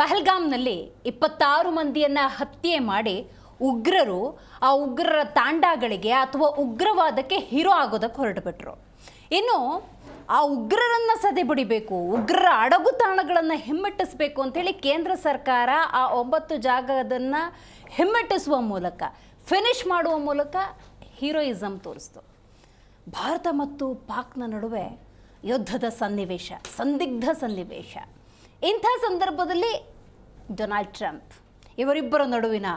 ಪಹಲ್ಗಾಮ್ನಲ್ಲಿ 26 ಮಂದಿಯನ್ನು ಹತ್ಯೆ ಮಾಡಿ ಉಗ್ರರು ಆ ಉಗ್ರರ ತಾಂಡಗಳಿಗೆ ಅಥವಾ ಉಗ್ರವಾದಕ್ಕೆ ಹೀರೋ ಆಗೋದಕ್ಕೆ ಹೊರಟುಬಿಟ್ರು. ಇನ್ನು ಆ ಉಗ್ರರನ್ನು ಸದೆಬಡಿಬೇಕು, ಉಗ್ರರ ಅಡಗುತಾಣಗಳನ್ನು ಹಿಮ್ಮೆಟ್ಟಿಸಬೇಕು ಅಂತೇಳಿ ಕೇಂದ್ರ ಸರ್ಕಾರ ಆ 9 ಜಾಗದನ್ನು ಹಿಮ್ಮೆಟ್ಟಿಸುವ ಮೂಲಕ ಫಿನಿಶ್ ಮಾಡುವ ಮೂಲಕ ಹೀರೋಯಿಸಮ್ ತೋರಿಸ್ತು. ಭಾರತ ಮತ್ತು ಪಾಕ್ನ ನಡುವೆ ಯುದ್ಧದ ಸನ್ನಿವೇಶ, ಸಂದಿಗ್ಧ ಸನ್ನಿವೇಶ. ಇಂಥ ಸಂದರ್ಭದಲ್ಲಿ ಡೊನಾಲ್ಡ್ ಟ್ರಂಪ್ ಇವರಿಬ್ಬರ ನಡುವಿನ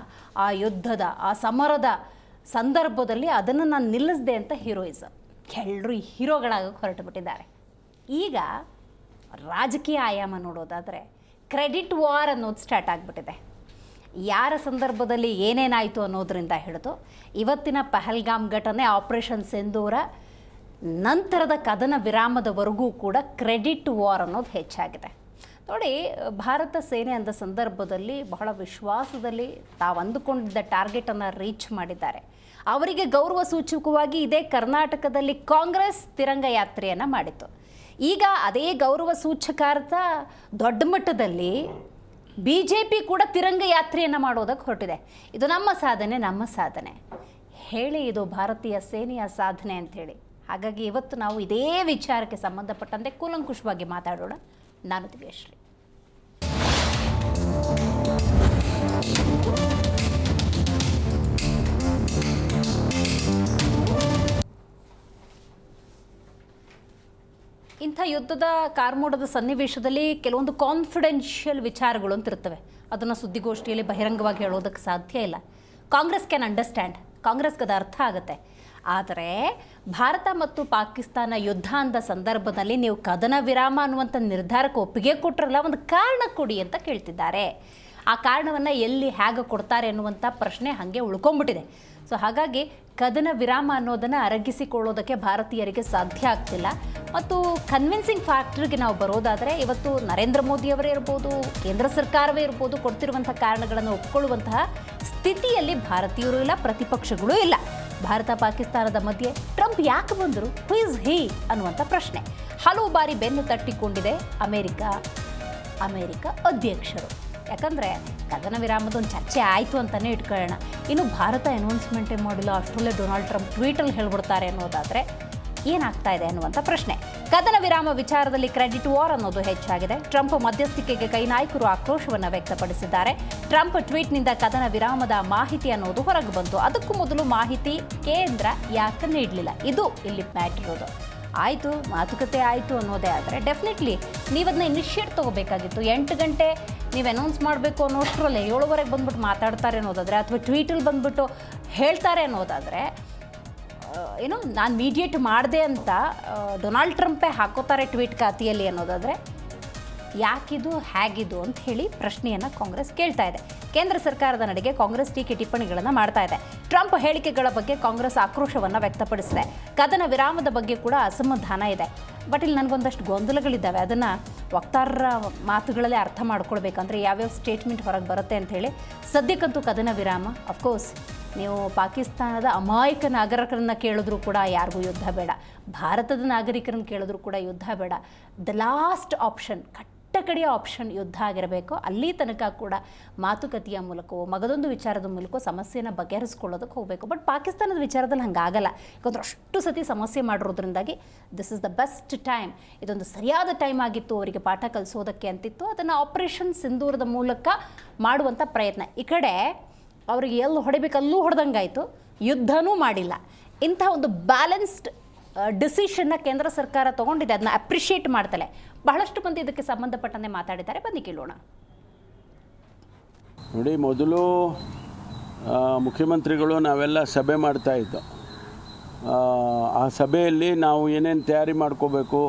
ಆ ಯುದ್ಧದ ಆ ಸಮರದ ಸಂದರ್ಭದಲ್ಲಿ ಅದನ್ನು ನಾನು ನಿಲ್ಲಿಸಿದೆ ಅಂತ ಹೀರೋಯಿಸಮ್ ಎಲ್ಲರೂ ಹೀರೋಗಳಾಗಕ್ಕೆ ಹೊರಟು ಬಿಟ್ಟಿದ್ದಾರೆ. ಈಗ ರಾಜಕೀಯ ಆಯಾಮ ನೋಡೋದಾದರೆ ಕ್ರೆಡಿಟ್ ವಾರ್ ಅನ್ನೋದು ಸ್ಟಾರ್ಟ್ ಆಗಿಬಿಟ್ಟಿದೆ. ಯಾರ ಸಂದರ್ಭದಲ್ಲಿ ಏನೇನಾಯಿತು ಅನ್ನೋದರಿಂದ ಹಿಡಿದು ಇವತ್ತಿನ ಪಹಲ್ಗಾಮ್ ಘಟನೆ, ಆಪರೇಷನ್ ಸಿಂಧೂರ ನಂತರದ ಕದನ ವಿರಾಮದವರೆಗೂ ಕೂಡ ಕ್ರೆಡಿಟ್ ವಾರ್ ಅನ್ನೋದು ಹೆಚ್ಚಾಗಿದೆ. ನೋಡಿ, ಭಾರತ ಸೇನೆ ಅಂದ ಸಂದರ್ಭದಲ್ಲಿ ಬಹಳ ವಿಶ್ವಾಸದಲ್ಲಿ ತಾವು ಅಂದುಕೊಂಡಿದ್ದ ಟಾರ್ಗೆಟನ್ನು ರೀಚ್ ಮಾಡಿದ್ದಾರೆ. ಅವರಿಗೆ ಗೌರವ ಸೂಚಕವಾಗಿ ಇದೇ ಕರ್ನಾಟಕದಲ್ಲಿ ಕಾಂಗ್ರೆಸ್ ತಿರಂಗ ಯಾತ್ರೆಯನ್ನು ಮಾಡಿತು. ಈಗ ಅದೇ ಗೌರವ ಸೂಚಕಾರ್ಥ ದೊಡ್ಡ ಮಟ್ಟದಲ್ಲಿ BJP ಕೂಡ ತಿರಂಗ ಯಾತ್ರೆಯನ್ನು ಮಾಡೋದಕ್ಕೆ ಹೊರಟಿದೆ. ಇದು ನಮ್ಮ ಸಾಧನೆ ಹೇಳಿ, ಇದು ಭಾರತೀಯ ಸೇನೆಯ ಸಾಧನೆ ಅಂಥೇಳಿ. ಹಾಗಾಗಿ ಇವತ್ತು ನಾವು ಇದೇ ವಿಚಾರಕ್ಕೆ ಸಂಬಂಧಪಟ್ಟಂತೆ ಕೂಲಂಕುಷವಾಗಿ ಮಾತಾಡೋಣ. ನಾನು ದಿವ್ಯಶ್ರೀ. ಇಂಥ ಯುದ್ಧದ ಕಾರ್ಮೋಡದ ಸನ್ನಿವೇಶದಲ್ಲಿ ಕೆಲವೊಂದು ಕಾನ್ಫಿಡೆನ್ಷಿಯಲ್ ವಿಚಾರಗಳು ಅಂತ ಇರ್ತವೆ. ಅದನ್ನು ಸುದ್ದಿಗೋಷ್ಠಿಯಲ್ಲಿ ಬಹಿರಂಗವಾಗಿ ಹೇಳೋದಕ್ಕೆ ಸಾಧ್ಯ ಇಲ್ಲ. ಕಾಂಗ್ರೆಸ್ ಕ್ಯಾನ್ ಅಂಡರ್ಸ್ಟ್ಯಾಂಡ್, ಕಾಂಗ್ರೆಸ್ಗೆ ಅದು ಅರ್ಥ ಆಗುತ್ತೆ. ಆದರೆ ಭಾರತ ಮತ್ತು ಪಾಕಿಸ್ತಾನ ಯುದ್ಧ ಅಂದ ಸಂದರ್ಭದಲ್ಲಿ ನೀವು ಕದನ ವಿರಾಮ ಅನ್ನುವಂಥ ನಿರ್ಧಾರಕ್ಕೆ ಒಪ್ಪಿಗೆ ಕೊಟ್ಟರಲ್ಲ, ಒಂದು ಕಾರಣ ಕೊಡಿ ಅಂತ ಕೇಳ್ತಿದ್ದಾರೆ. ಆ ಕಾರಣವನ್ನು ಎಲ್ಲಿ ಹೇಗೆ ಕೊಡ್ತಾರೆ ಅನ್ನುವಂಥ ಪ್ರಶ್ನೆ ಹಾಗೆ ಉಳ್ಕೊಂಬಿಟ್ಟಿದೆ. ಸೊ ಹಾಗಾಗಿ ಕದನ ವಿರಾಮ ಅನ್ನೋದನ್ನು ಅರಗಿಸಿಕೊಳ್ಳೋದಕ್ಕೆ ಭಾರತೀಯರಿಗೆ ಸಾಧ್ಯ ಆಗ್ತಿಲ್ಲ. ಮತ್ತು ಕನ್ವಿನ್ಸಿಂಗ್ ಫ್ಯಾಕ್ಟ್ರಿಗೆ ನಾವು ಬರೋದಾದರೆ ಇವತ್ತು ನರೇಂದ್ರ ಮೋದಿಯವರೇ ಇರ್ಬೋದು, ಕೇಂದ್ರ ಸರ್ಕಾರವೇ ಇರ್ಬೋದು, ಕೊಡ್ತಿರುವಂಥ ಕಾರಣಗಳನ್ನು ಒಪ್ಕೊಳ್ಳುವಂತಹ ಸ್ಥಿತಿಯಲ್ಲಿ ಭಾರತೀಯರು ಇಲ್ಲ, ಪ್ರತಿಪಕ್ಷಗಳೂ ಇಲ್ಲ. ಭಾರತ ಪಾಕಿಸ್ತಾನದ ಮಧ್ಯೆ ಟ್ರಂಪ್ ಯಾಕೆ ಬಂದರು, ಹೂ ಇಸ್ ಹಿ ಅನ್ನುವಂಥ ಪ್ರಶ್ನೆ ಹಲವು ಬಾರಿ ಬೆನ್ನು ತಟ್ಟಿಕೊಂಡಿದೆ ಅಮೇರಿಕ ಅಧ್ಯಕ್ಷರು. ಯಾಕಂದರೆ ಕದನ ವಿರಾಮದೊಂದು ಚರ್ಚೆ ಆಯಿತು ಅಂತಲೇ ಇಟ್ಕೊಳ್ಳೋಣ. ಇನ್ನು ಭಾರತ ಅನೌನ್ಸ್ಮೆಂಟೇ ಮಾಡಿಲ್ಲ, ಅಷ್ಟರಲ್ಲೇ ಡೊನಾಲ್ಡ್ ಟ್ರಂಪ್ ಟ್ವೀಟಲ್ಲಿ ಹೇಳ್ಬಿಡ್ತಾರೆ ಅನ್ನೋದಾದರೆ ಏನಾಗ್ತಾ ಇದೆ ಅನ್ನುವಂಥ ಪ್ರಶ್ನೆ. ಕದನ ವಿರಾಮ ವಿಚಾರದಲ್ಲಿ ಕ್ರೆಡಿಟ್ ವಾರ್ ಅನ್ನೋದು ಹೆಚ್ಚಾಗಿದೆ. ಟ್ರಂಪ್ ಮಧ್ಯಸ್ಥಿಕೆಗೆ ಕೈ ನಾಯಕರು ಆಕ್ರೋಶವನ್ನು ವ್ಯಕ್ತಪಡಿಸಿದ್ದಾರೆ. ಟ್ರಂಪ್ ಟ್ವೀಟ್ನಿಂದ ಕದನ ವಿರಾಮದ ಮಾಹಿತಿ ಅನ್ನೋದು ಹೊರಗೆ ಬಂತು. ಅದಕ್ಕೂ ಮೊದಲು ಮಾಹಿತಿ ಕೇಂದ್ರ ಯಾಕೆ ನೀಡಲಿಲ್ಲ, ಇದು ಇಲ್ಲಿ ಮ್ಯಾಟರ್ ಇರೋದು. ಆಯಿತು, ಮಾತುಕತೆ ಆಯಿತು ಅನ್ನೋದೇ ಆದರೆ ಡೆಫಿನೆಟ್ಲಿ ನೀವು ಅದನ್ನ ಇನಿಷಿಯೇಟ್ ತೊಗೋಬೇಕಾಗಿತ್ತು. 8 ಗಂಟೆ ನೀವು ಅನೌನ್ಸ್ ಮಾಡಬೇಕು ಅನ್ನೋಷ್ಟರಲ್ಲೇ 7:15 ಬಂದ್ಬಿಟ್ಟು ಮಾತಾಡ್ತಾರೆ ಅನ್ನೋದಾದರೆ, ಅಥವಾ ಟ್ವೀಟಲ್ಲಿ ಬಂದ್ಬಿಟ್ಟು ಹೇಳ್ತಾರೆ ಅನ್ನೋದಾದರೆ, ಏನು ನಾನು ಮೀಡಿಯೇಟ್ ಮಾಡಿದೆ ಅಂತ ಡೊನಾಲ್ಡ್ ಟ್ರಂಪೇ ಹಾಕೋತಾರೆ ಟ್ವೀಟ್ ಖಾತೆಯಲ್ಲಿ ಅನ್ನೋದಾದರೆ ಯಾಕಿದು ಹೇಗಿದು ಅಂತ ಹೇಳಿ ಪ್ರಶ್ನೆಯನ್ನು ಕಾಂಗ್ರೆಸ್ ಕೇಳ್ತಾ ಇದೆ. ಕೇಂದ್ರ ಸರ್ಕಾರದ ನಡೆಗೆ ಕಾಂಗ್ರೆಸ್ ಟೀಕೆ ಟಿಪ್ಪಣಿಗಳನ್ನು ಮಾಡ್ತಾ ಇದೆ. ಟ್ರಂಪ್ ಹೇಳಿಕೆಗಳ ಬಗ್ಗೆ ಕಾಂಗ್ರೆಸ್ ಆಕ್ರೋಶವನ್ನು ವ್ಯಕ್ತಪಡಿಸಿದೆ. ಕದನ ವಿರಾಮದ ಬಗ್ಗೆ ಕೂಡ ಅಸಮಾಧಾನ ಇದೆ. ಬಟ್ ಇಲ್ಲಿ ನನಗೊಂದಷ್ಟು ಗೊಂದಲಗಳಿದ್ದಾವೆ. ಅದನ್ನು ವಕ್ತಾರರ ಮಾತುಗಳಲ್ಲೇ ಅರ್ಥ ಮಾಡ್ಕೊಳ್ಬೇಕಂದ್ರೆ ಯಾವ್ಯಾವ ಸ್ಟೇಟ್ಮೆಂಟ್ ಹೊರಗೆ ಬರುತ್ತೆ ಅಂಥೇಳಿ. ಸದ್ಯಕ್ಕಂತೂ ಕದನ ವಿರಾಮ, ಅಫ್ಕೋರ್ಸ್ ನೀವು ಪಾಕಿಸ್ತಾನದ ಅಮಾಯಕ ನಾಗರಿಕರನ್ನು ಕೇಳಿದ್ರೂ ಕೂಡ ಯಾರಿಗೂ ಯುದ್ಧ ಬೇಡ, ಭಾರತದ ನಾಗರಿಕರನ್ನು ಕೇಳಿದ್ರೂ ಕೂಡ ಯುದ್ಧ ಬೇಡ. ದ ಲಾಸ್ಟ್ ಆಪ್ಷನ್, ಕಡೆಯ ಆಪ್ಷನ್ ಯುದ್ಧ ಆಗಿರಬೇಕು. ಅಲ್ಲಿ ತನಕ ಕೂಡ ಮಾತುಕತೆಯ ಮೂಲಕವೋ ಮಗದೊಂದು ವಿಚಾರದ ಮೂಲಕ ಸಮಸ್ಯೆನ ಬಗೆಹರಿಸ್ಕೊಳ್ಳೋದಕ್ಕೆ ಹೋಗಬೇಕು. ಬಟ್ ಪಾಕಿಸ್ತಾನದ ವಿಚಾರದಲ್ಲಿ ಹಂಗಾಗಲ್ಲ. ಯಾಕಂದ್ರೆ ಅಷ್ಟು ಸತಿ ಸಮಸ್ಯೆ ಮಾಡಿರೋದ್ರಿಂದಾಗಿ this is the best time, ಇದೊಂದು ಸರಿಯಾದ ಟೈಮ್ ಆಗಿತ್ತು ಅವರಿಗೆ ಪಾಠ ಕಲಿಸೋದಕ್ಕೆ ಅಂತಿತ್ತು. ಅದನ್ನು ಆಪರೇಷನ್ ಸಿಂಧೂರದ ಮೂಲಕ ಮಾಡುವಂಥ ಪ್ರಯತ್ನ. ಈ ಕಡೆ ಅವ್ರಿಗೆ ಎಲ್ಲಿ ಹೊಡಿಬೇಕು ಅಲ್ಲೂ ಹೊಡೆದಂಗಾಯಿತು, ಯುದ್ಧನೂ ಮಾಡಿಲ್ಲ. ಇಂಥ ಒಂದು ಬ್ಯಾಲೆನ್ಸ್ಡ್ ಡಿಸಿಷನ್ನ ಕೇಂದ್ರ ಸರ್ಕಾರ ತೊಗೊಂಡಿದೆ. ಅದನ್ನ ಅಪ್ರಿಷಿಯೇಟ್ ಮಾಡ್ತಲೇ ಬಹಳಷ್ಟು ಮಂದಿ ಇದಕ್ಕೆ ಸಂಬಂಧಪಟ್ಟಂತೆ ಮಾತಾಡಿದ್ದಾರೆ. ಬನ್ನಿ ಕೇಳೋಣ. ನೋಡಿ, ಮೊದಲು ಮುಖ್ಯಮಂತ್ರಿಗಳು ನಾವೆಲ್ಲ ಸಭೆ ಮಾಡ್ತಾಯಿದ್ದು. ಆ ಸಭೆಯಲ್ಲಿ ನಾವು ಏನೇನು ತಯಾರಿ ಮಾಡ್ಕೋಬೇಕು,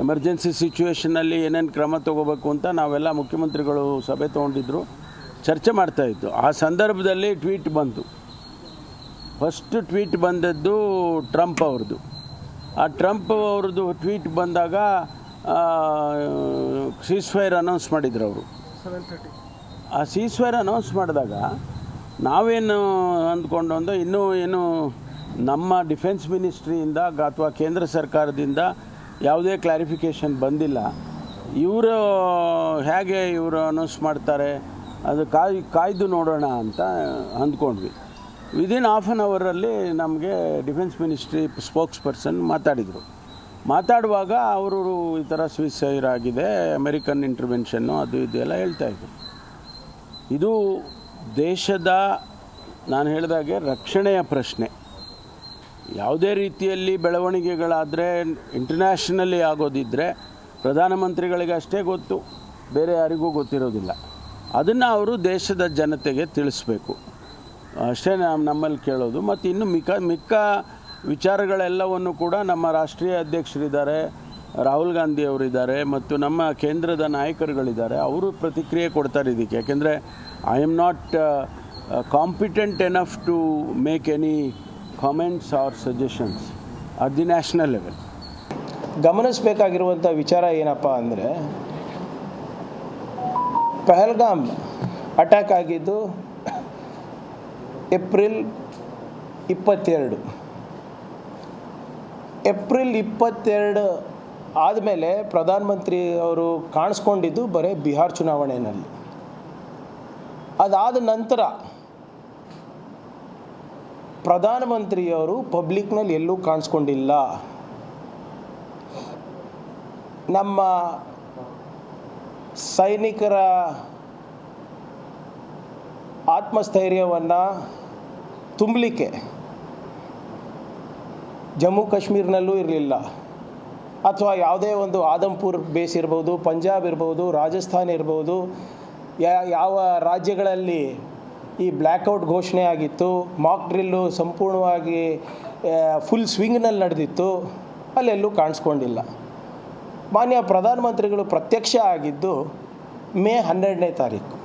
ಎಮರ್ಜೆನ್ಸಿ ಸಿಚುವೇಷನಲ್ಲಿ ಏನೇನು ಕ್ರಮ ತೊಗೋಬೇಕು ಅಂತ ನಾವೆಲ್ಲ ಮುಖ್ಯಮಂತ್ರಿಗಳು ಸಭೆ ತೊಗೊಂಡಿದ್ರು, ಚರ್ಚೆ ಮಾಡ್ತಾಯಿತ್ತು. ಆ ಸಂದರ್ಭದಲ್ಲಿ ಟ್ವೀಟ್ ಬಂತು. ಫಸ್ಟ್ ಟ್ವೀಟ್ ಬಂದದ್ದು ಟ್ರಂಪ್ ಅವ್ರದ್ದು. ಆ ಟ್ರಂಪ್ ಅವ್ರದ್ದು ಟ್ವೀಟ್ ಬಂದಾಗ ಸೀಸ್ಫೈರ್ ಅನೌನ್ಸ್ ಮಾಡಿದ್ರು ಅವರು. 7:30 ಆ ಸೀಸ್ಫೈರ್ ಅನೌನ್ಸ್ ಮಾಡಿದಾಗ ನಾವೇನು ಅಂದ್ಕೊಂಡು ಒಂದು ಇನ್ನೂ ಏನು ನಮ್ಮ ಡಿಫೆನ್ಸ್ ಮಿನಿಸ್ಟ್ರಿಯಿಂದ ಅಥವಾ ಕೇಂದ್ರ ಸರ್ಕಾರದಿಂದ ಯಾವುದೇ ಕ್ಲಾರಿಫಿಕೇಷನ್ ಬಂದಿಲ್ಲ. ಇವರು ಹೇಗೆ ಇವರು ಅನೌನ್ಸ್ ಮಾಡ್ತಾರೆ ಅದು ಕಾಯ್ದು ನೋಡೋಣ ಅಂತ ಅಂದ್ಕೊಂಡ್ವಿ. ವಿದಿನ್ ಹಾಫ್ ಆನ್ ಅವರಲ್ಲಿ ನಮಗೆ ಡಿಫೆನ್ಸ್ ಮಿನಿಸ್ಟ್ರಿ ಸ್ಪೋಕ್ಸ್ ಪರ್ಸನ್ ಮಾತಾಡುವಾಗ ಅವರು ಈ ಥರ ಸ್ವಿಸೈಡ್ ಆಗಿದೆ, ಅಮೆರಿಕನ್ ಇಂಟರ್ವೆನ್ಷನ್ನು ಅದು ಇದೆಲ್ಲ ಹೇಳ್ತಾಯಿದ್ರು. ಇದು ದೇಶದ, ನಾನು ಹೇಳಿದಾಗೆ, ರಕ್ಷಣೆಯ ಪ್ರಶ್ನೆ. ಯಾವುದೇ ರೀತಿಯಲ್ಲಿ ಬೆಳವಣಿಗೆಗಳಾದರೆ ಇಂಟರ್ನ್ಯಾಷನಲಿ ಆಗೋದಿದ್ದರೆ ಪ್ರಧಾನಮಂತ್ರಿಗಳಿಗೆ ಅಷ್ಟೇ ಗೊತ್ತು, ಬೇರೆ ಯಾರಿಗೂ ಗೊತ್ತಿರೋದಿಲ್ಲ. ಅದನ್ನು ಅವರು ದೇಶದ ಜನತೆಗೆ ತಿಳಿಸ್ಬೇಕು ಅಷ್ಟೇ ನಮ್ಮಲ್ಲಿ ಕೇಳೋದು. ಮತ್ತು ಇನ್ನು ಮಿಕ್ಕ ವಿಚಾರಗಳೆಲ್ಲವನ್ನು ಕೂಡ ನಮ್ಮ ರಾಷ್ಟ್ರೀಯ ಅಧ್ಯಕ್ಷರಿದ್ದಾರೆ, ರಾಹುಲ್ ಗಾಂಧಿ ಅವರಿದ್ದಾರೆ, ಮತ್ತು ನಮ್ಮ ಕೇಂದ್ರದ ನಾಯಕರುಗಳಿದ್ದಾರೆ, ಅವರು ಪ್ರತಿಕ್ರಿಯೆ ಕೊಡ್ತಾರೆ ಇದಕ್ಕೆ. ಯಾಕೆಂದರೆ I am not competent enough to make any comments or suggestions at the national level. ಗಮನಿಸಬೇಕಾಗಿರುವಂಥ ವಿಚಾರ ಏನಪ್ಪ ಅಂದರೆ, ಪಹಲ್ಗಾಮ್ ಅಟ್ಯಾಕ್ ಆಗಿದ್ದು ಏಪ್ರಿಲ್ 22. ಏಪ್ರಿಲ್ 22 ಆದಮೇಲೆ ಪ್ರಧಾನಮಂತ್ರಿ ಅವರು ಕಾಣಿಸ್ಕೊಂಡಿದ್ದು ಬರೀ ಬಿಹಾರ್ ಚುನಾವಣೆಯಲ್ಲಿ. ಅದಾದ ನಂತರ ಪ್ರಧಾನಮಂತ್ರಿಯವರು ಪಬ್ಲಿಕ್ನಲ್ಲಿ ಎಲ್ಲೂ ಕಾಣಿಸ್ಕೊಂಡಿಲ್ಲ. ನಮ್ಮ ಸೈನಿಕರ ಆತ್ಮಸ್ಥೈರ್ಯವನ್ನು ತುಂಬಲಿಕ್ಕೆ ಜಮ್ಮು ಕಾಶ್ಮೀರ್ನಲ್ಲೂ ಇರಲಿಲ್ಲ, ಅಥವಾ ಯಾವುದೇ ಒಂದು ಆದಂಪುರ್ ಬೇಸ್ ಇರ್ಬೋದು, ಪಂಜಾಬ್ ಇರ್ಬೋದು, ರಾಜಸ್ಥಾನ ಇರ್ಬೋದು, ಯಾವ ರಾಜ್ಯಗಳಲ್ಲಿ ಈ ಬ್ಲ್ಯಾಕ್ಔಟ್ ಘೋಷಣೆ ಆಗಿತ್ತು, ಮಾಕ್ ಡ್ರಿಲ್ಲು ಸಂಪೂರ್ಣವಾಗಿ ಫುಲ್ ಸ್ವಿಂಗ್ನಲ್ಲಿ ನಡೆದಿತ್ತು, ಅಲ್ಲೆಲ್ಲೂ ಕಾಣಿಸ್ಕೊಂಡಿಲ್ಲ. ಮಾನ್ಯ ಪ್ರಧಾನಮಂತ್ರಿಗಳು ಪ್ರತ್ಯಕ್ಷ ಆಗಿದ್ದು ಮೇ 12ನೇ ತಾರೀಕು,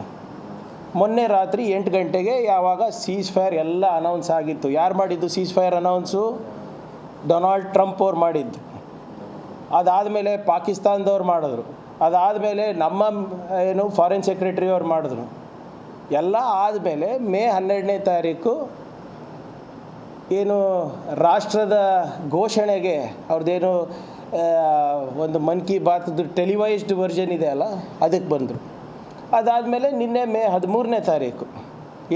ಮೊನ್ನೆ ರಾತ್ರಿ 8 ಗಂಟೆಗೆ, ಯಾವಾಗ ಸೀಸ್ ಫೈರ್ ಎಲ್ಲ ಅನೌನ್ಸ್ ಆಗಿತ್ತು. ಯಾರು ಮಾಡಿದ್ದು seize fire announce? Donald Trump ಅವ್ರು ಮಾಡಿದ್ದು. ಅದಾದಮೇಲೆ ಪಾಕಿಸ್ತಾನದವ್ರು ಮಾಡಿದ್ರು. ಅದಾದಮೇಲೆ ನಮ್ಮ ಫಾರಿನ್ ಸೆಕ್ರೆಟರಿ ಅವ್ರು ಮಾಡಿದ್ರು. ಎಲ್ಲ ಆದಮೇಲೆ ಮೇ 12ನೇ ತಾರೀಕು ಏನು ರಾಷ್ಟ್ರದ ಘೋಷಣೆಗೆ ಅವ್ರದ್ದೇನು ಒಂದು ಮನ್ ಕಿ ಬಾತ್ದು ಟೆಲಿವೈಸ್ಡ್ ವರ್ಷನ್ ಇದೆ ಅಲ್ಲ, ಅದಕ್ಕೆ ಬಂದರು. ಅದಾದಮೇಲೆ ನಿನ್ನೆ ಮೇ 13ನೇ ತಾರೀಕು,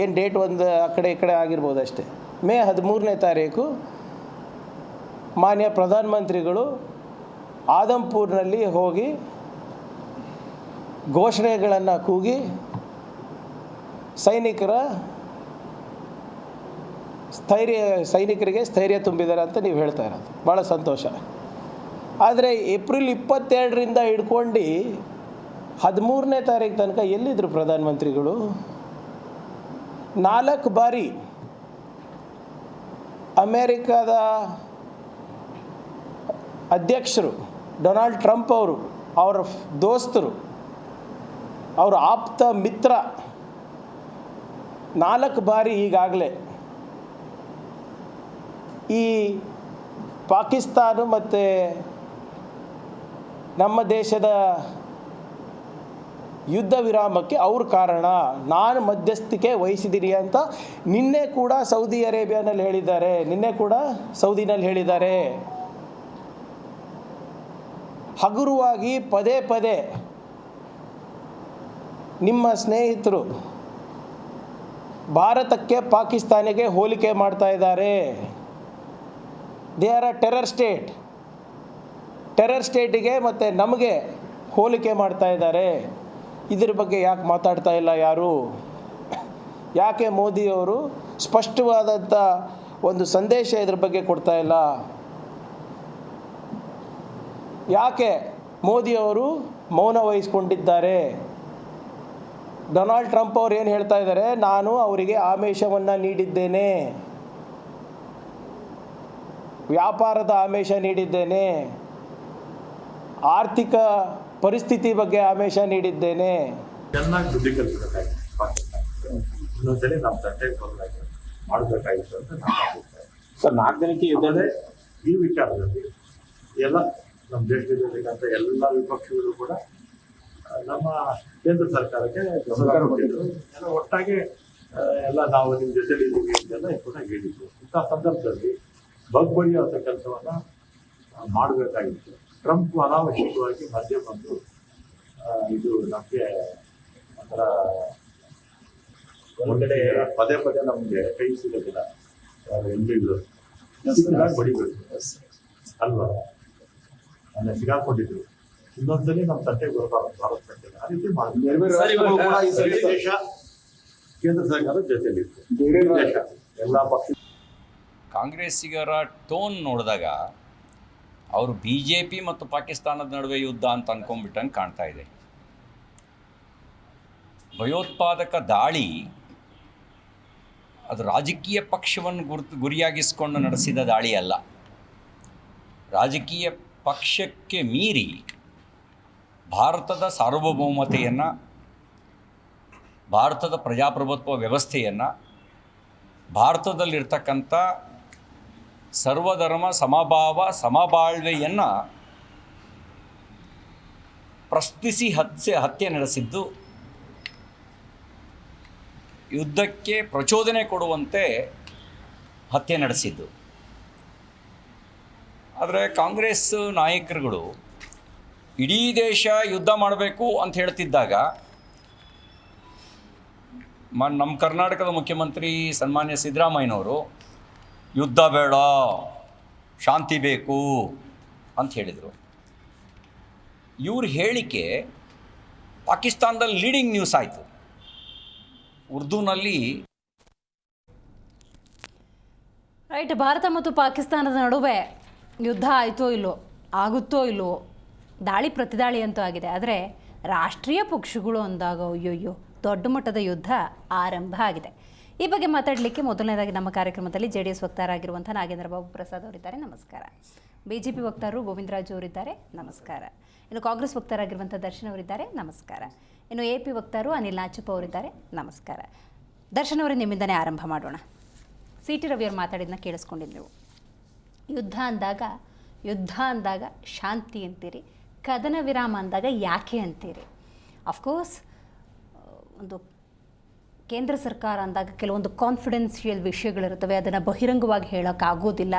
ಏನು ಡೇಟ್ ಒಂದು ಆ ಕಡೆ ಈ ಕಡೆ ಆಗಿರ್ಬೋದು ಅಷ್ಟೇ, ಮೇ 13ನೇ ತಾರೀಕು ಮಾನ್ಯ ಪ್ರಧಾನಮಂತ್ರಿಗಳು ಆದಂಪುರ್ನಲ್ಲಿ ಹೋಗಿ ಘೋಷಣೆಗಳನ್ನು ಕೂಗಿ ಸೈನಿಕರಿಗೆ ಸ್ಥೈರ್ಯ ತುಂಬಿದ್ದಾರೆ ಅಂತ ನೀವು ಹೇಳ್ತಾ ಇರೋದು ಭಾಳ ಸಂತೋಷ. ಆದರೆ ಏಪ್ರಿಲ್ 22ರಿಂದ ಹಿಡ್ಕೊಂಡು 13ನೇ ತಾರೀಕು ತನಕ ಎಲ್ಲಿದ್ದರು ಪ್ರಧಾನಮಂತ್ರಿಗಳು? 4 ಬಾರಿ ಅಮೇರಿಕಾದ ಅಧ್ಯಕ್ಷರು ಡೊನಾಲ್ಡ್ ಟ್ರಂಪ್ ಅವರು, ಅವರ ದೋಸ್ತರು, ಅವರ ಆಪ್ತ ಮಿತ್ರ 4 ಬಾರಿ ಈಗಾಗಲೇ ಈ ಪಾಕಿಸ್ತಾನ ಮತ್ತು ನಮ್ಮ ದೇಶದ ಯುದ್ಧ ವಿರಾಮಕ್ಕೆ ಅವ್ರ ಕಾರಣ, ನಾನು ಮಧ್ಯಸ್ಥಿಕೆ ವಹಿಸಿದ್ದೀನಿ ಅಂತ ನಿನ್ನೆ ಕೂಡ ಸೌದಿ ಅರೇಬಿಯಾನಲ್ಲಿ ಹೇಳಿದ್ದಾರೆ, ನಿನ್ನೆ ಕೂಡ ಸೌದಿನಲ್ಲಿ ಹೇಳಿದ್ದಾರೆ. ಹಗುರವಾಗಿ ಪದೇ ಪದೇ ನಿಮ್ಮ ಸ್ನೇಹಿತರು ಭಾರತಕ್ಕೆ ಪಾಕಿಸ್ತಾನಿಗೆ ಹೋಲಿಕೆ ಮಾಡ್ತಾ ಇದ್ದಾರೆ. ದೇ ಆರ್ ಅ ಟೆರರ್ ಸ್ಟೇಟಿಗೆ ಮತ್ತು ನಮಗೆ ಹೋಲಿಕೆ ಮಾಡ್ತಾ ಇದ್ದಾರೆ. ಇದ್ರ ಬಗ್ಗೆ ಯಾಕೆ ಮಾತಾಡ್ತಾ ಇಲ್ಲ ಯಾರು? ಯಾಕೆ ಮೋದಿಯವರು ಸ್ಪಷ್ಟವಾದಂಥ ಒಂದು ಸಂದೇಶ ಇದ್ರ ಬಗ್ಗೆ ಕೊಡ್ತಾ ಇಲ್ಲ? ಯಾಕೆ ಮೋದಿಯವರು ಮೌನ ವಹಿಸ್ಕೊಂಡಿದ್ದಾರೆ? ಡೊನಾಲ್ಡ್ ಟ್ರಂಪ್ ಅವ್ರು ಏನು ಹೇಳ್ತಾ ಇದ್ದಾರೆ? ನಾನು ಅವರಿಗೆ ಆಮಿಷವನ್ನು ನೀಡಿದ್ದೇನೆ, ವ್ಯಾಪಾರದ ಆಮಿಷ ನೀಡಿದ್ದೇನೆ, ಆರ್ಥಿಕ ಪರಿಸ್ಥಿತಿ ಬಗ್ಗೆ ಆಮಿಷ ನೀಡಿದ್ದೇನೆ. ಚೆನ್ನಾಗಿ ಬುದ್ಧಿ ಕಲಿಸಬೇಕಾಗಿತ್ತು ಪಾಕಿಸ್ತಾನ. ಇನ್ನೊಂದ್ಸಲಿ ನಮ್ಮ ತಂಟೆಗೆ ಮಾಡಬೇಕಾಗಿತ್ತು ಅಂತ ನಾನು ಸರ್ 4 ದಿನಕ್ಕೆ ಯುದ್ಧದ ಈ ವಿಚಾರದಲ್ಲಿ ಎಲ್ಲ ನಮ್ಮ ದೇಶದಲ್ಲಿರುವಂಥ ಎಲ್ಲ ವಿಪಕ್ಷಗಳು ಕೂಡ ನಮ್ಮ ಕೇಂದ್ರ ಸರ್ಕಾರಕ್ಕೆ ಕೊಟ್ಟಿದ್ರು. ಎಲ್ಲ ಒಟ್ಟಾಗಿ ಎಲ್ಲ ನಾವು ನಿಮ್ಮ ಜೊತೆಲಿ ಇದ್ದೀವಿ ಅಂತೆಲ್ಲ ಕೂಡ ಹೇಳಿದ್ರು. ಇಂಥ ಸಂದರ್ಭದಲ್ಲಿ ಬಗ್ಬಡಿಯುವಂಥ ಕೆಲಸವನ್ನು ಮಾಡಬೇಕಾಗಿತ್ತು. ಟ್ರಂಪ್ ಅನಾವಶ್ಯಕವಾಗಿ ಮಧ್ಯೆ ಬಂದು ಇದು ನಮಗೆ ಒಂಥರ ಒಂದೆಡೆ ಪದೇ ಪದೇ ನಮಗೆ ಕೈ ಸಿಗೋದಿಲ್ಲ, ಎಲ್ಲಿಗಳು ಬಡಿಬೇಕು ಅಲ್ವಾ, ಅಲ್ಲೇ ಸಿಗಾಕೊಂಡಿದ್ರು. ಇನ್ನೊಂದ್ಸಲಿ ನಮ್ಮ ತಟ್ಟೆಗೆ ಬರಬಾರ್ದು ಭಾರತ ತಟ್ಟೆಗೆ, ಆ ರೀತಿ ಮಾಡಿ ದೇಶ ಕೇಂದ್ರ ಸರ್ಕಾರದ ಜೊತೆಲಿತ್ತು ದೇಶ ಎಲ್ಲ ಪಕ್ಷ. ಕಾಂಗ್ರೆಸ್ಸಿಗರ ಟೋನ್ ನೋಡಿದಾಗ ಅವರು BJP ಮತ್ತು ಪಾಕಿಸ್ತಾನದ ನಡುವೆ ಯುದ್ಧ ಅಂತ ಅಂದ್ಕೊಂಡ್ಬಿಟ್ಟಂಗೆ ಕಾಣ್ತಾ ಇದೆ. ಭಯೋತ್ಪಾದಕ ದಾಳಿ ಅದು ರಾಜಕೀಯ ಪಕ್ಷವನ್ನು ಗುರಿಯಾಗಿಸಿಕೊಂಡು ನಡೆಸಿದ ದಾಳಿ ಅಲ್ಲ. ರಾಜಕೀಯ ಪಕ್ಷಕ್ಕೆ ಮೀರಿ ಭಾರತದ ಸಾರ್ವಭೌಮತೆಯನ್ನು, ಭಾರತದ ಪ್ರಜಾಪ್ರಭುತ್ವ ವ್ಯವಸ್ಥೆಯನ್ನು, ಭಾರತದಲ್ಲಿರ್ತಕ್ಕಂಥ ಸರ್ವಧರ್ಮ ಸಮಭಾವ ಸಮಬಾಳ್ವೆಯನ್ನು ಪ್ರಶ್ನಿಸಿ ಹತ್ಯೆ ನಡೆಸಿದ್ದು, ಯುದ್ಧಕ್ಕೆ ಪ್ರಚೋದನೆ ಕೊಡುವಂತೆ ಹತ್ಯೆ ನಡೆಸಿದ್ದು. ಆದರೆ ಕಾಂಗ್ರೆಸ್ ನಾಯಕರುಗಳು ಇಡೀ ದೇಶ ಯುದ್ಧ ಮಾಡಬೇಕು ಅಂತ ಹೇಳ್ತಿದ್ದಾಗ ನಮ್ಮ ಕರ್ನಾಟಕದ ಮುಖ್ಯಮಂತ್ರಿ ಸನ್ಮಾನ್ಯ ಸಿದ್ದರಾಮಯ್ಯನವರು ಯುದ್ಧ ಬೇಡ, ಶಾಂತಿ ಬೇಕು ಅಂತ ಹೇಳಿದರು. ಇವ್ರ ಹೇಳಿಕೆ ಪಾಕಿಸ್ತಾನದಲ್ಲಿ ಲೀಡಿಂಗ್ ನ್ಯೂಸ್ ಆಯಿತು. ಉರ್ದುನಲ್ಲಿ ರೈಟ್, ಭಾರತ ಮತ್ತು ಪಾಕಿಸ್ತಾನದ ನಡುವೆ ಯುದ್ಧ ಆಯಿತೋ ಇಲ್ಲೋ, ಆಗುತ್ತೋ ಇಲ್ಲೋ, ದಾಳಿ ಪ್ರತಿದಾಳಿ ಅಂತೂ ಆಗಿದೆ. ಆದರೆ ರಾಷ್ಟ್ರೀಯ ಪಕ್ಷಗಳು ಅಂದಾಗ ಅಯ್ಯೋಯ್ಯೋ ದೊಡ್ಡ ಮಟ್ಟದ ಯುದ್ಧ ಆರಂಭ ಆಗಿದೆ. ಈ ಬಗ್ಗೆ ಮಾತಾಡಲಿಕ್ಕೆ ಮೊದಲನೇದಾಗಿ ನಮ್ಮ ಕಾರ್ಯಕ್ರಮದಲ್ಲಿ JDS ವಕ್ತಾರರಾಗಿರುವಂಥ ನಾಗೇಂದ್ರ ಬಾಬು ಪ್ರಸಾದ್ ಅವರಿದ್ದಾರೆ, ನಮಸ್ಕಾರ. BJP ವಕ್ತಾರರು ಗೋವಿಂದರಾಜು ಅವರಿದ್ದಾರೆ, ನಮಸ್ಕಾರ. ಇನ್ನು ಕಾಂಗ್ರೆಸ್ ವಕ್ತಾರರಾಗಿರುವಂಥ ದರ್ಶನ್ ಅವರಿದ್ದಾರೆ, ನಮಸ್ಕಾರ. ಇನ್ನು AP ವಕ್ತಾರರು ಅನಿಲ್ ನಾಚಪ್ಪ ಅವರಿದ್ದಾರೆ, ನಮಸ್ಕಾರ. ದರ್ಶನ್ ಅವರೇ, ನಿಮ್ಮಿಂದನೇ ಆರಂಭ ಮಾಡೋಣ. CT ರವಿಯವರು ಮಾತಾಡಿದ್ದನ್ನ ಕೇಳಿಸ್ಕೊಂಡಿದ್ದು ನೀವು. ಯುದ್ಧ ಅಂದಾಗ ಶಾಂತಿ ಅಂತೀರಿ, ಕದನ ವಿರಾಮ ಅಂದಾಗ ಯಾಕೆ ಅಂತೀರಿ? ಅಫ್ಕೋರ್ಸ್ ಒಂದು ಕೇಂದ್ರ ಸರ್ಕಾರ ಅಂದಾಗ ಕೆಲವೊಂದು ಕಾನ್ಫಿಡೆನ್ಷಿಯಲ್ ವಿಷಯಗಳಿರ್ತವೆ, ಅದನ್ನು ಬಹಿರಂಗವಾಗಿ ಹೇಳೋಕ್ಕಾಗೋದಿಲ್ಲ.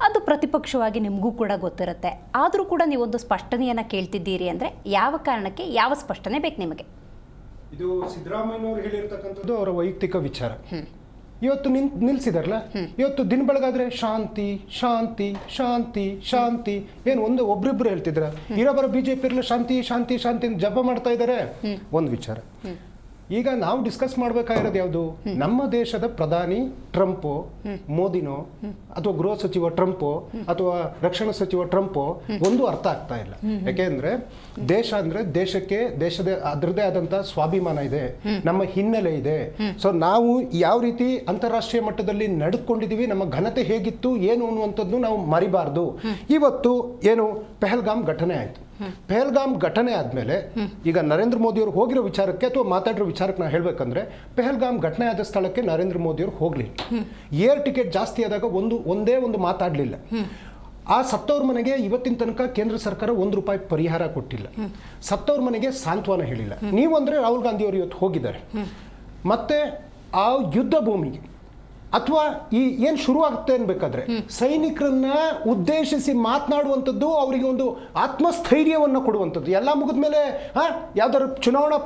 ಅದು ಪ್ರತಿಪಕ್ಷವಾಗಿ ನಿಮಗೂ ಕೂಡ ಗೊತ್ತಿರುತ್ತೆ. ಆದರೂ ಕೂಡ ನೀವೊಂದು ಸ್ಪಷ್ಟನೆಯನ್ನು ಕೇಳ್ತಿದ್ದೀರಿ ಅಂದರೆ ಯಾವ ಕಾರಣಕ್ಕೆ, ಯಾವ ಸ್ಪಷ್ಟನೆ ಬೇಕು ನಿಮಗೆ? ಇದು ಸಿದ್ದರಾಮಯ್ಯನವರು ಹೇಳಿರ್ತಕ್ಕಂಥದ್ದು ಅವರ ವೈಯಕ್ತಿಕ ವಿಚಾರ. ಇವತ್ತು ನಿಲ್ಸಿದಾರಲ್ಲ, ಇವತ್ತು ದಿನ ಬೆಳಗಾದ್ರೆ ಶಾಂತಿ ಶಾಂತಿ ಶಾಂತಿ ಶಾಂತಿ, ಏನು ಒಬ್ರಿಬ್ರು ಹೇಳ್ತಿದ್ರ, ಇರೋಬರ BJP ಇರಲ್ಲ ಶಾಂತಿ ಶಾಂತಿ ಶಾಂತಿ ಜಪ ಮಾಡ್ತಾ ಇದ್ದಾರೆ. ಒಂದು ವಿಚಾರ. ಈಗ ನಾವು ಡಿಸ್ಕಸ್ ಮಾಡಬೇಕಾಗಿರೋದು ಯಾವುದು? ನಮ್ಮ ದೇಶದ ಪ್ರಧಾನಿ ಟ್ರಂಪೋ, ಮೋದಿನೋ, ಅಥವಾ ಗೃಹ ಸಚಿವ ಟ್ರಂಪೋ, ಅಥವಾ ರಕ್ಷಣಾ ಸಚಿವ ಟ್ರಂಪೋ, ಒಂದು ಅರ್ಥ ಆಗ್ತಾ ಇಲ್ಲ. ಯಾಕೆಂದ್ರೆ ದೇಶ ಅಂದ್ರೆ ದೇಶದ ಅದರದೇ ಆದಂತ ಸ್ವಾಭಿಮಾನ ಇದೆ, ನಮ್ಮ ಹಿನ್ನೆಲೆ ಇದೆ. ಸೊ ನಾವು ಯಾವ ರೀತಿ ಅಂತಾರಾಷ್ಟ್ರೀಯ ಮಟ್ಟದಲ್ಲಿ ನಡೆದುಕೊಂಡಿದೀವಿ, ನಮ್ಮ ಘನತೆ ಹೇಗಿತ್ತು ಏನು ಅನ್ನುವಂಥದ್ದು ನಾವು ಮರಿಬಾರ್ದು. ಇವತ್ತು ಏನು ಪೆಹಲ್ಗಾಮ್ ಘಟನೆ ಆಯ್ತು. ಪೆಹಲ್ಗಾಮ್ ಘಟನೆ ಆದಮೇಲೆ ಈಗ ನರೇಂದ್ರ ಮೋದಿಯವರು ಹೋಗಿರೋ ವಿಚಾರಕ್ಕೆ ಅಥವಾ ಮಾತಾಡಿರೋ ವಿಚಾರಕ್ಕೆ ನಾವು ಹೇಳಬೇಕಂದ್ರೆ, ಪೆಹಲ್ಗಾಮ್ ಘಟನೆ ಆದ ಸ್ಥಳಕ್ಕೆ ನರೇಂದ್ರ ಮೋದಿಯವರು ಹೋಗಲಿಲ್ಲ. ಏರ್ ಟಿಕೆಟ್ ಜಾಸ್ತಿ ಆದಾಗ ಒಂದೇ ಒಂದು ಮಾತಾಡಲಿಲ್ಲ. ಆ ಸತ್ತವ್ರ ಮನೆಗೆ ಇವತ್ತಿನ ತನಕ ಕೇಂದ್ರ ಸರ್ಕಾರ ₹1 ಪರಿಹಾರ ಕೊಟ್ಟಿಲ್ಲ. ಸತ್ತವ್ರ ಮನೆಗೆ ಸಾಂತ್ವನ ಹೇಳಿಲ್ಲ. ನೀವು ಅಂದರೆ ರಾಹುಲ್ ಗಾಂಧಿ ಅವರು ಇವತ್ತು ಹೋಗಿದ್ದಾರೆ. ಮತ್ತೆ ಆ ಯುದ್ಧ ಭೂಮಿಗೆ ಅಥವಾ ಈ ಏನು ಶುರುವಾಗುತ್ತೆ ಅನ್ಬೇಕಾದ್ರೆ ಸೈನಿಕರನ್ನ ಉದ್ದೇಶಿಸಿ ಮಾತನಾಡುವಂಥದ್ದು, ಅವರಿಗೆ ಒಂದು ಆತ್ಮಸ್ಥೈರ್ಯವನ್ನು ಕೊಡುವಂಥದ್ದು. ಎಲ್ಲ ಮುಗಿದ ಮೇಲೆ ಯಾವ್ದಾದ್ರು ಚುನಾವಣಾ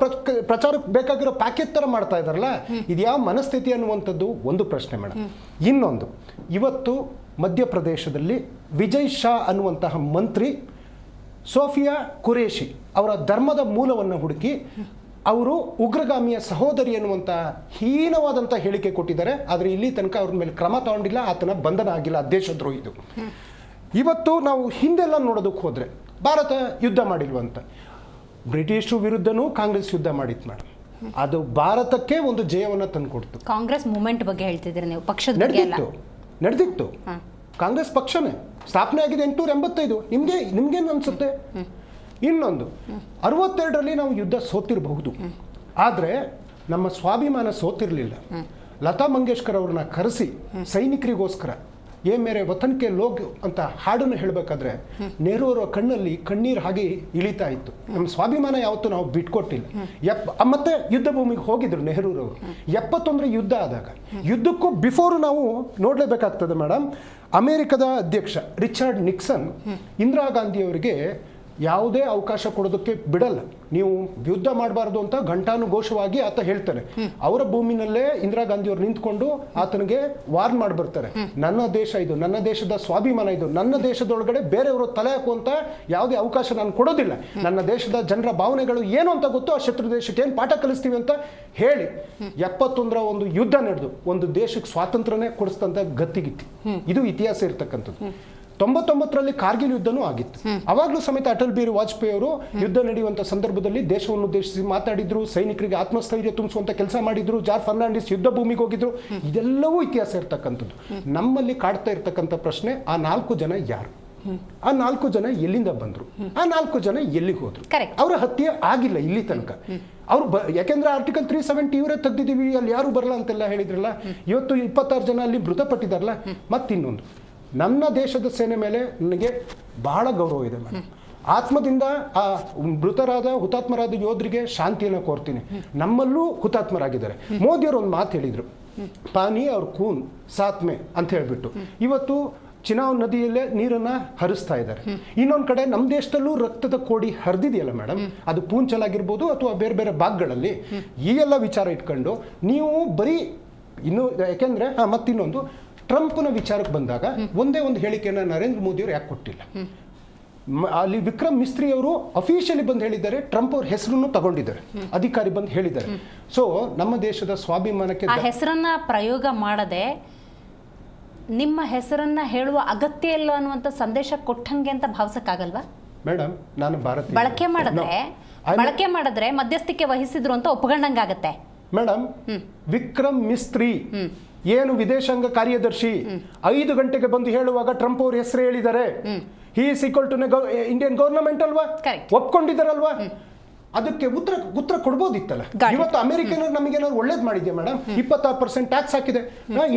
ಪ್ರಚಾರಕ್ಕೆ ಬೇಕಾಗಿರೋ ಪ್ಯಾಕೇಜ್ ಥರ ಮಾಡ್ತಾ ಇದ್ದಾರಲ್ಲ, ಇದು ಯಾವ ಮನಸ್ಥಿತಿ ಅನ್ನುವಂಥದ್ದು ಒಂದು ಪ್ರಶ್ನೆ ಮೇಡಮ್. ಇನ್ನೊಂದು, ಇವತ್ತು ಮಧ್ಯಪ್ರದೇಶದಲ್ಲಿ ವಿಜಯ್ ಶಾ ಅನ್ನುವಂತಹ ಮಂತ್ರಿ ಸೋಫಿಯಾ ಕುರೇಶಿ ಅವರ ಧರ್ಮದ ಮೂಲವನ್ನು ಹುಡುಕಿ ಅವರು ಉಗ್ರಗಾಮಿಯ ಸಹೋದರಿ ಅನ್ನುವಂಥ ಹೀನವಾದಂಥ ಹೇಳಿಕೆ ಕೊಟ್ಟಿದ್ದಾರೆ. ಆದರೆ ಇಲ್ಲಿ ತನಕ ಅವ್ರ ಮೇಲೆ ಕ್ರಮ ತಗೊಂಡಿಲ್ಲ, ಆತನ ಬಂಧನ ಆಗಿಲ್ಲ. ದೇಶದ್ರೋಹಿದು. ಇವತ್ತು ನಾವು ಹಿಂದೆಲ್ಲ ನೋಡೋದಕ್ಕೆ ಹೋದರೆ ಭಾರತ ಯುದ್ಧ ಮಾಡಿಲ್ವಂತ. ಬ್ರಿಟಿಷರು ವಿರುದ್ಧನೂ ಕಾಂಗ್ರೆಸ್ ಯುದ್ಧ ಮಾಡಿತ್ತು ಮೇಡಮ್. ಅದು ಭಾರತಕ್ಕೆ ಒಂದು ಜಯವನ್ನು ತಂದುಕೊಡ್ತು. ಕಾಂಗ್ರೆಸ್ ಮೂವ್ಮೆಂಟ್ ಬಗ್ಗೆ ಹೇಳ್ತಿದ್ದೀರಿ ನೀವು, ಪಕ್ಷದ ನಡೆದಿತ್ತು. ಕಾಂಗ್ರೆಸ್ ಪಕ್ಷನೇ ಸ್ಥಾಪನೆ ಆಗಿದೆ 885. ನಿಮ್ಗೇನು ಅನ್ಸುತ್ತೆ? ಇನ್ನೊಂದು, 62ರಲ್ಲಿ ನಾವು ಯುದ್ಧ ಸೋತಿರಬಹುದು, ಆದರೆ ನಮ್ಮ ಸ್ವಾಭಿಮಾನ ಸೋತಿರಲಿಲ್ಲ. ಲತಾ ಮಂಗೇಶ್ಕರ್ ಅವ್ರನ್ನ ಕರೆಸಿ ಸೈನಿಕರಿಗೋಸ್ಕರ ಏ ಮೇರೆ ವತನ್ ಕೆ ಲೋಗ್ ಅಂತ ಹಾಡನ್ನು ಹೇಳಬೇಕಾದ್ರೆ ನೆಹರು ಅವರ ಕಣ್ಣಲ್ಲಿ ಕಣ್ಣೀರು ಹಾಗೆ ಇಳಿತಾ ಇತ್ತು. ನಮ್ಮ ಸ್ವಾಭಿಮಾನ ಯಾವತ್ತೂ ನಾವು ಬಿಟ್ಕೊಟ್ಟಿಲ್ಲ. ಮತ್ತೆ ಯುದ್ಧ ಭೂಮಿಗೆ ಹೋಗಿದ್ರು ನೆಹರೂರವರು 71ರ ಯುದ್ಧ ಆದಾಗ. ಯುದ್ಧಕ್ಕೂ ಬಿಫೋರ್ ನಾವು ನೋಡಲೇಬೇಕಾಗ್ತದೆ ಮೇಡಮ್. ಅಮೆರಿಕದ ಅಧ್ಯಕ್ಷ ರಿಚರ್ಡ್ ನಿಕ್ಸನ್ ಇಂದಿರಾ ಗಾಂಧಿ ಅವರಿಗೆ ಯಾವುದೇ ಅವಕಾಶ ಕೊಡೋದಕ್ಕೆ ಬಿಡಲ್ಲ. ನೀವು ಯುದ್ಧ ಮಾಡಬಾರ್ದು ಅಂತ ಘಂಟಾನುಘೋಷವಾಗಿ ಆತ ಹೇಳ್ತಾನೆ. ಅವರ ಭೂಮಿನಲ್ಲೇ ಇಂದಿರಾ ಗಾಂಧಿ ಅವರು ನಿಂತ್ಕೊಂಡು ಆತನಿಗೆ ವಾರ್ನ್ ಮಾಡಿ ಬರ್ತಾರೆ. ನನ್ನ ದೇಶ ಇದು, ನನ್ನ ದೇಶದ ಸ್ವಾಭಿಮಾನ ಇದು, ನನ್ನ ದೇಶದೊಳಗಡೆ ಬೇರೆಯವರು ತಲೆ ಹಾಕುವಂತ ಯಾವುದೇ ಅವಕಾಶ ನಾನು ಕೊಡೋದಿಲ್ಲ, ನನ್ನ ದೇಶದ ಜನರ ಭಾವನೆಗಳು ಏನು ಅಂತ ಗೊತ್ತು, ಆ ಶತ್ರು ದೇಶಕ್ಕೆ ಏನು ಪಾಠ ಕಲಿಸ್ತೀವಿ ಅಂತ ಹೇಳಿ 71ರ ಒಂದು ಯುದ್ಧ ನಡೆದು ಒಂದು ದೇಶಕ್ಕೆ ಸ್ವಾತಂತ್ರ್ಯನೇ ಕೊಡಿಸ್ತಂತ ಗತ್ತಿಗಿತ್ತಿ. ಇದು ಇತಿಹಾಸ ಇರ್ತಕ್ಕಂಥದ್ದು. 99ರಲ್ಲಿ ಕಾರ್ಗಿಲ್ ಯುದ್ಧನೂ ಆಗಿತ್ತು. ಅವಾಗಲೂ ಸಮೇತ ಅಟಲ್ ಬಿಹಾರಿ ವಾಜಪೇಯಿ ಅವರು ಯುದ್ಧ ನಡೆಯುವಂಥ ಸಂದರ್ಭದಲ್ಲಿ ದೇಶವನ್ನು ಉದ್ದೇಶಿಸಿ ಮಾತಾಡಿದ್ರು, ಸೈನಿಕರಿಗೆ ಆತ್ಮಸ್ಥೈರ್ಯ ತುಂಬಿಸುವಂಥ ಕೆಲಸ ಮಾಡಿದ್ರು, ಜಾರ್ಜ್ ಫರ್ನಾಂಡಿಸ್ ಯುದ್ಧ ಭೂಮಿಗೆ ಹೋಗಿದ್ರು. ಇದೆಲ್ಲವೂ ಇತಿಹಾಸ ಇರ್ತಕ್ಕಂಥದ್ದು. ನಮ್ಮಲ್ಲಿ ಕಾಡ್ತಾ ಇರ್ತಕ್ಕಂಥ ಪ್ರಶ್ನೆ, ಆ 4 ಜನ ಯಾರು, ಆ 4 ಜನ ಎಲ್ಲಿಂದ ಬಂದ್ರು, ಆ 4 ಜನ ಎಲ್ಲಿಗೆ ಹೋದ್ರು? ಅವರ ಹತ್ಯೆ ಆಗಿಲ್ಲ ಇಲ್ಲಿ ತನಕ. ಅವರು ಯಾಕೆಂದ್ರೆ ಆರ್ಟಿಕಲ್ 370 ಇವರೇ ತೆಗ್ದಿದ್ದೀವಿ, ಅಲ್ಲಿ ಯಾರು ಬರಲ್ಲ ಅಂತೆಲ್ಲ ಹೇಳಿದ್ರಲ್ಲ. ಇವತ್ತು 26 ಜನ ಅಲ್ಲಿ ಮೃತಪಟ್ಟಿದಾರಲ್ಲ. ಮತ್ತಿನ್ನೊಂದು, ನನ್ನ ದೇಶದ ಸೇನೆ ಮೇಲೆ ನನಗೆ ಬಹಳ ಗೌರವ ಇದೆ ಮೇಡಮ್. ಆತ್ಮದಿಂದ ಆ ಮೃತರಾದ ಹುತಾತ್ಮರಾದ ಯೋಧರಿಗೆ ಶಾಂತಿಯನ್ನು ಕೋರ್ತೀನಿ. ನಮ್ಮಲ್ಲೂ ಹುತಾತ್ಮರಾಗಿದ್ದಾರೆ. ಮೋದಿಯವರು ಒಂದು ಮಾತು ಹೇಳಿದರು, ಪಾನಿ ಅವ್ರ ಕೂನ್ ಸಾತ್ಮೆ ಅಂತ ಹೇಳ್ಬಿಟ್ಟು. ಇವತ್ತು ಚಿನಾವ್ ನದಿಯಲ್ಲೇ ನೀರನ್ನು ಹರಿಸ್ತಾ ಇದ್ದಾರೆ. ಇನ್ನೊಂದು ಕಡೆ ನಮ್ಮ ದೇಶದಲ್ಲೂ ರಕ್ತದ ಕೋಡಿ ಹರಿದಿದೆಯಲ್ಲ ಮೇಡಮ್, ಅದು ಪೂಂಚಲ್ ಆಗಿರ್ಬೋದು ಅಥವಾ ಬೇರೆ ಬೇರೆ ಭಾಗಗಳಲ್ಲಿ. ಈ ಎಲ್ಲ ವಿಚಾರ ಇಟ್ಕೊಂಡು ನೀವು ಬರೀ ಇನ್ನು, ಯಾಕೆಂದರೆ ಮತ್ತಿನ್ನೊಂದು, ಟ್ರಂಪ್ನ ವಿಚಾರಕ್ಕೆ ಬಂದಾಗ ಒಂದೇ ಒಂದು ಹೇಳಿಕೆಯನ್ನು ನರೇಂದ್ರ ಮೋದಿಯವರು ಯಾಕೆ ಕೊಟ್ಟಿಲ್ಲ? ಅಲ್ಲಿ ವಿಕ್ರಮ್ ಮಿಸ್ತ್ರಿ ಅವರು ಅಫಿಷಿಯಲಿ ಬಂದು ಹೇಳಿದ್ದಾರೆ, ಟ್ರಂಪ್ ಅವ್ರ ಹೆಸರನ್ನು ತಗೊಂಡಿದ್ದಾರೆ, ಅಧಿಕಾರಿ ಬಂದು ಹೇಳಿದ್ದಾರೆ. ಸೊ ನಮ್ಮ ದೇಶದ ಸ್ವಾಭಿಮಾನಕ್ಕೆ ಆ ಹೆಸರನ್ನ ಪ್ರಯೋಗ ಮಾಡದೆ ನಿಮ್ಮ ಹೆಸರನ್ನ ಹೇಳುವ ಅಗತ್ಯ ಇಲ್ಲ ಅನ್ನುವಂಥ ಸಂದೇಶ ಕೊಟ್ಟಂಗೆ ಅಂತ ಭಾವಿಸಕ್ಕಾಗಲ್ವಾ ಮೇಡಮ್? ನಾನು ಭಾರತೀಯ ಬಳಕೆ ಮಾಡಿದ್ರೆ ಮಧ್ಯಸ್ಥಿಕೆ ವಹಿಸಿದ್ರು ಅಂತ ಒಪ್ಕೊಂಡಂಗಾಗತ್ತೆ ಮೇಡಮ್. ವಿಕ್ರಮ್ ಮಿಸ್ತ್ರಿ ಏನು ವಿದೇಶಾಂಗ ಕಾರ್ಯದರ್ಶಿ 5 ಗಂಟೆಗೆ ಬಂದು ಹೇಳುವಾಗ ಟ್ರಂಪ್ ಅವ್ರ ಹೆಸರು ಹೇಳಿದ್ದಾರೆ. He is equal to Indian government ಅಲ್ವಾ, ಒಪ್ಕೊಂಡಿದ್ದಾರಲ್ವಾ? ಅದಕ್ಕೆ ಉತ್ತರ ಕೊಡ್ಬೋದಿತ್ತಲ್ಲ. ಇವತ್ತು ಅಮೆರಿಕನವ್ರು ನಮಗೇನಾದ್ರು ಒಳ್ಳೇದು ಮಾಡಿದ್ಯಾ ಮೇಡಮ್? 26% ಟ್ಯಾಕ್ಸ್ ಹಾಕಿದೆ.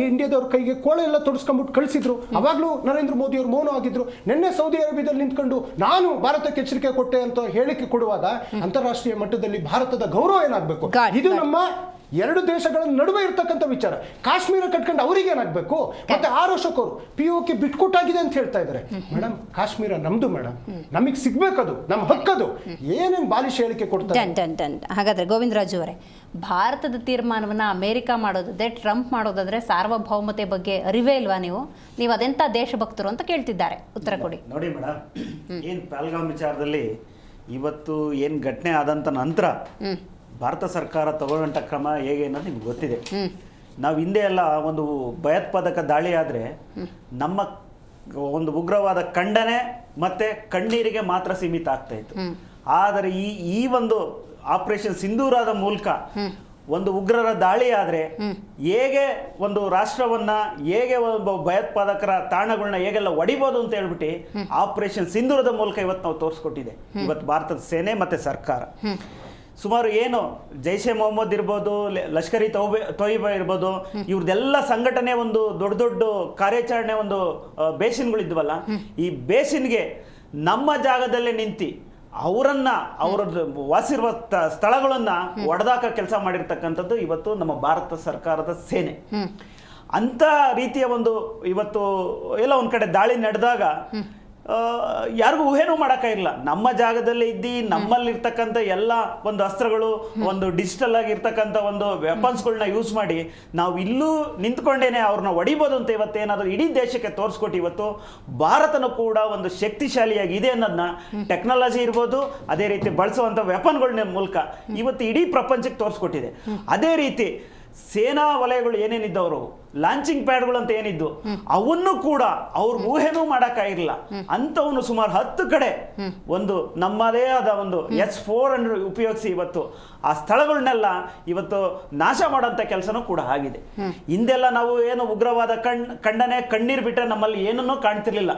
ಇಂಡಿಯಾದವ್ರ ಕೈಗೆ ಕೋಳೆ ಎಲ್ಲ ತೊಡಸ್ಕೊಂಡ್ಬಿಟ್ಟು ಕಳಿಸಿದ್ರು. ಅವಾಗಲೂ ನರೇಂದ್ರ ಮೋದಿ ಅವರು ಮೌನ ಆಗಿದ್ರು. ನಿನ್ನೆ ಸೌದಿ ಅರೇಬಿಯಾದಲ್ಲಿ ನಿಂತ್ಕೊಂಡು ನಾನು ಭಾರತಕ್ಕೆ ಎಚ್ಚರಿಕೆ ಕೊಟ್ಟೆ ಅಂತ ಹೇಳಿಕೆ ಕೊಡುವಾಗ ಅಂತಾರಾಷ್ಟ್ರೀಯ ಮಟ್ಟದಲ್ಲಿ ಭಾರತದ ಗೌರವ ಏನಾಗಬೇಕು? ಇದು ನಮ್ಮ 2 ದೇಶಗಳ ನಡುವೆ ಇರ್ತಕ್ಕಂಥ ವಿಚಾರ. ಕಾಶ್ಮೀರ ಕಟ್ಕೊಂಡು ಅವ್ರಿಗೆ ಏನಾಗಬೇಕು? ಮತ್ತೆ ಅಶೋಕ್ POK ಬಿಟ್ಕೊಟ್ಟಾಗಿದೆ ಅಂತ ಹೇಳ್ತಾ ಇದ್ದಾರೆ. ಮೇಡಮ್, ಕಾಶ್ಮೀರ ನಮ್ದು ಮೇಡಮ್, ನಮಗೆ ಸಿಗ್ಬೇಕದು, ನಮ್ಮ ಹಕ್ಕದು. ಏನೇನು ಬಾಲಿಶ ಹೇಳಿಕೆ ಕೊಡ್ತಾರೆ? ಹಾಗಾದ್ರೆ ಗೋವಿಂದರಾಜು ಅವರೇ, ಭಾರತದ ತೀರ್ಮಾನವನ್ನ ಅಮೆರಿಕ ಮಾಡೋದಾದ್ರೆ, ಟ್ರಂಪ್ ಮಾಡೋದಾದ್ರೆ ಸಾರ್ವಭೌಮತೆ ಬಗ್ಗೆ ಅರಿವೇ ಇಲ್ವಾ ನೀವು ಅದೆಂತ ದೇಶಭಕ್ತರು ಅಂತ ಕೇಳ್ತಿದ್ದಾರೆ, ಉತ್ತರ ಕೊಡಿ. ನೋಡಿ ಮೇಡಮ್, ಏನು ಪಹಲ್ಗಾಮ್ ವಿಚಾರದಲ್ಲಿ ಇವತ್ತು ಏನು ಘಟನೆ ಆದಂತ ನಂತರ ಭಾರತ ಸರ್ಕಾರ ತಗೊಳ್ಳೋಂಥ ಕ್ರಮ ಹೇಗೆ ಅನ್ನೋದು ನಿಮ್ಗೆ ಗೊತ್ತಿದೆ. ನಾವು ಹಿಂದೆ ಎಲ್ಲ ಒಂದು ಭಯೋತ್ಪಾದಕ ದಾಳಿ ಆದರೆ ನಮ್ಮ ಒಂದು ಉಗ್ರವಾದ ಖಂಡನೆ ಮತ್ತೆ ಕಣ್ಣೀರಿಗೆ ಮಾತ್ರ ಸೀಮಿತ ಆಗ್ತಾ ಇತ್ತು. ಆದರೆ ಈ ಒಂದು ಆಪರೇಷನ್ ಸಿಂಧೂರದ ಮೂಲಕ ಒಂದು ಉಗ್ರರ ದಾಳಿ ಆದರೆ ಹೇಗೆ ಒಂದು ರಾಷ್ಟ್ರವನ್ನ, ಹೇಗೆ ಒಂದು ಭಯೋತ್ಪಾದಕರ ತಾಣಗಳನ್ನ ಹೇಗೆಲ್ಲ ಹೊಡಿಬೋದು ಅಂತ ಹೇಳ್ಬಿಟ್ಟು ಆಪರೇಷನ್ ಸಿಂಧೂರದ ಮೂಲಕ ಇವತ್ತು ನಾವು ತೋರಿಸ್ಕೊಟ್ಟಿದೆ ಇವತ್ತು ಭಾರತದ ಸೇನೆ ಮತ್ತೆ ಸರ್ಕಾರ. ಸುಮಾರು ಏನು ಜೈಷೆ ಮೊಹಮ್ಮದ್ ಇರ್ಬೋದು, ಲಷ್ಕರ್ ಇ ತೊಯ್ಬಾ ಇರ್ಬೋದು, ಇವ್ರದ್ದೆಲ್ಲ ಸಂಘಟನೆ ಒಂದು ದೊಡ್ಡ ದೊಡ್ಡ ಕಾರ್ಯಾಚರಣೆ ಒಂದು ಬೇಸಿನ್ಗಳಿದ್ವಲ್ಲ, ಈ ಬೇಸಿನ್ಗೆ ನಮ್ಮ ಜಾಗದಲ್ಲೇ ನಿಂತು ಅವರನ್ನ ಅವರ ವಾಸಿರುವ ಸ್ಥಳಗಳನ್ನ ಒಡೆದಾಕ ಕೆಲಸ ಮಾಡಿರ್ತಕ್ಕಂಥದ್ದು ಇವತ್ತು ನಮ್ಮ ಭಾರತ ಸರ್ಕಾರದ ಸೇನೆ. ಅಂತ ರೀತಿಯ ಒಂದು ಇವತ್ತು ಎಲ್ಲ ಒಂದ್ ಕಡೆ ದಾಳಿ ನಡೆದಾಗ ಯಾರಿಗೂ ಊಹೆನೂ ಮಾಡೋಕ್ಕಾಗಿಲ್ಲ. ನಮ್ಮ ಜಾಗದಲ್ಲೇ ಇದ್ದು ನಮ್ಮಲ್ಲಿರ್ತಕ್ಕಂಥ ಎಲ್ಲ ಒಂದು ಅಸ್ತ್ರಗಳು, ಒಂದು ಡಿಜಿಟಲ್ ಆಗಿರ್ತಕ್ಕಂಥ ಒಂದು ವೆಪನ್ಸ್ಗಳನ್ನ ಯೂಸ್ ಮಾಡಿ ನಾವು ಇಲ್ಲೂ ನಿಂತ್ಕೊಂಡೇನೆ ಅವ್ರನ್ನ ಹೊಡಿಬೋದು ಅಂತ ಇವತ್ತೇನಾದರೂ ಇಡೀ ದೇಶಕ್ಕೆ ತೋರಿಸ್ಕೊಟ್ಟು ಇವತ್ತು ಭಾರತನೂ ಕೂಡ ಒಂದು ಶಕ್ತಿಶಾಲಿಯಾಗಿದೆ ಅನ್ನೋದನ್ನ ಟೆಕ್ನಾಲಜಿ ಇರ್ಬೋದು, ಅದೇ ರೀತಿ ಬಳಸುವಂಥ ವೆಪನ್ಗಳ ಮೂಲಕ ಇವತ್ತು ಇಡೀ ಪ್ರಪಂಚಕ್ಕೆ ತೋರಿಸ್ಕೊಟ್ಟಿದೆ. ಅದೇ ರೀತಿ ಸೇನಾ ವಲಯಗಳು ಏನೇನಿದ್ದವರು ಲಾಂಚಿಂಗ್ ಪ್ಯಾಡ್ಗಳು ಅಂತ ಏನಿದ್ದು ಅವನ್ನು ಕೂಡ ಅವ್ರ ಊಹೆನೂ ಮಾಡೋಕ್ಕಾಗಿರಲಿಲ್ಲ ಅಂಥವನ್ನು ಸುಮಾರು 10 ಕಡೆ ಒಂದು ನಮ್ಮದೇ ಆದ ಒಂದು S-400 ಉಪಯೋಗಿಸಿ ಇವತ್ತು ಆ ಸ್ಥಳಗಳನ್ನೆಲ್ಲ ಇವತ್ತು ನಾಶ ಮಾಡೋಂಥ ಕೆಲಸನೂ ಕೂಡ ಆಗಿದೆ. ಹಿಂದೆಲ್ಲ ನಾವು ಏನು ಉಗ್ರವಾದ ಖಂಡನೆ ಕಣ್ಣೀರು ಬಿಟ್ಟರೆ ನಮ್ಮಲ್ಲಿ ಏನನ್ನೂ ಕಾಣ್ತಿರ್ಲಿಲ್ಲ,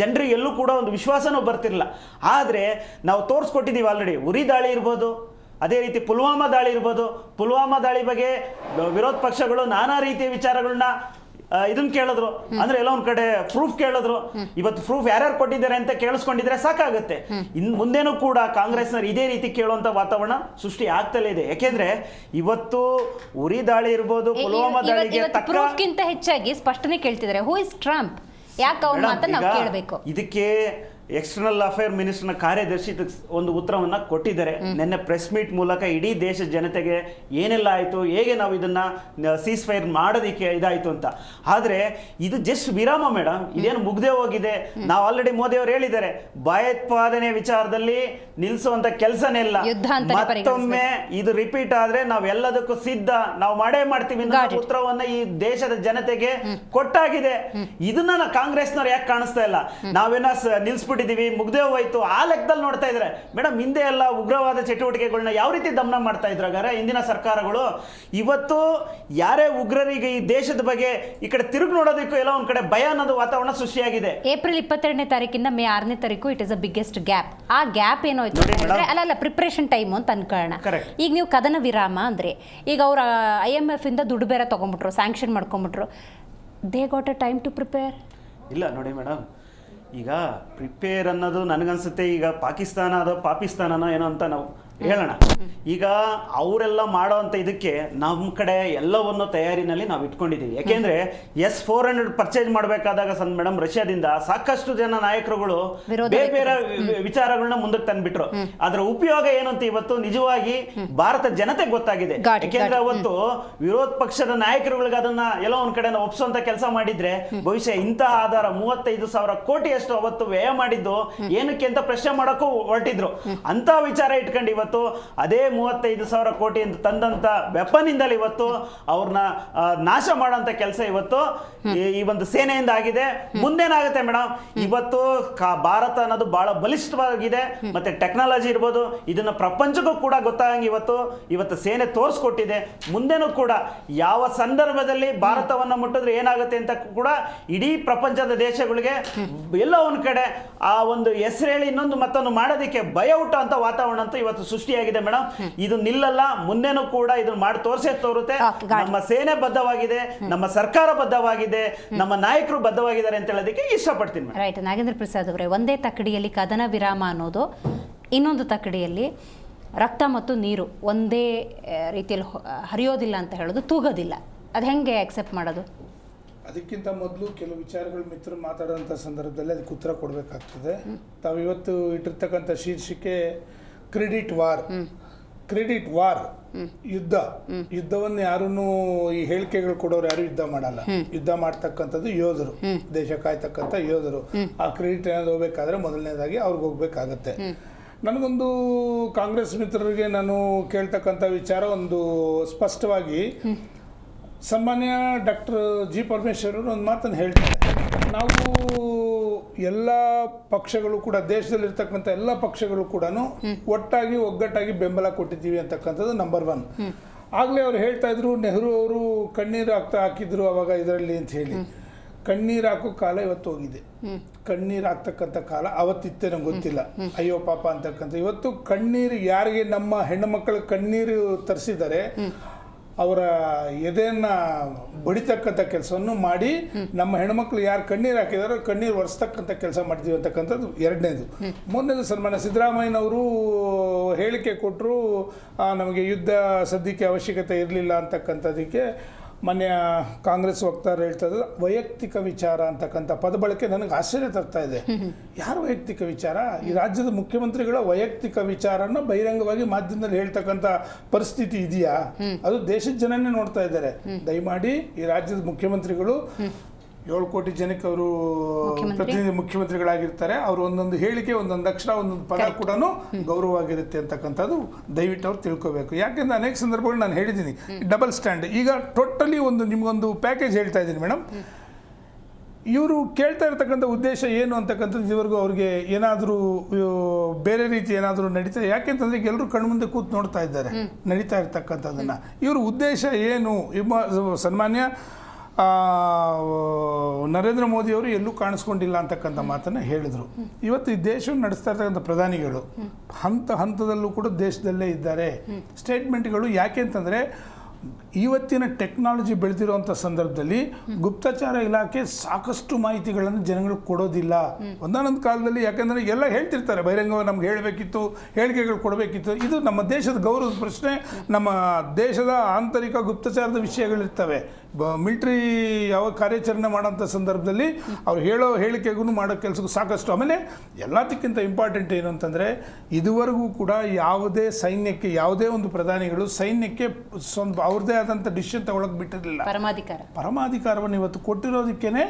ಜನರಿಗೆ ಎಲ್ಲೂ ಕೂಡ ಒಂದು ವಿಶ್ವಾಸನೂ ಬರ್ತಿರ್ಲಿಲ್ಲ. ಆದರೆ ನಾವು ತೋರಿಸ್ಕೊಟ್ಟಿದ್ದೀವಿ ಆಲ್ರೆಡಿ. ಉರಿ ದಾಳಿ ಇರ್ಬೋದು, ಅದೇ ರೀತಿ ಪುಲ್ವಾಮಾ ದಾಳಿ ಇರ್ಬೋದು. ಪುಲ್ವಾಮಾ ದಾಳಿ ಬಗ್ಗೆ ವಿರೋಧ ಪಕ್ಷಗಳು ನಾನಾ ರೀತಿಯ ವಿಚಾರಗಳನ್ನ ಇದನ್ನ ಕೇಳಿದ್ರು, ಅಂದ್ರೆ ಎಲ್ಲ ಒಂದ್ ಕಡೆ ಪ್ರೂಫ್ ಕೇಳಿದ್ರು. ಇವತ್ತು ಪ್ರೂಫ್ ಯಾರ್ಯಾರು ಕೊಟ್ಟಿದ್ದಾರೆ ಅಂತ ಕೇಳಿಸ್ಕೊಂಡಿದ್ರೆ ಸಾಕಾಗುತ್ತೆ. ಮುಂದೇನೂ ಕೂಡ ಕಾಂಗ್ರೆಸ್ನವ್ರು ಇದೇ ರೀತಿ ಕೇಳುವಂತ ವಾತಾವರಣ ಸೃಷ್ಟಿ ಆಗ್ತಲೇ ಇದೆ. ಯಾಕೆಂದ್ರೆ ಇವತ್ತು ಉರಿ ದಾಳಿ ಇರ್ಬೋದು, ಪುಲ್ವಾಮಾ ದಾಳಿಗೆ ಪ್ರೂಫ್ಗಿಂತ ಹೆಚ್ಚಾಗಿ ಸ್ಪಷ್ಟನೆ ಕೇಳ್ತಿದ್ದಾರೆ. Who is Trump? ಯಾಕೆ ಅವ್ರ ಮಾತನ್ನ ನಾವು ಕೇಳಬೇಕು? ಇದಕ್ಕೆ ಎಕ್ಸ್ಟರ್ನಲ್ ಅಫೇರ್ ಮಿನಿಸ್ಟರ್ನ ಕಾರ್ಯದರ್ಶಿ ಒಂದು ಉತ್ತರವನ್ನು ಕೊಟ್ಟಿದ್ದಾರೆ. ನಿನ್ನೆ ಪ್ರೆಸ್ ಮೀಟ್ ಮೂಲಕ ಇಡೀ ದೇಶದ ಜನತೆಗೆ ಏನೆಲ್ಲ ಆಯಿತು, ಹೇಗೆ ನಾವು ಇದನ್ನು ಸೀಸ್ ಫೈರ್ ಮಾಡೋದಕ್ಕೆ ಇದಾಯಿತು ಅಂತ. ಆದರೆ ಇದು ಜಸ್ಟ್ ವಿರಾಮ ಮೇಡಮ್, ಇದೇನು ಮುಗ್ದೇ ಹೋಗಿದೆ. ನಾವು ಆಲ್ರೆಡಿ ಮೋದಿ ಅವರು ಹೇಳಿದ್ದಾರೆ, ಭಯೋತ್ಪಾದನೆ ವಿಚಾರದಲ್ಲಿ ನಿಲ್ಲಿಸುವಂತ ಕೆಲಸನೇ ಇಲ್ಲ. ಮತ್ತೊಮ್ಮೆ ಇದು ರಿಪೀಟ್ ಆದ್ರೆ ನಾವೆಲ್ಲದಕ್ಕೂ ಸಿದ್ಧ, ನಾವು ಮಾಡೇ ಮಾಡ್ತೀವಿ ಅನ್ನೋ ಉತ್ತರವನ್ನ ಈ ದೇಶದ ಜನತೆಗೆ ಕೊಟ್ಟಾಗಿದೆ. ಇದನ್ನ ಕಾಂಗ್ರೆಸ್ನವ್ರು ಯಾಕೆ ಕಾಣಿಸ್ತಾ ಇಲ್ಲ? ನಾವೇನ ನಿಲ್ಸ್ಬಿಟ್ಟಿದೀವಿ, ಮುಗ್ದೇ ಹೋಯ್ತು ಆ ಲೆಕ್ಕದಲ್ಲಿ ನೋಡ್ತಾ ಇದ್ರೆ ಮೇಡಮ್, ಹಿಂದೆ ಎಲ್ಲ ಉಗ್ರವಾದ ಚಟುವಟಿಕೆಗಳನ್ನ ಯಾವ ರೀತಿ ದಮನ ಮಾಡ್ತಾ ಇದ್ರಾಗಾರೆ ಹಿಂದಿನ ಸರ್ಕಾರಗಳು. ಇವತ್ತು ಯಾರೇ ಉಗ್ರರಿಗೆ ಈ ದೇಶದ ಬಗ್ಗೆ ಈ ಕಡೆ ತಿರುಗಿ ನೋಡೋದಕ್ಕೂ ಎಲ್ಲ ಒಂದ್ ಕಡೆ ಭಯ ಅನ್ನೋದು ವಾತಾವರಣ ಸೃಷ್ಟಿಯಾಗಿದೆ. ಏಪ್ರಿಲ್ 22ನೇ ತಾರೀಕಿಂದ ಮೇ 6ನೇ ತಾರೀಕು it is a biggest gap. ಆ ಗ್ಯಾಪ್ ಏನೋಯ್ತು ಅಲ್ಲ ಪ್ರಿಪ್ರೇಷನ್ ಟೈಮ್ ಅಂತ ಅನ್ಕೊಳ್ಳೋಣ. ಈಗ ನೀವು ಕದನ ವಿರಾಮ ಅಂದ್ರೆ ಈಗ ಅವ್ರ IMF ಇಂದ ದುಡ್ಡು ಬೇರೆ ತಗೊಂಡ್ಬಿಟ್ರು, ಸ್ಯಾಂಕ್ಷನ್ ಮಾಡ್ಕೊಂಡ್ಬಿಟ್ರು. They got a time to prepare? ಇಲ್ಲ ನೋಡಿ ಮೇಡಮ್, ಈಗ ಪ್ರಿಪೇರ್ ಅನ್ನೋದು ನನಗನ್ಸುತ್ತೆ ಈಗ ಪಾಕಿಸ್ತಾನ ಅದೋ ಪಾಕಿಸ್ತಾನನೋ ಏನೋ ಅಂತ ನಾವು ಹೇಳೋಣ. ಈಗ ಅವರೆಲ್ಲ ಮಾಡೋ ಅಂತ ಇದಕ್ಕೆ ನಮ್ಮ ಕಡೆ ಎಲ್ಲವನ್ನು ತಯಾರಿನಲ್ಲಿ ನಾವು ಇಟ್ಕೊಂಡಿದ್ದೀವಿ. ಯಾಕೆಂದ್ರೆ S-400 ಪರ್ಚೇಸ್ ಮಾಡಬೇಕಾದಾಗ ಮೇಡಮ್ ರಷ್ಯಾದಿಂದ ಸಾಕಷ್ಟು ಜನ ನಾಯಕರುಗಳು ಬೇರೆ ಬೇರೆ ವಿಚಾರಗಳನ್ನ ಮುಂದಕ್ಕೆ ತಂದ್ಬಿಟ್ರು. ಅದರ ಉಪಯೋಗ ಏನು ಅಂತ ಇವತ್ತು ನಿಜವಾಗಿ ಭಾರತ ಜನತೆಗೆ ಗೊತ್ತಾಗಿದೆ. ಯಾಕೆಂದ್ರೆ ಅವತ್ತು ವಿರೋಧ ಪಕ್ಷದ ನಾಯಕರುಗಳಿಗೆ ಅದನ್ನ ಎಲ್ಲೋ ಒಂದ್ ಕಡೆ ಒಪ್ಸುವಂತ ಕೆಲಸ ಮಾಡಿದ್ರೆ ಬಹುಶಃ ಇಂತಹ ಆಧಾರ 35,000 ಕೋಟಿಯಷ್ಟು ಅವತ್ತು ವ್ಯಯ ಮಾಡಿದ್ದು ಏನಕ್ಕೆ ಅಂತ ಪ್ರಶ್ನೆ ಮಾಡೋಕ್ಕೂ ಹೊರಟಿದ್ರು. ಅಂತ ವಿಚಾರ ಇಟ್ಕೊಂಡು ಇವತ್ತು ಅದೇ 35,000 ಕೋಟಿ ಅಂತ ತಂದಂತ ವೆಪನ್ ಇಂದಲೇ ಇವತ್ತು ಅವ್ರನ್ನ ನಾಶ ಮಾಡೋಂಥ ಕೆಲಸ ಇವತ್ತು ಈ ಒಂದು ಸೇನೆಯಿಂದ ಆಗಿದೆ. ಮುಂದೇನಾಗುತ್ತೆ ಮೇಡಮ್, ಇವತ್ತು ಭಾರತ ಅನ್ನೋದು ಬಹಳ ಬಲಿಷ್ಠವಾಗಿದೆ. ಮತ್ತೆ ಟೆಕ್ನಾಲಜಿ ಇರ್ಬೋದು, ಇದನ್ನ ಪ್ರಪಂಚಕ್ಕೂ ಕೂಡ ಗೊತ್ತಾಗಂಗೆ ಇವತ್ತು ಸೇನೆ ತೋರಿಸ್ಕೊಟ್ಟಿದೆ. ಮುಂದೆನೂ ಕೂಡ ಯಾವ ಸಂದರ್ಭದಲ್ಲಿ ಭಾರತವನ್ನ ಮುಟ್ಟಿದ್ರೆ ಏನಾಗುತ್ತೆ ಅಂತ ಕೂಡ ಇಡೀ ಪ್ರಪಂಚದ ದೇಶಗಳಿಗೆ ಎಲ್ಲ ಒಂದ್ ಕಡೆ ಆ ಒಂದು ಹೆಸರು ಹೇಳಿ ಇನ್ನೊಂದು ಮತ್ತೊಂದು ಮಾಡೋದಕ್ಕೆ ಭಯ ಹುಟ್ಟೋ ಅಂತ ವಾತಾವರಣ ಅಂತ ಇವತ್ತು ಸೃಷ್ಟಿಯಾಗಿದೆ ಮೇಡಮ್. ಇದು ನಿಲ್ಲಲ್ಲ, ಮುಂದೆನೂ ಕೂಡ ಇದನ್ನ ಮಾಡಿ ತೋರುತ್ತೆ. ನಮ್ಮ ಸೇನೆ ಬದ್ಧವಾಗಿದೆ, ನಮ್ಮ ಸರ್ಕಾರ ಬದ್ಧವಾಗಿದೆ, ನಮ್ಮ ನಾಯಕರು ಬದ್ಧವಾಗಿದ್ದಾರೆ ಅಂತ ಹೇಳೋದಕ್ಕೆ ಇಷ್ಟಪಡ್ತೀನಿ. ರೈಟ್. ನಾಗೇಂದ್ರ ಪ್ರಸಾದ್ ಅವರೇ, ಒಂದೇ ತಕ್ಕಡಿಯಲ್ಲಿ ಕದನ ವಿರಾಮ ಅನ್ನೋದು, ಇನ್ನೊಂದು ತಕ್ಕಡಿಯಲ್ಲಿ ರಕ್ತ ಮತ್ತು ನೀರು ಒಂದೇ ರೀತಿಯಲ್ಲಿ ಹರಿಯೋದಿಲ್ಲ ಅಂತ ಹೇಳೋದು, ತೂಗೋದಿಲ್ಲ. ಅದು ಹೆಂಗೆ ಅಕ್ಸೆಪ್ಟ್ ಮಾಡೋದು? ಅದಕ್ಕಿಂತ ಮೊದಲು ಕೆಲವು ವಿಚಾರಗಳು ಮಿತ್ರರು ಮಾತಾಡೋಂಥ ಸಂದರ್ಭದಲ್ಲಿ ಅದಕ್ಕೆ ಉತ್ತರ ಕೊಡಬೇಕಾಗ್ತದೆ. ತಾವು ಇವತ್ತು ಇಟ್ಟಿರ್ತಕ್ಕಂಥ ಶೀರ್ಷಿಕೆ ಕ್ರೆಡಿಟ್ ವಾರ್, ಯುದ್ಧವನ್ನು ಯಾರೂ ಈ ಹೇಳಿಕೆಗಳು ಕೊಡೋರು ಯಾರು ಯುದ್ಧ ಮಾಡಲ್ಲ. ಯುದ್ಧ ಮಾಡ್ತಕ್ಕಂಥದ್ದು ಯೋಧರು, ದೇಶ ಕಾಯ್ತಕ್ಕಂಥ ಯೋಧರು. ಆ ಕ್ರೆಡಿಟ್ ಏನಾದ್ರು ಹೋಗ್ಬೇಕಾದ್ರೆ ಮೊದಲನೇದಾಗಿ ಅವ್ರಿಗೆ ಹೋಗ್ಬೇಕಾಗತ್ತೆ. ನನಗೊಂದು ಕಾಂಗ್ರೆಸ್ ಮಿತ್ರರಿಗೆ ನಾನು ಕೇಳ್ತಕ್ಕಂಥ ವಿಚಾರ ಒಂದು ಸ್ಪಷ್ಟವಾಗಿ, ಸನ್ಮಾನ್ಯ ಡಾಕ್ಟರ್ G. ಪರಮೇಶ್ವರ್ ಅವರು ಒಂದು ಮಾತನ್ನು ಹೇಳ್ತಾರೆ, ನಾವು ಎಲ್ಲ ಪಕ್ಷಗಳು ಕೂಡ, ದೇಶದಲ್ಲಿರ್ತಕ್ಕಂಥ ಎಲ್ಲ ಪಕ್ಷಗಳು ಕೂಡ ಒಗ್ಗಟ್ಟಾಗಿ ಬೆಂಬಲ ಕೊಟ್ಟಿದ್ದೀವಿ ಅಂತಕ್ಕಂಥದ್ದು ನಂಬರ್ 1. ಆಗಲೇ ಅವ್ರು ಹೇಳ್ತಾ ಇದ್ರು, ನೆಹರು ಅವರು ಕಣ್ಣೀರು ಹಾಕಿದ್ರು ಅವಾಗ ಇದರಲ್ಲಿ ಅಂತ ಹೇಳಿ. ಕಣ್ಣೀರು ಹಾಕೋ ಕಾಲ ಇವತ್ತು ಹೋಗಿದೆ. ಕಣ್ಣೀರು ಹಾಕ್ತಕ್ಕಂಥ ಕಾಲ ಅವತ್ತಿತ್ತೆ, ನಮ್ಗೆ ಗೊತ್ತಿಲ್ಲ, ಅಯ್ಯೋ ಪಾಪ ಅಂತಕ್ಕಂಥ. ಇವತ್ತು ಕಣ್ಣೀರು ಯಾರಿಗೆ ನಮ್ಮ ಹೆಣ್ಣು ಮಕ್ಕಳ ಕಣ್ಣೀರು ತರಿಸಿದ್ದಾರೆ ಅವರ ಎದೆಯನ್ನು ಬಡಿತಕ್ಕಂಥ ಕೆಲಸವನ್ನು ಮಾಡಿ ನಮ್ಮ ಹೆಣ್ಮಕ್ಳು ಯಾರು ಕಣ್ಣೀರು ಹಾಕಿದಾರೋ ಕಣ್ಣೀರು ಒರೆಸ್ತಕ್ಕಂಥ ಕೆಲಸ ಮಾಡ್ತೀವಿ ಅಂತಕ್ಕಂಥದ್ದು ಎರಡನೇದು. ಮೂರನೇದು, ಸನ್ಮಾನ್ಯ ಸಿದ್ದರಾಮಯ್ಯನವರು ಹೇಳಿಕೆ ಕೊಟ್ಟರು, ನಮಗೆ ಯುದ್ಧ ಸದ್ಯಕ್ಕೆ ಅವಶ್ಯಕತೆ ಇರಲಿಲ್ಲ ಅಂತಕ್ಕಂಥದ್ದಕ್ಕೆ ಮಾನ್ಯ ಕಾಂಗ್ರೆಸ್ ವಕ್ತಾರರು ಹೇಳ್ತಾ ಇದ್ದಾರೆ ವೈಯಕ್ತಿಕ ವಿಚಾರ ಅಂತಕ್ಕಂಥ ಪದ ಬಳಕೆ ನನಗೆ ಆಶ್ಚರ್ಯ ತರ್ತಾ ಇದೆ. ಯಾರು ವೈಯಕ್ತಿಕ ವಿಚಾರ? ಈ ರಾಜ್ಯದ ಮುಖ್ಯಮಂತ್ರಿಗಳ ವೈಯಕ್ತಿಕ ವಿಚಾರನ ಬಹಿರಂಗವಾಗಿ ಮಾಧ್ಯಮದಲ್ಲಿ ಹೇಳ್ತಕ್ಕಂಥ ಪರಿಸ್ಥಿತಿ ಇದೆಯಾ? ಅದು ದೇಶದ ಜನನೇ ನೋಡ್ತಾ ಇದ್ದಾರೆ. ದಯಮಾಡಿ ಈ ರಾಜ್ಯದ ಮುಖ್ಯಮಂತ್ರಿಗಳು 7 ಕೋಟಿ ಜನಕ್ಕೆ ಅವರು ಪ್ರತಿನಿಧಿ ಮುಖ್ಯಮಂತ್ರಿಗಳಾಗಿರ್ತಾರೆ. ಅವರು ಒಂದೊಂದು ಹೇಳಿಕೆ, ಒಂದೊಂದು ಅಕ್ಷರ, ಒಂದೊಂದು ಪದ ಕೂಡ ಗೌರವವಾಗಿರುತ್ತೆ ಅಂತಕ್ಕಂಥದ್ದು ದಯವಿಟ್ಟು ಅವ್ರು ತಿಳ್ಕೋಬೇಕು. ಯಾಕೆಂದ್ರೆ ಅನೇಕ ಸಂದರ್ಭಗಳು ನಾನು ಹೇಳಿದ್ದೀನಿ, ಡಬಲ್ ಸ್ಟ್ಯಾಂಡ್. ಈಗ ಟೋಟಲಿ ನಿಮಗೊಂದು ಪ್ಯಾಕೇಜ್ ಹೇಳ್ತಾ ಇದ್ದೀನಿ ಮೇಡಮ್. ಇವರು ಕೇಳ್ತಾ ಇರ್ತಕ್ಕಂಥ ಉದ್ದೇಶ ಏನು ಅಂತಕ್ಕಂಥದ್ದು ಇದುವರೆಗೂ ಅವ್ರಿಗೆ ಏನಾದರೂ ಬೇರೆ ರೀತಿ ಏನಾದರೂ ನಡೀತಾ, ಯಾಕೆಂತಂದರೆ ಎಲ್ಲರೂ ಕಣ್ಮುಂದೆ ಕೂತು ನೋಡ್ತಾ ಇದ್ದಾರೆ ನಡೀತಾ ಇರ್ತಕ್ಕಂಥದ್ದನ್ನು. ಇವ್ರ ಉದ್ದೇಶ ಏನು? ಸನ್ಮಾನ್ಯ ನರೇಂದ್ರ ಮೋದಿಯವರು ಎಲ್ಲೂ ಕಾಣಿಸ್ಕೊಂಡಿಲ್ಲ ಅಂತಕ್ಕಂಥ ಮಾತನ್ನು ಹೇಳಿದರು. ಇವತ್ತು ಈ ದೇಶವನ್ನು ನಡೆಸ್ತಾ ಇರ್ತಕ್ಕಂಥ ಪ್ರಧಾನಿಗಳು ಹಂತದಲ್ಲೂ ಕೂಡ ದೇಶದಲ್ಲೇ ಇದ್ದಾರೆ. ಸ್ಟೇಟ್ಮೆಂಟ್ಗಳು ಯಾಕೆ ಅಂತಂದರೆ ಇವತ್ತಿನ ಟೆಕ್ನಾಲಜಿ ಬೆಳೆದಿರುವಂಥ ಸಂದರ್ಭದಲ್ಲಿ ಗುಪ್ತಚರ ಇಲಾಖೆ ಸಾಕಷ್ಟು ಮಾಹಿತಿಗಳನ್ನು ಜನಗಳಿಗೆ ಕೊಡೋದಿಲ್ಲ. ಒಂದಾನೊಂದು ಕಾಲದಲ್ಲಿ ಯಾಕೆಂದರೆ ಎಲ್ಲ ಹೇಳ್ತಿರ್ತಾರೆ ಬಹಿರಂಗವಾಗಿ, ನಮ್ಗೆ ಹೇಳಬೇಕಿತ್ತು, ಹೇಳಿಕೆಗಳು ಕೊಡಬೇಕಿತ್ತು. ಇದು ನಮ್ಮ ದೇಶದ ಗೌರವದ ಪ್ರಶ್ನೆ, ನಮ್ಮ ದೇಶದ ಆಂತರಿಕ ಗುಪ್ತಚರದ ವಿಷಯಗಳಿರ್ತವೆ. ಮಿಲ್ಟ್ರಿ ಯಾವ ಕಾರ್ಯಾಚರಣೆ ಮಾಡೋಂಥ ಸಂದರ್ಭದಲ್ಲಿ ಅವ್ರು ಹೇಳೋ ಹೇಳಿಕೆಗೂ ಮಾಡೋ ಕೆಲಸಕ್ಕೂ ಸಾಕಷ್ಟು. ಆಮೇಲೆ ಎಲ್ಲದಕ್ಕಿಂತ ಇಂಪಾರ್ಟೆಂಟ್ ಏನು ಅಂತಂದರೆ, ಇದುವರೆಗೂ ಕೂಡ ಯಾವುದೇ ಸೈನ್ಯಕ್ಕೆ, ಯಾವುದೇ ಒಂದು ಪ್ರಧಾನಿಗಳು ಸೈನ್ಯಕ್ಕೆ ಅವ್ರದ್ದೇ ಆದಂಥ ಡಿಸಿಷನ್ ತಗೊಳಕ್ಕೆ ಬಿಟ್ಟಿರಲಿಲ್ಲ. ಪರಮಾಧಿಕಾರವನ್ನು ಇವತ್ತು ಕೊಟ್ಟಿರೋದಕ್ಕೇನೆ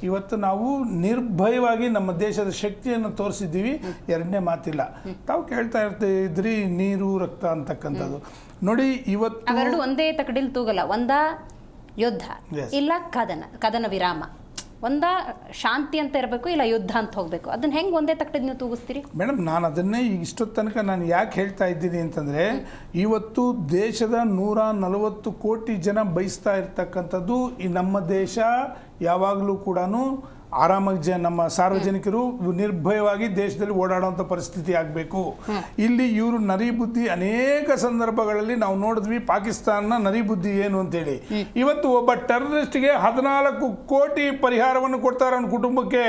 ಇವತ್ತು ನಾವು ನಿರ್ಭಯವಾಗಿ ನಮ್ಮ ದೇಶದ ಶಕ್ತಿಯನ್ನು ತೋರಿಸಿದ್ದೀವಿ. ಎರಡನೇ ಮಾತಿಲ್ಲ. ತಾವು ಕೇಳ್ತಾ ಇದ್ರಿ ನೀರು ರಕ್ತ ಅಂತಕ್ಕಂಥದ್ದು. ನೋಡಿ, ಇವತ್ತು ಅವೆರಡು ಒಂದೇ ತಕಡಿಲ್ ತೂಗಲ್ಲ. ಒಂದ ಯುದ್ಧ, ಇಲ್ಲ ಕದನ ವಿರಾಮ. ಒಂದ ಶಾಂತಿ ಅಂತ ಇರಬೇಕು, ಇಲ್ಲ ಯುದ್ಧ ಅಂತ ಹೋಗಬೇಕು. ಅದನ್ನ ಹೆಂಗೆ ಒಂದೇ ತಕಡಿಲ್ ನೀವು ತೂಗಿಸ್ತೀರಿ? ಮೇಡಮ್, ನಾನು ಅದನ್ನೇ ಈಗ ಇಷ್ಟೊತ್ತು ತನಕ ನಾನು ಯಾಕೆ ಹೇಳ್ತಾ ಇದ್ದೀನಿ ಅಂತಂದರೆ, ಇವತ್ತು ದೇಶದ 140 ಕೋಟಿ ಜನ ಬಯಸ್ತಾ ಇರ್ತಕ್ಕಂಥದ್ದು ಈ ನಮ್ಮ ದೇಶ ಯಾವಾಗಲೂ ಕೂಡ ಆರಾಮಾಗಿ ನಮ್ಮ ಸಾರ್ವಜನಿಕರು ನಿರ್ಭಯವಾಗಿ ದೇಶದಲ್ಲಿ ಓಡಾಡುವಂಥ ಪರಿಸ್ಥಿತಿ ಆಗಬೇಕು. ಇಲ್ಲಿ ಇವರು ನರಿಬುದ್ಧಿ ಅನೇಕ ಸಂದರ್ಭಗಳಲ್ಲಿ ನಾವು ನೋಡಿದ್ವಿ. ಪಾಕಿಸ್ತಾನ ನರಿಬುದ್ಧಿ ಏನು ಅಂತೇಳಿ ಇವತ್ತು ಒಬ್ಬ ಟೆರರಿಸ್ಟ್ಗೆ 14 ಕೋಟಿ ಪರಿಹಾರವನ್ನು ಕೊಡ್ತಾರೆ ಅವನ ಕುಟುಂಬಕ್ಕೆ.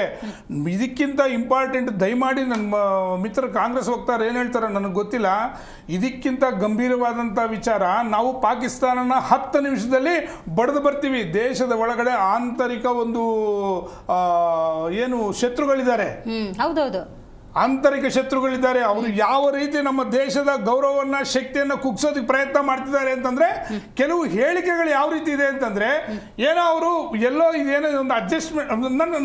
ಇದಕ್ಕಿಂತ ಇಂಪಾರ್ಟೆಂಟ್, ದಯಮಾಡಿ ನನ್ನ ಮಿತ್ರ ಕಾಂಗ್ರೆಸ್ ವಕ್ತಾರ ಏನು ಹೇಳ್ತಾರೆ ನನಗೆ ಗೊತ್ತಿಲ್ಲ, ಇದಕ್ಕಿಂತ ಗಂಭೀರವಾದಂಥ ವಿಚಾರ, ನಾವು ಪಾಕಿಸ್ತಾನನ 10 ನಿಮಿಷದಲ್ಲಿ ಬಡಿದು ಬರ್ತೀವಿ. ದೇಶದ ಒಳಗಡೆ ಆಂತರಿಕ ಒಂದು ಏನು ಶತ್ರುಗಳಿದ್ದಾರೆ, ಹೌದೌದು, ಆಂತರಿಕ ಶತ್ರುಗಳಿದ್ದಾರೆ. ಅವರು ಯಾವ ರೀತಿ ನಮ್ಮ ದೇಶದ ಗೌರವವನ್ನ, ಶಕ್ತಿಯನ್ನು ಕುಗ್ಸೋದಕ್ಕೆ ಪ್ರಯತ್ನ ಮಾಡ್ತಿದ್ದಾರೆ ಅಂತಂದ್ರೆ, ಕೆಲವು ಹೇಳಿಕೆಗಳು ಯಾವ ರೀತಿ ಇದೆ ಅಂತಂದ್ರೆ, ಏನೋ ಅವರು ಎಲ್ಲೋ ಇದೇನೋ ಒಂದು ಅಡ್ಜಸ್ಟ್ಮೆಂಟ್,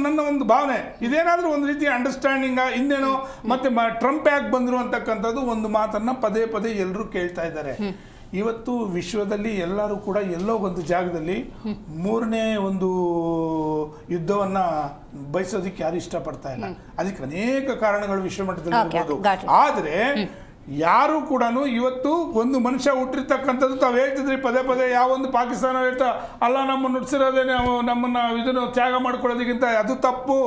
ನನ್ನ ಒಂದು ಭಾವನೆ, ಇದೇನಾದ್ರೂ ಒಂದು ರೀತಿ ಅಂಡರ್ಸ್ಟ್ಯಾಂಡಿಂಗ್ ಇನ್ನೇನೋ, ಮತ್ತೆ ಟ್ರಂಪ್ ಯಾಕೆ ಬಂದ್ರು ಅಂತಕ್ಕಂಥದ್ದು ಒಂದು ಮಾತನ್ನ ಪದೇ ಪದೇ ಎಲ್ಲರೂ ಕೇಳ್ತಾ ಇದ್ದಾರೆ. ಇವತ್ತು ವಿಶ್ವದಲ್ಲಿ ಎಲ್ಲರೂ ಕೂಡ ಎಲ್ಲೋ ಒಂದು ಜಾಗದಲ್ಲಿ ಮೂರನೇ ಒಂದು ಯುದ್ಧವನ್ನ ಬಯಸೋದಕ್ಕೆ ಯಾರು ಇಷ್ಟಪಡ್ತಾ ಇಲ್ಲ. ಅದಕ್ಕೆ ಅನೇಕ ಕಾರಣಗಳು ವಿಶ್ವ ಮಟ್ಟದಲ್ಲಿ ಇರ್ಬೋದು. ಆದರೆ ಯಾರು ಕೂಡ ಇವತ್ತು ಒಂದು ಮನುಷ್ಯ ಹುಟ್ಟಿರ್ತಕ್ಕಂಥದ್ದು, ತಾವು ಹೇಳ್ತಿದ್ರಿ ಪದೇ ಪದೇ, ಯಾವೊಂದು ಪಾಕಿಸ್ತಾನ ಹೇಳ್ತಾ ಅಲ್ಲ ನಮ್ಮ ನುಡ್ಸಿರೋದೇನೆ, ನಮ್ಮನ್ನ ಇದನ್ನು ತ್ಯಾಗ ಮಾಡ್ಕೊಳ್ಳೋದಕ್ಕಿಂತ ಅದು ತಪ್ಪು.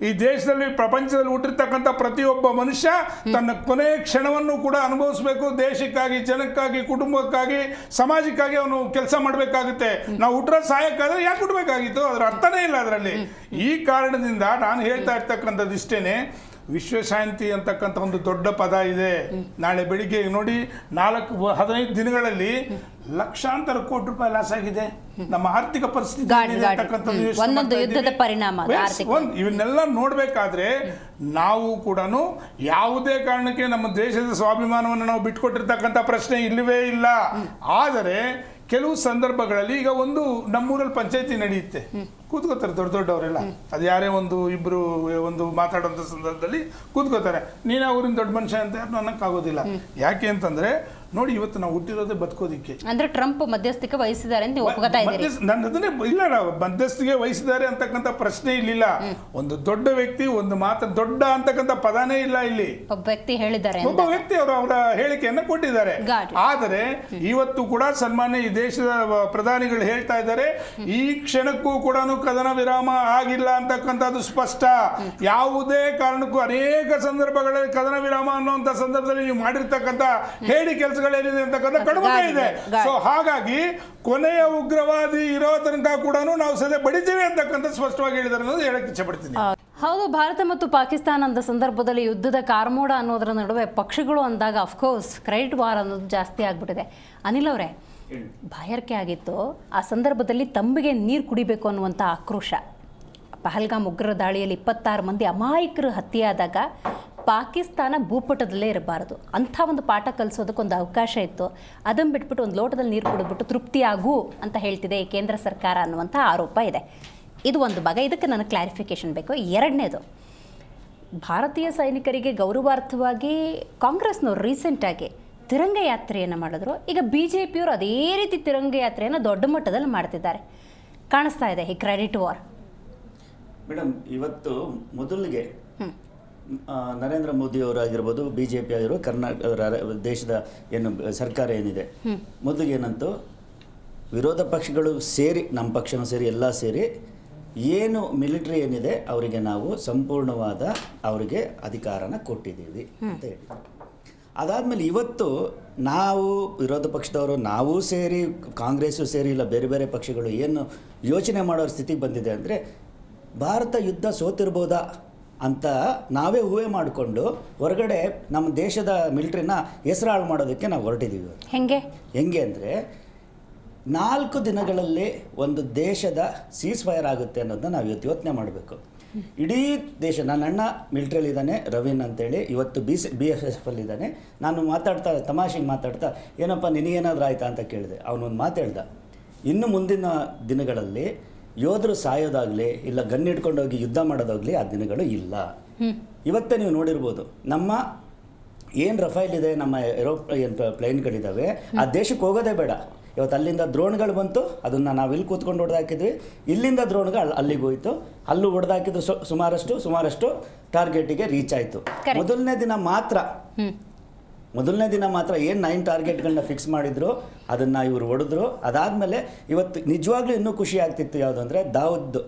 ಈ ದೇಶದಲ್ಲಿ, ಪ್ರಪಂಚದಲ್ಲಿ ಹುಟ್ಟಿರ್ತಕ್ಕಂಥ ಪ್ರತಿಯೊಬ್ಬ ಮನುಷ್ಯ ತನ್ನ ಕೊನೆಯ ಕ್ಷಣವನ್ನು ಕೂಡ ಅನುಭವಿಸಬೇಕು. ದೇಶಕ್ಕಾಗಿ, ಜನಕ್ಕಾಗಿ, ಕುಟುಂಬಕ್ಕಾಗಿ, ಸಮಾಜಕ್ಕಾಗಿ ಅವನು ಕೆಲಸ ಮಾಡಬೇಕಾಗುತ್ತೆ. ನಾವು ಹುಟ್ಟರ ಸಹಾಯಕ್ಕಾದ್ರೆ ಯಾಕೆ ಹುಟ್ಟಬೇಕಾಗಿತ್ತು? ಅದರ ಅರ್ಥನೇ ಇಲ್ಲ ಅದರಲ್ಲಿ. ಈ ಕಾರಣದಿಂದ ನಾನು ಹೇಳ್ತಾ ಇರ್ತಕ್ಕಂಥದ್ದು ಇಷ್ಟೇನೆ, ವಿಶ್ವಶಾಂತಿ ಅಂತಕ್ಕಂಥ ಒಂದು ದೊಡ್ಡ ಪದ ಇದೆ. ನಾಳೆ ಬೆಳಿಗ್ಗೆ ನೋಡಿ, 4-15 ದಿನಗಳಲ್ಲಿ ಲಕ್ಷಾಂತರ ಕೋಟಿ ರೂಪಾಯಿ ಲಾಸ್ ಆಗಿದೆ. ನಮ್ಮ ಆರ್ಥಿಕ ಪರಿಸ್ಥಿತಿ ಇವನ್ನೆಲ್ಲ ನೋಡ್ಬೇಕಾದ್ರೆ ನಾವು ಕೂಡ ಯಾವುದೇ ಕಾರಣಕ್ಕೆ ನಮ್ಮ ದೇಶದ ಸ್ವಾಭಿಮಾನವನ್ನು ನಾವು ಬಿಟ್ಕೊಟ್ಟಿರ್ತಕ್ಕಂಥ ಪ್ರಶ್ನೆ ಇಲ್ಲವೇ ಇಲ್ಲ. ಆದರೆ ಕೆಲವು ಸಂದರ್ಭಗಳಲ್ಲಿ, ಈಗ ಒಂದು ನಮ್ಮೂರಲ್ಲಿ ಪಂಚಾಯತಿ ನಡೆಯುತ್ತೆ, ಕೂತ್ಕೋತಾರೆ ದೊಡ್ಡವರೆಲ್ಲ, ಅದು ಯಾರೇ ಇಬ್ರು ಮಾತಾಡುವಂಥ ಸಂದರ್ಭದಲ್ಲಿ ಕೂತ್ಕೋತಾರೆ. ನೀನು ಊರಿನ ದೊಡ್ಡ ಮನುಷ್ಯ ಅಂತ ಯಾರು ಅನ್ನಕ್ಕಾಗೋದಿಲ್ಲ. ಯಾಕೆ ಅಂತಂದ್ರೆ ನೋಡಿ, ಇವತ್ತು ನಾವು ಹುಟ್ಟಿರೋದೇ ಬದುಕೋದಿಕ್ಕೆ. ಅಂದ್ರೆ ಟ್ರಂಪ್ ಮಧ್ಯಸ್ಥಿಕೆ ವಹಿಸಿದ್ದಾರೆ ಅಂತ ನೀವು ಒಪ್ಕೋತಾ ಇದ್ದೀರಿ? ಅದನ್ನೇ ಇಲ್ಲ, ಮಧ್ಯಸ್ಥಿಕೆ ವಹಿಸಿದ್ದಾರೆ ಅಂತಕ್ಕಂಥ ಪ್ರಶ್ನೆ ಇಲ್ಲಿಲ್ಲ. ಒಂದು ದೊಡ್ಡ ವ್ಯಕ್ತಿ ಒಂದು ದೊಡ್ಡ ಅಂತಕ್ಕಂಥ ಪದಾನೇ ಇಲ್ಲ ಇಲ್ಲಿ. ಒಬ್ಬ ವ್ಯಕ್ತಿ ಹೇಳಿದ್ದಾರೆ, ಒಬ್ಬ ವ್ಯಕ್ತಿ ಅವರ ಹೇಳಿಕೆಯನ್ನ ಕೊಟ್ಟಿದ್ದಾರೆ. ಆದರೆ ಇವತ್ತು ಕೂಡ ಸನ್ಮಾನ್ಯ ಈ ದೇಶದ ಪ್ರಧಾನಿಗಳು ಹೇಳ್ತಾ ಇದ್ದಾರೆ, ಈ ಕ್ಷಣಕ್ಕೂ ಕೂಡ ಕದನ ವಿರಾಮ ಆಗಿಲ್ಲ ಅಂತಕ್ಕಂಥದ್ದು ಸ್ಪಷ್ಟ. ಯಾವುದೇ ಕಾರಣಕ್ಕೂ ಅನೇಕ ಸಂದರ್ಭಗಳಲ್ಲಿ ಕದನ ವಿರಾಮ ಅನ್ನುವಂಥ ಸಂದರ್ಭದಲ್ಲಿ ನೀವು ಮಾಡಿರ್ತಕ್ಕಂಥ ಹೇಳಿ ಕೆಲಸಗಳೇನಿದೆ ಅಂತಕ್ಕಂಥ ಕಡಿಮೆ ಇದೆ. ಸೊ ಹಾಗಾಗಿ ಕೊನೆಯ ಉಗ್ರವಾದಿ ಇರೋ ತನಕ ಕೂಡ ನಾವು ಸದ್ಯ ಬಡಿತೀವಿ ಅಂತಕ್ಕಂಥ ಸ್ಪಷ್ಟವಾಗಿ ಹೇಳಿದ್ದಾರೆ ಅನ್ನೋದು ಹೇಳಕ್ಕೆ ಇಚ್ಛೆ ಪಡ್ತೀನಿ. ಹೌದು, ಭಾರತ ಮತ್ತು ಪಾಕಿಸ್ತಾನ ಅಂದ ಸಂದರ್ಭದಲ್ಲಿ ಯುದ್ಧದ ಕಾರ್ಮೋಡ ಅನ್ನೋದರ ನಡುವೆ ಪಕ್ಷಗಳು ಅಂದಾಗ ಅಫ್ಕೋರ್ಸ್ ಕ್ರೆಡಿಟ್ ವಾರ್ ಅನ್ನೋದು ಜಾಸ್ತಿ ಆಗ್ಬಿಟ್ಟಿದೆ. ಅನಿಲ್ ಅವರೇ, ಬಾಯಾರಿಕೆ ಆಗಿತ್ತು ಆ ಸಂದರ್ಭದಲ್ಲಿ ತಂಬಿಗೆ ನೀರು ಕುಡಿಬೇಕು ಅನ್ನುವಂಥ ಆಕ್ರೋಶ. ಪಹಲ್ಗಾಮ್ ಉಗ್ರ ದಾಳಿಯಲ್ಲಿ 26 ಮಂದಿ ಅಮಾಯಕರು ಹತ್ಯೆಯಾದಾಗ ಪಾಕಿಸ್ತಾನ ಭೂಪಟದಲ್ಲೇ ಇರಬಾರದು, ಅಂಥ ಒಂದು ಪಾಠ ಕಲಿಸೋದಕ್ಕೊಂದು ಅವಕಾಶ ಇತ್ತು. ಅದನ್ನು ಬಿಟ್ಬಿಟ್ಟು ಒಂದು ಲೋಟದಲ್ಲಿ ನೀರು ಕುಡಿದ್ಬಿಟ್ಟು ತೃಪ್ತಿಯಾಗು ಅಂತ ಹೇಳ್ತಿದೆ ಈ ಕೇಂದ್ರ ಸರ್ಕಾರ ಅನ್ನುವಂಥ ಆರೋಪ ಇದೆ. ಇದು ಒಂದು ಭಾಗ. ಇದಕ್ಕೆ ನನಗೆ ಕ್ಲಾರಿಫಿಕೇಷನ್ ಬೇಕು. ಎರಡನೇದು, ಭಾರತೀಯ ಸೈನಿಕರಿಗೆ ಗೌರವಾರ್ಥವಾಗಿ ಕಾಂಗ್ರೆಸ್ನವ್ರು ರೀಸೆಂಟಾಗಿ ತಿರಂಗ ಯಾತ್ರೆಯನ್ನು ಮಾಡಿದ್ರು. ಈಗ BJPಯವರು ಅದೇ ರೀತಿ ತಿರಂಗ ಯಾತ್ರೆಯನ್ನು ದೊಡ್ಡ ಮಟ್ಟದಲ್ಲಿ ಮಾಡ್ತಿದ್ದಾರೆ. ಕಾಣಿಸ್ತಾ ಇದೆ ಈ ಕ್ರೆಡಿಟ್ ವಾರ್. ಮೇಡಮ್, ಇವತ್ತು ಮೊದಲಿಗೆ ನರೇಂದ್ರ ಮೋದಿ ಅವರಾಗಿರ್ಬೋದು, BJP ಆಗಿರ್ಬೋದು, ಕರ್ನಾಟಕ ದೇಶದ ಏನು ಸರ್ಕಾರ ಏನಿದೆ, ಮೊದಲಿಗೆ ಏನಂತೂ ವಿರೋಧ ಪಕ್ಷಗಳು ಸೇರಿ, ನಮ್ಮ ಪಕ್ಷನೂ ಸೇರಿ, ಎಲ್ಲ ಸೇರಿ ಏನು ಮಿಲಿಟರಿ ಏನಿದೆ ಅವರಿಗೆ ನಾವು ಸಂಪೂರ್ಣವಾದ ಅವರಿಗೆ ಅಧಿಕಾರನ ಕೊಟ್ಟಿದ್ದೀವಿ ಅಂತ ಹೇಳಿ. ಅದಾದಮೇಲೆ ಇವತ್ತು ನಾವು ವಿರೋಧ ಪಕ್ಷದವರು ನಾವು ಸೇರಿ, ಕಾಂಗ್ರೆಸ್ಸು ಸೇರಿ, ಇಲ್ಲ ಬೇರೆ ಬೇರೆ ಪಕ್ಷಗಳು ಏನು ಯೋಚನೆ ಮಾಡೋ ಸ್ಥಿತಿಗೆ ಬಂದಿದೆ ಅಂದರೆ, ಭಾರತ ಯುದ್ಧ ಸೋತಿರ್ಬೋದಾ ಅಂತ ನಾವೇ ಊಹೆ ಮಾಡಿಕೊಂಡು ಹೊರಗಡೆ ನಮ್ಮ ದೇಶದ ಮಿಲಿಟ್ರಿನ ಹೆಸರು ಹಾಳು ಮಾಡೋದಕ್ಕೆ ನಾವು ಹೊರಟಿದ್ದೀವಿ. ಹೆಂಗೆ ಅಂದರೆ 4 ದಿನಗಳಲ್ಲಿ ಒಂದು ದೇಶದ ಸೀಸ್ಫೈರ್ ಆಗುತ್ತೆ ಅನ್ನೋದನ್ನ ನಾವು ಇವತ್ತು ಯೋಚನೆ ಮಾಡಬೇಕು. ಇಡೀ ದೇಶ, ನನ್ನ ಅಣ್ಣ ಮಿಲಿಟ್ರಿಯಲ್ಲಿದ್ದಾನೆ ರವೀನ್ ಅಂತೇಳಿ, ಇವತ್ತು BSF ಅಲ್ಲಿದ್ದಾನೆ. ನಾನು ತಮಾಷೆಗೆ ಮಾತಾಡ್ತಾ ಏನಪ್ಪ ನಿನಗೇನಾದರೂ ಆಯ್ತಾ ಅಂತ ಕೇಳಿದೆ. ಅವನೊಂದು ಮಾತಾಡ್ದ, ಇನ್ನು ಮುಂದಿನ ದಿನಗಳಲ್ಲಿ ಯೋಧರು ಸಾಯೋದಾಗಲಿ ಇಲ್ಲ ಗನ್ ಹಿಡ್ಕೊಂಡೋಗಿ ಯುದ್ಧ ಮಾಡೋದಾಗಲಿ ಆ ದಿನಗಳು ಇಲ್ಲ. ಇವತ್ತೇ ನೀವು ನೋಡಿರ್ಬೋದು, ನಮ್ಮ ಏನು ರಫೇಲ್ ಇದೆ, ನಮ್ಮ ಏರೋಪ್ಲೇನ್ ಪ್ಲೇನ್ಗಳಿದ್ದಾವೆ, ಆ ದೇಶಕ್ಕೆ ಹೋಗೋದೇ ಬೇಡ. ಇವತ್ತು ಅಲ್ಲಿಂದ ದ್ರೋಣ್ಗಳು ಬಂತು, ಅದನ್ನು ನಾವು ಇಲ್ಲಿ ಕೂತ್ಕೊಂಡು ಹೊಡೆದಾಕಿದ್ವಿ. ಇಲ್ಲಿಂದ ದ್ರೋಣ್ಗಳು ಅಲ್ಲಿಗೆ ಹೋಯಿತು, ಅಲ್ಲೂ ಹೊಡೆದಾಕಿದ್ದು ಸುಮಾರಷ್ಟು ಟಾರ್ಗೆಟಿಗೆ ರೀಚ್ ಆಯಿತು. ಮೊದಲನೇ ದಿನ ಮಾತ್ರ ಏನು 9 ಟಾರ್ಗೆಟ್ಗಳನ್ನ ಫಿಕ್ಸ್ ಮಾಡಿದ್ರು ಅದನ್ನು ಇವರು ಹೊಡೆದ್ರು. ಅದಾದಮೇಲೆ ಇವತ್ತು ನಿಜವಾಗ್ಲೂ ಇನ್ನೂ ಖುಷಿ ಆಗ್ತಿತ್ತು ಯಾವುದು ಅಂದರೆ ದಾವೂದ್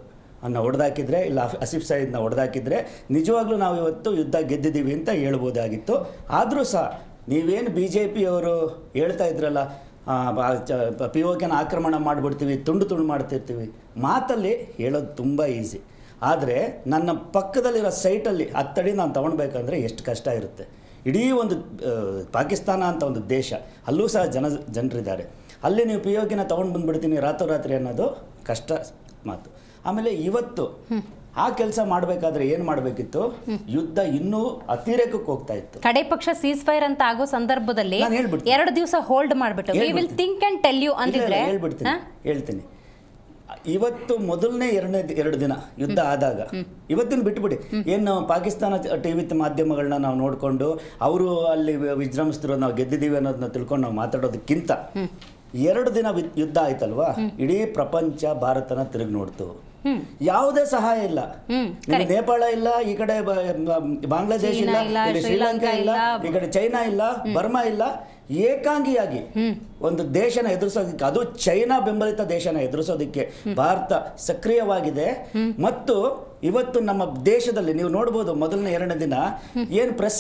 ಅನ್ನು ಹೊಡೆದಾಕಿದ್ರೆ ಇಲ್ಲ ಆಸಿಫ್ ಸಯೀದ್ನ ಹೊಡೆದಾಕಿದ್ರೆ ನಿಜವಾಗ್ಲೂ ನಾವು ಇವತ್ತು ಯುದ್ಧ ಗೆದ್ದಿದ್ದೀವಿ ಅಂತ ಹೇಳ್ಬೋದಾಗಿತ್ತು. ಆದರೂ ಸಹ ನೀವೇನು BJP ಅವರು ಹೇಳ್ತಾ ಇದ್ರಲ್ಲ, POKನ ಆಕ್ರಮಣ ಮಾಡಿಬಿಡ್ತೀವಿ, ತುಂಡು ಮಾಡ್ತಿರ್ತೀವಿ, ಮಾತಲ್ಲಿ ಹೇಳೋದು ತುಂಬ ಈಸಿ. ಆದರೆ ನನ್ನ ಪಕ್ಕದಲ್ಲಿರೋ ಸೈಟಲ್ಲಿ ಹತ್ತಡಿ ನಾನು ತೊಗೊಳ್ಬೇಕಂದ್ರೆ ಎಷ್ಟು ಕಷ್ಟ ಇರುತ್ತೆ. ಇಡೀ ಒಂದು ಪಾಕಿಸ್ತಾನ ಅಂತ ಒಂದು ದೇಶ, ಅಲ್ಲೂ ಸಹ ಜನರಿದ್ದಾರೆ. ಅಲ್ಲಿ ನೀವು POKನ ತೊಗೊಂಡು ಬಂದುಬಿಡ್ತೀನಿ ರಾತ್ರೋರಾತ್ರಿ ಅನ್ನೋದು ಕಷ್ಟ ಮಾತು. ಆಮೇಲೆ ಇವತ್ತು ಆ ಕೆಲಸ ಮಾಡಬೇಕಾದ್ರೆ ಏನು ಮಾಡಬೇಕಿತ್ತು, ಯುದ್ಧ ಇನ್ನೂ ಅತಿರೇಕಕ್ಕೆ ಹೋಗ್ತಾ ಇತ್ತು. ಕಡೆ ಪಕ್ಷ ಸೀಸ್ ಫೈರ್ ಅಂತ ಆಗೋ ಸಂದರ್ಭದಲ್ಲಿ 2 ದಿವಸ ಹೋಲ್ಡ್ ಮಾಡಿಬಿಟ್ಟು we will think and tell you ಅಂದಿದ್ರೆ ಹೇಳ್ತೀನಿ. ಇವತ್ತು ಮೊದಲನೇ 2 ದಿನ ಯುದ್ಧ ಆದಾಗ ಇವತ್ತಿನ ಬಿಟ್ಬಿಡಿ, ಏನು ಪಾಕಿಸ್ತಾನ TV ಮಾಧ್ಯಮಗಳನ್ನ ನಾವು ನೋಡಿಕೊಂಡು ಅವರು ಅಲ್ಲಿ ವಿಜೃಂಭಿಸ್ತಿರೋದು ನಾವು ಗೆದ್ದಿದ್ದೀವಿ ಅನ್ನೋದನ್ನ ತಿಳ್ಕೊಂಡು ನಾವು ಮಾತಾಡೋದಕ್ಕಿಂತ 2 ದಿನ ಯುದ್ಧ ಆಯ್ತಲ್ವಾ, ಇಡೀ ಪ್ರಪಂಚ ಭಾರತನ ತಿರುಗಿ ನೋಡ್ತು. ಯಾವುದೇ ಸಹಾಯ ಇಲ್ಲ. ನೇಪಾಳ ಇಲ್ಲ, ಈ ಕಡೆ ಬಾಂಗ್ಲಾದೇಶ ಇಲ್ಲ, ಇಲ್ಲಿ ಶ್ರೀಲಂಕಾ ಇಲ್ಲ, ಈ ಕಡೆ ಚೈನಾ ಇಲ್ಲ, ಬರ್ಮಾ ಇಲ್ಲ. ಏಕಾಂಗಿಯಾಗಿ ಒಂದು ದೇಶನ ಎದುರಿಸೋದಕ್ಕೆ, ಅದು ಚೈನಾ ಬೆಂಬಲಿತ ದೇಶನ ಎದುರಿಸೋದಕ್ಕೆ ಭಾರತ ಸಕ್ರಿಯವಾಗಿದೆ. ಮತ್ತು ಇವತ್ತು ನಮ್ಮ ದೇಶದಲ್ಲಿ ನೀವು ನೋಡ್ಬೋದು, ಮೊದಲನೇ 2ನೇ ದಿನ ಏನು ಪ್ರೆಸ್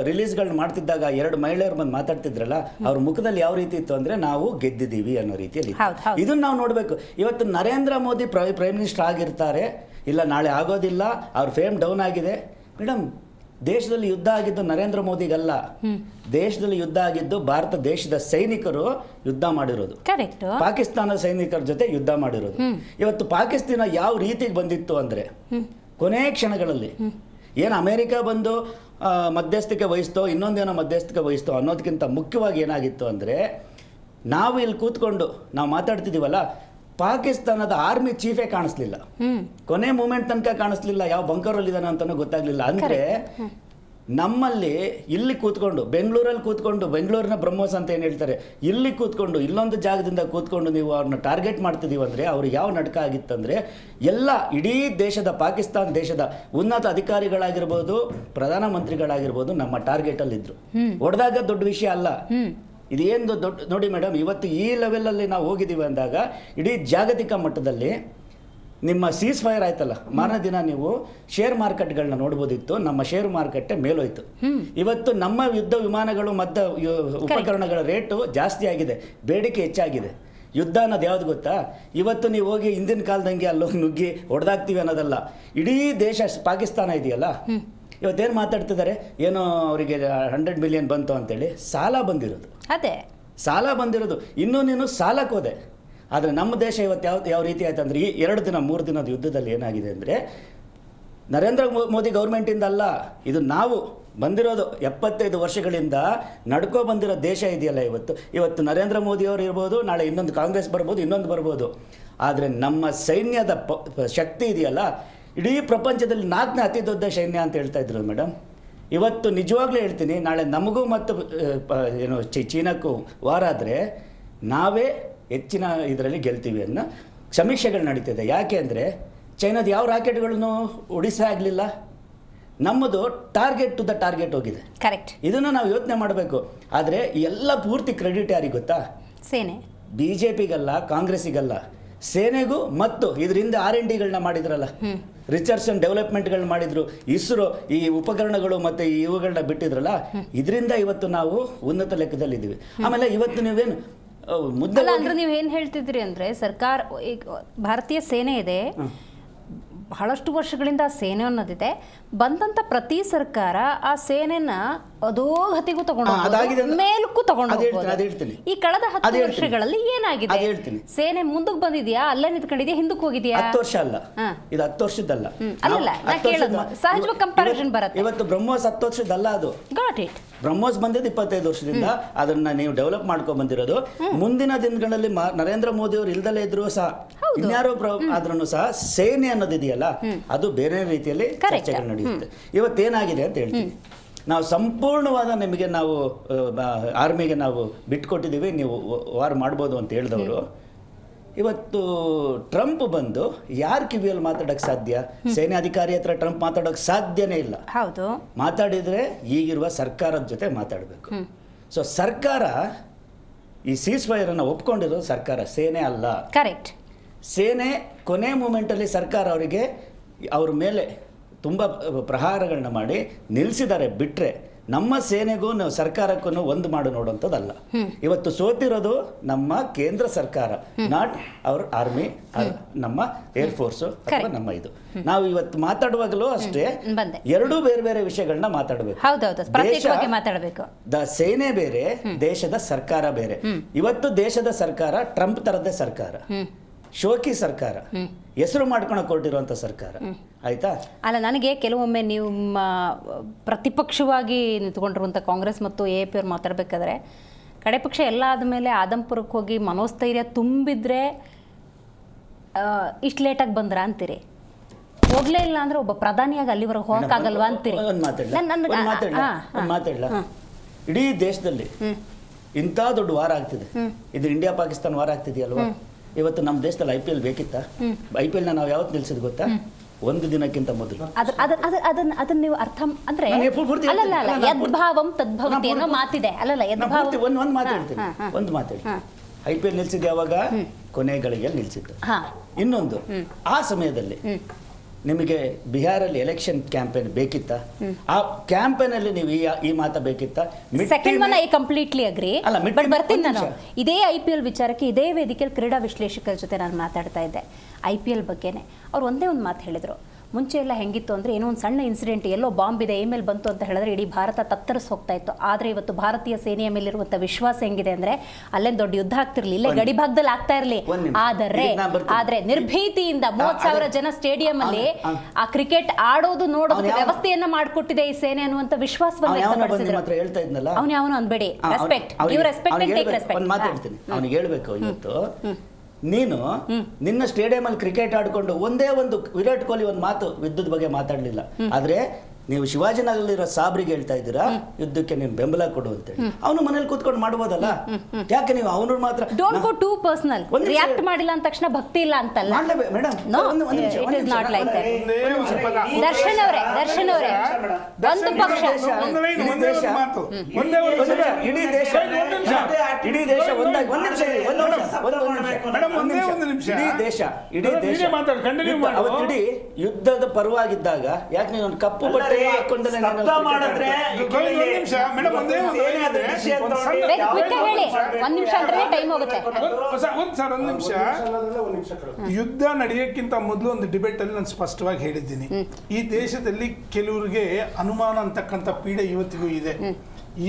ರಿಲೀಸ್ಗಳನ್ನ ಮಾಡ್ತಿದ್ದಾಗ 2 ಮಹಿಳೆಯರು ಬಂದು ಮಾತಾಡ್ತಿದ್ರಲ್ಲ, ಅವ್ರ ಮುಖದಲ್ಲಿ ಯಾವ ರೀತಿ ಇತ್ತು ಅಂದರೆ ನಾವು ಗೆದ್ದಿದ್ದೀವಿ ಅನ್ನೋ ರೀತಿಯಲ್ಲಿ. ಇದನ್ನು ನಾವು ನೋಡಬೇಕು. ಇವತ್ತು ನರೇಂದ್ರ ಮೋದಿ ಪ್ರೈಮ್ ಮಿನಿಸ್ಟರ್ ಆಗಿರ್ತಾರೆ, ಇಲ್ಲ ನಾಳೆ ಆಗೋದಿಲ್ಲ, ಅವ್ರ ಫೇಮ್ ಡೌನ್ ಆಗಿದೆ. ಮೇಡಮ್, ದೇಶದಲ್ಲಿ ಯುದ್ಧ ಆಗಿದ್ದು ನರೇಂದ್ರ ಮೋದಿಗಲ್ಲ, ದೇಶದಲ್ಲಿ ಯುದ್ಧ ಆಗಿದ್ದು ಭಾರತ ದೇಶದ ಸೈನಿಕರು ಯುದ್ಧ ಮಾಡಿರೋದು, ಪಾಕಿಸ್ತಾನ ಸೈನಿಕರ ಜೊತೆ ಯುದ್ಧ ಮಾಡಿರೋದು. ಇವತ್ತು ಪಾಕಿಸ್ತಾನ ಯಾವ ರೀತಿಗೆ ಬಂದಿತ್ತು ಅಂದರೆ ಕೊನೆ ಕ್ಷಣಗಳಲ್ಲಿ ಏನು ಅಮೆರಿಕ ಬಂದು ಮಧ್ಯಸ್ಥಿಕೆ ವಹಿಸ್ತೋ, ಇನ್ನೊಂದೇನೋ ಮಧ್ಯಸ್ಥಿಕೆ ವಹಿಸ್ತೋ ಅನ್ನೋದಕ್ಕಿಂತ ಮುಖ್ಯವಾಗಿ ಏನಾಗಿತ್ತು ಅಂದರೆ, ನಾವು ಇಲ್ಲಿ ಕೂತ್ಕೊಂಡು ನಾವು ಮಾತಾಡ್ತಿದ್ದೀವಲ್ಲ, ಪಾಕಿಸ್ತಾನದ ಆರ್ಮಿ ಚೀಫೇ ಕಾಣಿಸ್ಲಿಲ್ಲ, ಕೊನೆ ಮೂಮೆಂಟ್ ತನಕ ಕಾಣಿಸ್ಲಿಲ್ಲ, ಯಾವ ಬಂಕರಲ್ಲಿ ಇದ್ದಾನೆ ಅಂತಲೂ ಗೊತ್ತಾಗ್ಲಿಲ್ಲ. ಅಂದರೆ ನಮ್ಮಲ್ಲಿ ಇಲ್ಲಿ ಕೂತ್ಕೊಂಡು ಬೆಂಗಳೂರಲ್ಲಿ ಕೂತ್ಕೊಂಡು, ಬೆಂಗಳೂರಿನ ಬ್ರಹ್ಮೋಸ್ ಅಂತ ಏನು ಹೇಳ್ತಾರೆ, ಇಲ್ಲಿ ಕೂತ್ಕೊಂಡು ಇನ್ನೊಂದು ಜಾಗದಿಂದ ಕೂತ್ಕೊಂಡು ನೀವು ಅವ್ರನ್ನ ಟಾರ್ಗೆಟ್ ಮಾಡ್ತಿದ್ದೀವಿ ಅಂದರೆ ಅವ್ರು ಯಾವ ನಾಟಕ ಆಗಿತ್ತಂದರೆ, ಎಲ್ಲ ಇಡೀ ದೇಶದ ಪಾಕಿಸ್ತಾನ ದೇಶದ ಉನ್ನತ ಅಧಿಕಾರಿಗಳಾಗಿರ್ಬೋದು, ಪ್ರಧಾನಮಂತ್ರಿಗಳಾಗಿರ್ಬೋದು ನಮ್ಮ ಟಾರ್ಗೆಟಲ್ಲಿದ್ದರು. ಹೊಡೆದಾಗ ದೊಡ್ಡ ವಿಷಯ ಅಲ್ಲ. ಇದೇನು ದೊಡ್ಡ ನೋಡಿ ಮೇಡಮ್, ಇವತ್ತು ಈ ಲೆವೆಲಲ್ಲಿ ನಾವು ಹೋಗಿದ್ದೀವಿ ಅಂದಾಗ ಇಡೀ ಜಾಗತಿಕ ಮಟ್ಟದಲ್ಲಿ ನಿಮ್ಮ ಸೀಸ್ ಫೈರ್ ಆಯ್ತಲ್ಲ, ಮಾರನೇ ದಿನ ನೀವು ಶೇರ್ ಮಾರ್ಕೆಟ್ಗಳನ್ನ ನೋಡ್ಬೋದಿತ್ತು. ನಮ್ಮ ಶೇರ್ ಮಾರ್ಕೆಟ್ ಮೇಲೋಯ್ತು. ಇವತ್ತು ನಮ್ಮ ಯುದ್ಧ ವಿಮಾನಗಳು ಮತ್ತು ಉಪಕರಣಗಳ ರೇಟು ಜಾಸ್ತಿ ಆಗಿದೆ, ಬೇಡಿಕೆ ಹೆಚ್ಚಾಗಿದೆ. ಯುದ್ಧ ಅನ್ನೋದು ಯಾವ್ದು ಗೊತ್ತಾ, ಇವತ್ತು ನೀವು ಹೋಗಿ ಹಿಂದಿನ ಕಾಲದಂಗೆ ಅಲ್ಲೋಗಿ ನುಗ್ಗಿ ಹೊಡೆದಾಕ್ತೀವಿ ಅನ್ನೋದಲ್ಲ. ಇಡೀ ದೇಶ ಪಾಕಿಸ್ತಾನ ಇದೆಯಲ್ಲ, ಇವತ್ತೇನು ಮಾತಾಡ್ತಿದ್ದಾರೆ, ಏನೋ ಅವರಿಗೆ 100 ಬಿಲಿಯನ್ ಬಂತು ಅಂತೇಳಿ ಸಾಲ ಬಂದಿರೋದು. ಸಾಲ ಬಂದಿರೋದು ಇನ್ನೂ ನೀನು ಸಾಲಕ್ಕೆ ಹೋದೆ. ಆದರೆ ನಮ್ಮ ದೇಶ ಇವತ್ತು ಯಾವ ರೀತಿ ಆಯ್ತು ಅಂದರೆ, ಈ 2 ದಿನ 3 ದಿನದ ಯುದ್ಧದಲ್ಲಿ ಏನಾಗಿದೆ ಅಂದರೆ, ನರೇಂದ್ರ ಮೋದಿ ಗೌರ್ಮೆಂಟಿಂದ ಅಲ್ಲ, ಇದು ನಾವು ಬಂದಿರೋದು 75 ವರ್ಷಗಳಿಂದ ನಡ್ಕೊ ಬಂದಿರೋ ದೇಶ ಇದೆಯಲ್ಲ. ಇವತ್ತು ನರೇಂದ್ರ ಮೋದಿಯವರು ಇರ್ಬೋದು, ನಾಳೆ ಇನ್ನೊಂದು ಕಾಂಗ್ರೆಸ್ ಬರ್ಬೋದು, ಇನ್ನೊಂದು ಬರ್ಬೋದು. ಆದರೆ ನಮ್ಮ ಸೈನ್ಯದ ಶಕ್ತಿ ಇದೆಯಲ್ಲ, ಇಡೀ ಪ್ರಪಂಚದಲ್ಲಿ 4ನೇ ಅತಿ ದೊಡ್ಡ ಸೈನ್ಯ ಅಂತ ಹೇಳ್ತಾ ಇದ್ರು ಮೇಡಮ್. ಇವತ್ತು ನಿಜವಾಗ್ಲೂ ಹೇಳ್ತೀನಿ, ನಾಳೆ ನಮಗೂ ಮತ್ತು ಏನು ಚೀನಾಕ್ಕೂ ವಾರ ಆದರೆ ನಾವೇ ಹೆಚ್ಚಿನ ಇದರಲ್ಲಿ ಗೆಲ್ತೀವಿ ಅನ್ನೋ ಸಮೀಕ್ಷೆಗಳು ನಡೀತಿದೆ. ಯಾಕೆ ಅಂದರೆ ಚೈನಾದ ಯಾವ ರಾಕೆಟ್ಗಳನ್ನು ಉಡಿಸೇ ಆಗಲಿಲ್ಲ, ನಮ್ಮದು ಟಾರ್ಗೆಟ್ ಟು ದ ಟಾರ್ಗೆಟ್ ಹೋಗಿದೆ. ಕರೆಕ್ಟ್. ಇದನ್ನು ನಾವು ಯೋಚನೆ ಮಾಡಬೇಕು. ಆದರೆ ಎಲ್ಲ ಪೂರ್ತಿ ಕ್ರೆಡಿಟ್ ಯಾರಿಗೆ ಗೊತ್ತಾ? ಸೇನೆ. BJPಗಲ್ಲ, ಕಾಂಗ್ರೆಸ್ಸಿಗಲ್ಲ, ಸೇನೆಗೂ. ಮತ್ತು ಇದರಿಂದ R&Dಗಳನ್ನ ಮಾಡಿದ್ರಲ್ಲ, ರಿಸರ್ಚ್ ಆ್ಯಂಡ್ ಡೆವಲಪ್ಮೆಂಟ್ಗಳನ್ನ ಮಾಡಿದ್ರು, ಇಸ್ರೋ ಈ ಉಪಕರಣಗಳು ಮತ್ತು ಇವುಗಳನ್ನ ಬಿಟ್ಟಿದ್ರಲ್ಲ, ಇದರಿಂದ ಇವತ್ತು ನಾವು ಉನ್ನತ ಲೆಕ್ಕದಲ್ಲಿದ್ದೀವಿ. ಆಮೇಲೆ ಇವತ್ತು ನೀವೇನು ಅಂದ್ರೆ ನೀವು ಏನು ಹೇಳ್ತಿದ್ರಿ ಅಂದರೆ, ಸರ್ಕಾರ ಭಾರತೀಯ ಸೇನೆ ಇದೆ, ಬಹಳಷ್ಟು ವರ್ಷಗಳಿಂದ ಸೇನೆ ಅನ್ನೋದಿದೆ. ಬಂದಂಥ ಪ್ರತಿ ಸರ್ಕಾರ ಆ ಸೇನೆನ ಅಧೋಗತಿಗೂ ತಗೊಂಡು ಅದಾಗಿದೆ ಮೇಲಕ್ಕೂ ತಗೊಂಡು ಅದು ಹೇಳ್ತೀನಿ. ಈ ಕಳೆದ 10 ವರ್ಷಗಳಲ್ಲಿ ಏನಾಗಿದೆ? ಅದು ಹೇಳ್ತೀನಿ. ಸೇನೆ ಮುಂದಕ್ಕೆ ಬಂದಿದ್ಯಾ, ಅಲ್ಲೇ ನಿಂತ್ಕೊಂಡಿದ್ಯಾ, ಹಿಂದಕ್ಕೆ ಹೋಗಿದ್ಯಾ? 10 ವರ್ಷ ಅಲ್ಲ, ಇದು 10 ವರ್ಷದ್ದಲ್ಲ. ಅಲ್ಲಲ್ಲ, ನಾ ಕೇಳೋದು ಸಹಜವಾಗಿ ಕಂಪ್ಯಾರಿಸನ್ ಬರುತ್ತೆ. ಇವತ್ತು ಬ್ರಹ್ಮೋಸ್ 10 ವರ್ಷದ್ದಲ್ಲ, ಅದು ಗಾಟ್ ಇಟ್. ಬ್ರಹ್ಮೋಸ್ ಬಂದಿದ್ದು 25 ವರ್ಷದಿಂದ. ಅದನ್ನ ನೀವು ಡೆವಲಪ್ ಮಾಡ್ಕೊಂಡ್ ಬಂದಿರೋದು. ಮುಂದಿನ ದಿನಗಳಲ್ಲಿ ನರೇಂದ್ರ ಮೋದಿ ಅವರು ಇಲ್ದಲೇ ಇದ್ರು ಸಹ, ಇನ್ಯಾರೋ ಆದ್ರೂ ಸಹ ಸೇನೆ ಅನ್ನೋದಿದೆಯಲ್ಲ, ಅದು ಬೇರೆ ರೀತಿಯಲ್ಲಿ ಚರ್ಚೆಗಳು ನಡೆಯುತ್ತೆ. ಇವತ್ತೇನಾಗಿದೆ ಅಂತ ಹೇಳ್ತೀನಿ. ನಾವು ಸಂಪೂರ್ಣವಾದ ನಿಮಗೆ ನಾವು ಆರ್ಮಿಗೆ ನಾವು ಬಿಟ್ಕೊಟ್ಟಿದ್ದೀವಿ, ನೀವು ವಾರ್ ಮಾಡ್ಬೋದು ಅಂತ ಹೇಳಿದವರು ಇವತ್ತು ಟ್ರಂಪ್ ಬಂದು ಯಾರ ಕಿವಿಯಲ್ಲಿ ಮಾತಾಡೋಕ್ಕೆ ಸಾಧ್ಯ? ಸೇನೆ ಅಧಿಕಾರಿ ಹತ್ರ ಟ್ರಂಪ್ ಮಾತಾಡೋಕ್ಕೆ ಸಾಧ್ಯನೇ ಇಲ್ಲ. ಹೌದು, ಮಾತಾಡಿದರೆ ಈಗಿರುವ ಸರ್ಕಾರದ ಜೊತೆ ಮಾತಾಡಬೇಕು. ಸೊ ಸರ್ಕಾರ ಈ ಸೀಸ್ ಫೈರನ್ನು ಒಪ್ಕೊಂಡಿರೋದು ಸರ್ಕಾರ, ಸೇನೆ ಅಲ್ಲ. ಕರೆಕ್ಟ್. ಸೇನೆ ಕೊನೆ ಮೂಮೆಂಟಲ್ಲಿ ಸರ್ಕಾರ ಅವರಿಗೆ ಅವ್ರ ಮೇಲೆ ತುಂಬ ಪ್ರಹಾರಗಳನ್ನ ಮಾಡಿ ನಿಲ್ಲಿಸಿದ್ದಾರೆ. ಬಿಟ್ಟರೆ ನಮ್ಮ ಸೇನೆಗೂ ನಾವು ಸರ್ಕಾರಕ್ಕೂ ಒಂದು ಮಾಡು ನೋಡುವಂಥದ್ದಲ್ಲ. ಇವತ್ತು ಸೋತಿರೋದು ನಮ್ಮ ಕೇಂದ್ರ ಸರ್ಕಾರ, ನಾಟ್ ಅವರ್ ಆರ್ಮಿ, ನಮ್ಮ ಏರ್ ಫೋರ್ಸು ಅಥವಾ ನಮ್ಮ ಇದು. ನಾವು ಇವತ್ತು ಮಾತಾಡುವಾಗಲೂ ಅಷ್ಟೇ ಎರಡೂ ಬೇರೆ ಬೇರೆ ವಿಷಯಗಳನ್ನ ಮಾತಾಡಬೇಕು. ಸೇನೆ ಬೇರೆ, ದೇಶದ ಸರ್ಕಾರ ಬೇರೆ. ಇವತ್ತು ದೇಶದ ಸರ್ಕಾರ ಟ್ರಂಪ್ ತರದೇ ಸರ್ಕಾರ, ಶೋಕಿ ಸರ್ಕಾರ, ಹೆಸರು ಮಾಡ್ಕೊಂಡು ಕೊಟ್ಟಿರುವಂಥ ಸರ್ಕಾರ. ಆಯ್ತಾ? ಅಲ್ಲ, ನನಗೆ ಕೆಲವೊಮ್ಮೆ ನೀವು ಪ್ರತಿಪಕ್ಷವಾಗಿ ನಿಂತ್ಕೊಂಡಿರುವಂಥ ಕಾಂಗ್ರೆಸ್ ಮತ್ತು AAP ಅವ್ರು ಮಾತಾಡಬೇಕಾದ್ರೆ ಕಡೆ ಪಕ್ಷ ಎಲ್ಲ ಆದಮೇಲೆ ಆದಂಪುರಕ್ಕೆ ಹೋಗಿ ಮನೋಸ್ಥೈರ್ಯ ತುಂಬಿದ್ರೆ ಇಷ್ಟು ಲೇಟಾಗಿ ಬಂದ್ರ ಅಂತೀರಿ. ಹೋಗ್ಲೇ ಇಲ್ಲ ಅಂದ್ರೆ ಒಬ್ಬ ಪ್ರಧಾನಿಯಾಗಿ ಅಲ್ಲಿವರೆಗೆ ಹೋಗಕ್ಕಾಗಲ್ವಾ ಅಂತೀರಿ. ಮಾತಾಡಲ್ಲ, ಇಡೀ ದೇಶದಲ್ಲಿ ಇಂಥ ದೊಡ್ಡ ವಾರ ಆಗ್ತಿದೆ. ಇದು ಇಂಡಿಯಾ ಪಾಕಿಸ್ತಾನ ವಾರ ಆಗ್ತಿದೆಯಲ್ವಾ? ಇವತ್ತು ನಮ್ಮ ದೇಶದಲ್ಲಿ IPL ಬೇಕಿತ್ತ? IPL ನಾವು ಯಾವತ್ತು ನಿಲ್ಸಿದ್ ಗೊತ್ತಾ? ಒಂದು ದಿನಕ್ಕಿಂತ ಮೊದಲು. ಅದನ್ನ ನೀವು ಅರ್ಥ ಅಂದ್ರೆ ಯದ್ಭಾವಂ ತದ್ಭವತಿ ಅನ್ನೋ ಮಾತಿದೆ. ಒಂದು ಮಾತಾಡಿ. IPL ನಿಲ್ಸಿದ್ ಯಾವಾಗ? ಕೊನೆ ಗಳಿಗೆಯಲ್ಲಿ ನಿಲ್ಸಿದ್ದು. ಇನ್ನೊಂದು, ಆ ಸಮಯದಲ್ಲಿ ನಿಮಗೆ ಬಿಹಾರಲ್ಲಿ ಎಲೆಕ್ಷನ್ ಕ್ಯಾಂಪೇನ್ ಬೇಕಿತ್ತ? ಆ ಕ್ಯಾಂಪೇನ್ ಅಲ್ಲಿ ನೀವು ಈ ಮಾತ ಬೇಕಿತ್ತ? Second one I completely agree. But ಬರ್ತೀನಿ ನಾನು ಇದೇ IPL ವಿಚಾರಕ್ಕೆ ಇದೇ ವೇದಿಕೆಯಲ್ಲಿ ಕ್ರೀಡಾ ವಿಶ್ಲೇಷಕರ ಜೊತೆ ನಾನು ಮಾತಾಡ್ತಾ ಇದ್ದೆ IPL ಬಗ್ಗೆನೆ. ಅವ್ರು ಒಂದೇ ಒಂದು ಮಾತು ಹೇಳಿದ್ರು. ಮುಂಚೆ ಎಲ್ಲ ಹೆಂಗಿತ್ತು ಅಂದರೆ ಏನೋ ಒಂದು ಸಣ್ಣ ಇನ್ಸಿಡೆಂಟ್, ಎಲ್ಲೋ ಬಾಂಬ್ ಇದೆ, ಮೇಲೆ ಬಂತು ಅಂತ ಹೇಳಿದ್ರೆ ಇಡೀ ಭಾರತ ತತ್ತರಿಸಿ ಹೋಗ್ತಾ ಇತ್ತು. ಆದರೆ ಇವತ್ತು ಭಾರತೀಯ ಸೇನೆಯ ಮೇಲಿರುವಂಥ ವಿಶ್ವಾಸ ಹೆಂಗಿದೆ ಅಂದರೆ ಅಲ್ಲೇನು ದೊಡ್ಡ ಯುದ್ಧ ಆಗ್ತಿರ್ಲಿ, ಇಲ್ಲೇ ಗಡಿ ಭಾಗದಲ್ಲಿ ಆಗ್ತಾ ಇರಲಿ, ಆದರೆ ನಿರ್ಭೀತಿಯಿಂದ 30,000 ಜನ ಸ್ಟೇಡಿಯಂ ಅಲ್ಲಿ ಆ ಕ್ರಿಕೆಟ್ ಆಡೋದು ನೋಡೋದಕ್ಕೆ ವ್ಯವಸ್ಥೆಯನ್ನ ಮಾಡಿಕೊಟ್ಟಿದೆ ಈ ಸೇನೆ ಅನ್ನುವಂಥ ವಿಶ್ವಾಸವನ್ನು ವ್ಯಕ್ತಪಡಿಸಿದ್ರು. ಅವ್ನು ಯಾವನು ಅನ್ಬೇಡಿ, ರೆಸ್ಪೆಕ್ಟ್, ನೀವು ರೆಸ್ಪೆಕ್ಟ್ ಅಂಡ್ ಟೇಕ್ ರೆಸ್ಪೆಕ್ಟ್. ಅವ್ನಿಗೆ ಹೇಳ್ಬೇಕು, ಇವತ್ತು ನೀನು ನಿನ್ನ ಸ್ಟೇಡಿಯಂ ಅಲ್ಲಿ ಕ್ರಿಕೆಟ್ ಆಡ್ಕೊಂಡು ಒಂದೇ ಒಂದು ವಿರಾಟ್ ಕೊಹ್ಲಿ ಒಂದು ಮಾತು ಯುದ್ಧದ ಬಗ್ಗೆ ಮಾತಾಡಲಿಲ್ಲ. ಆದ್ರೆ ನೀವು ಶಿವಾಜಿನಗರಲ್ಲಿರೋ ಸಾಬ್ರಿಗೆ ಹೇಳ್ತಾ ಇದ್ದೀರಾ ಯುದ್ಧಕ್ಕೆ ನೀನು ಬೆಂಬಲ ಕೊಡು ಅಂತೇಳಿ. ಅವನು ಮನೇಲಿ ಕೂತ್ಕೊಂಡು ಮಾಡ್ಬೋದಲ್ಲ, ಯಾಕೆ ನೀವು ಅವನು ಮಾತ್ರ don't go two personal react ಮಾಡಿಲ್ಲ ಅಂದ ತಕ್ಷಣ ಭಕ್ತಿ ಇಲ್ಲ ಅಂತಲ್ಲ ಮೇಡಮ್. ದರ್ಶನ್ ಅವರೇ ಒಂದು ಪಕ್ಷ ಇಡೀ ದೇಶ ಒಂದಾಗಿ ಇಡೀ ದೇಶ ಅವತ್ತಿಡೀ ಯುದ್ಧದ ಪರವಾಗಿದ್ದಾಗ ಯಾಕೆ ನೀವು ಒಂದು ಕಪ್ಪು ಬಟ್ಟೆ ಹಾಕೊಂಡ್ರೆ ಯುದ್ಧ ನಡೆಯಕ್ಕಿಂತ ಮೊದಲು ಒಂದು ಡಿಬೇಟ್ ಅಲ್ಲಿ ನಾನು ಸ್ಪಷ್ಟವಾಗಿ ಹೇಳಿದ್ದೀನಿ, ಈ ದೇಶದಲ್ಲಿ ಕೆಲವರಿಗೆ ಅನುಮಾನ ಅಂತಕ್ಕಂಥ ಪೀಡೆ ಇವತ್ತಿಗೂ ಇದೆ.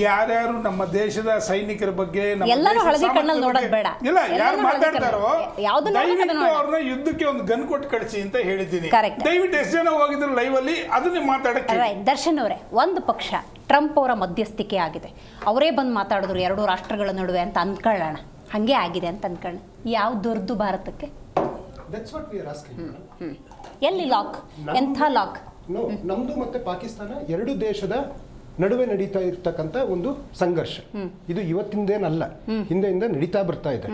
ಯಾರ್ಯಾರು ನಮ್ಮ ದೇಶದ ಸೈನಿಕರ ಬಗ್ಗೆ ಇಲ್ಲ ಯಾರು ಮಾತಾಡ್ತಾರೋ ದಯವಿಟ್ಟು ಅವ್ರನ್ನ ಯುದ್ಧಕ್ಕೆ ಒಂದು ಗನ್ ಕೊಟ್ಟು ಕಳಿಸಿ ಅಂತ ಹೇಳಿದ್ದೀನಿ. ದಯವಿಟ್ಟು ಎಷ್ಟು ಜನ ಹೋಗಿದ್ರು ಲೈವ್ ಅಲ್ಲಿ ಅದನ್ನೇ ಮಾತಾಡಕ್ಕೆ. ದರ್ಶನ್ ಅವರೇ, ಒಂದು ಪಕ್ಷ ಟ್ರಂಪ್ ಅವರ ಮಧ್ಯಸ್ಥಿಕೆ ಆಗಿದೆ, ಅವರೇ ಬಂದು ಮಾತಾಡಿದ್ರು ಎರಡು ರಾಷ್ಟ್ರಗಳ ನಡುವೆ ಅಂತ ಅನ್ಕೊಳ್ಳೋಣ, ಹಂಗೆ ಆಗಿದೆ ಅಂತ ಅನ್ಕೊಳ್ಳೋಣ. ಯಾವ ದೊಡ್ಡದು ಭಾರತಕ್ಕೆ? ಎಲ್ಲಿ ಲಾಕ್? ಎಂಥ ಲಾಕ್? ನಮ್ದು ಮತ್ತೆ ಪಾಕಿಸ್ತಾನ ಎರಡು ದೇಶದ ನಡುವೆ ನಡೀತಾ ಇರ್ತಕ್ಕಂಥ ಒಂದು ಸಂಘರ್ಷ ಇದು ಇವತ್ತಿಂದೇನಲ್ಲ, ಹಿಂದೆಯಿಂದ ನಡೀತಾ ಬರ್ತಾ ಇದೆ.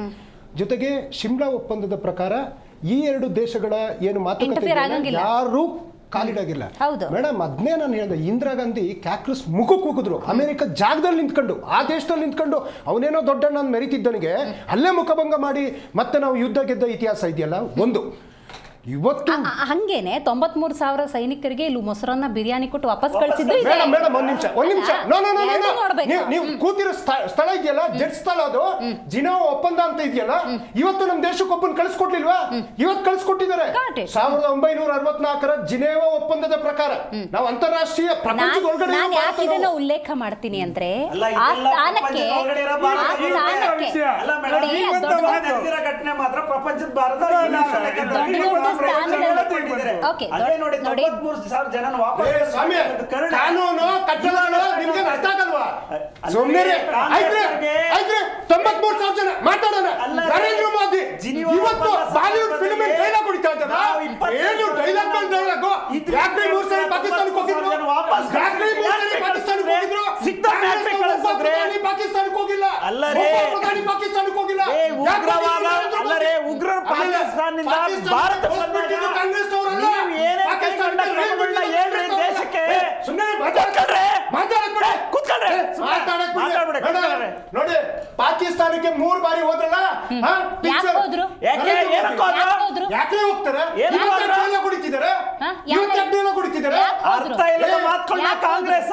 ಜೊತೆಗೆ ಶಿಮ್ಲಾ ಒಪ್ಪಂದದ ಪ್ರಕಾರ ಈ ಎರಡು ದೇಶಗಳ ಏನು ಮಾತುಕತೆ ಯಾರೂ ಕಾಲಿಡಾಗಿಲ್ಲ ಮೇಡಮ್. ಅದನ್ನೇ ನಾನು ಹೇಳಿದೆ, ಇಂದಿರಾ ಗಾಂಧಿ ಕ್ಯಾಕ್ರಸ್ ಮುಖಕ್ಕೆ ಹೋಗಿದ್ರು, ಅಮೆರಿಕ ಜಾಗದಲ್ಲಿ ನಿಂತ್ಕೊಂಡು, ಆ ದೇಶದಲ್ಲಿ ನಿಂತ್ಕೊಂಡು ಅವನೇನೋ ದೊಡ್ಡಣ್ಣ ಮೆರಿತಿದ್ದನಿಗೆ ಅಲ್ಲೇ ಮುಖಭಂಗ ಮಾಡಿ ಮತ್ತೆ ನಾವು ಯುದ್ಧ ಗೆದ್ದ ಇತಿಹಾಸ ಇದೆಯಲ್ಲ. ಒಂದು ಇವತ್ತು ಹಂಗೇನೆ 93,000 ಸೈನಿಕರಿಗೆ ಇಲ್ಲಿ ಮೊಸರನ್ನ ಬಿರಿಯಾನಿ ಕೊಟ್ಟು ವಾಪಸ್ ಕಳಿಸಿದ್ದು ಇದೆ. ಮೇಡಮ್ ಒಂದ್ ನಿಮಿಷ ಎರಡೂ ನೋಡ್ಬೇಕು. ನೀವು ಕೂತಿರೋ ಸ್ಥಳ ಇದೆಯಲ್ಲ ಜಡ್ ಸ್ಥಳ ಅದು ಜಿನೋವಾ ಒಪ್ಪಂದ ಅಂತ ಇದೆಯಲ್ಲ, ಇವತ್ತು ನಮ್ಮ ದೇಶಕ್ಕೆ ಒಬ್ಬನ್ ಕಳಿಸ್ಕೊಡ್ಲಿಲ್ವಾ? ಇವತ್ತು ಕಳಿಸ್ಕೊಟ್ಟಿದ್ದಾರೆ. 1964 ಜಿನೇವಾ ಒಪ್ಪಂದದ ಪ್ರಕಾರ ನಾವು ಅಂತಾರಾಷ್ಟ್ರೀಯ ಪ್ರಪಂಚದ ಒಳಗಡೆ ನಾನು ಯಾಕೆ ಇದನ್ನ ಉಲ್ಲೇಖ ಮಾಡ್ತೀನಿ ಅಂದ್ರೆ ಆ ಸ್ಥಾನಕ್ಕೆ ಘಟನೆ ಮಾತ್ರ ಪ್ರಪಂಚದ ಭಾರತ ಕಾನೂನು ಕಟ್ಟಡಗಳು ನಿಮ್ಗೆ ಅರ್ಥ ಆಗಲ್ವಾ? ಸುಮ್ಮನೆ 93,000 ಜನ ಮಾತಾಡೋಣ. ನರೇಂದ್ರ ಮೋದಿ ಇವತ್ತು ಬಾಲಿವುಡ್ ಫಿಲ್ಮ್ ಡೈಲಾಗ್ ಹೊಡಿತಾ ಇದ್ದಾರೆ. ಏನು ಡೈಲಾಗ್ ಮೇಲೆ ಡೈಲಾಗು? ಯಾಕ್ರಿ 3 ಸಲ ಪಾಕಿಸ್ತಾನಕ್ಕೆ ಹೋಗಿದ್ರು? ಯಾಕ್ರಿ 3 ಸಲ ಪಾಕಿಸ್ತಾನಕ್ಕೆ ಹೋಗಿದ್ರು? ಪಾಕಿಸ್ತಾನಕ್ಕೆ ಹೋಗಿಲ್ಲ. ಪ್ರಧಾನಿ ಪಾಕಿಸ್ತಾನಕ್ಕೆ ಹೋಗಿಲ್ಲ. ಉಗ್ರರು ಪಾಕಿಸ್ತಾನದಿಂದ ಭಾರತ ಕಾಂಗ್ರೆಸ್ ಅವರಲ್ಲ. ದೇಶಕ್ಕೆ ನೋಡಿ, ಪಾಕಿಸ್ತಾನಕ್ಕೆ 3 ಬಾರಿ ಹೋದ್ರಲ್ಲ, ಯಾಕೆ ಹೋದ್ರು? ಯಾಕೆ ಹೋಗ್ತಾರೆ? ಕುಡಿತಿದ್ದಾರೆ, ಅರ್ಥ ಇಲ್ಲದ ಮಾತುಗಳನ್ನ ಕಾಂಗ್ರೆಸ್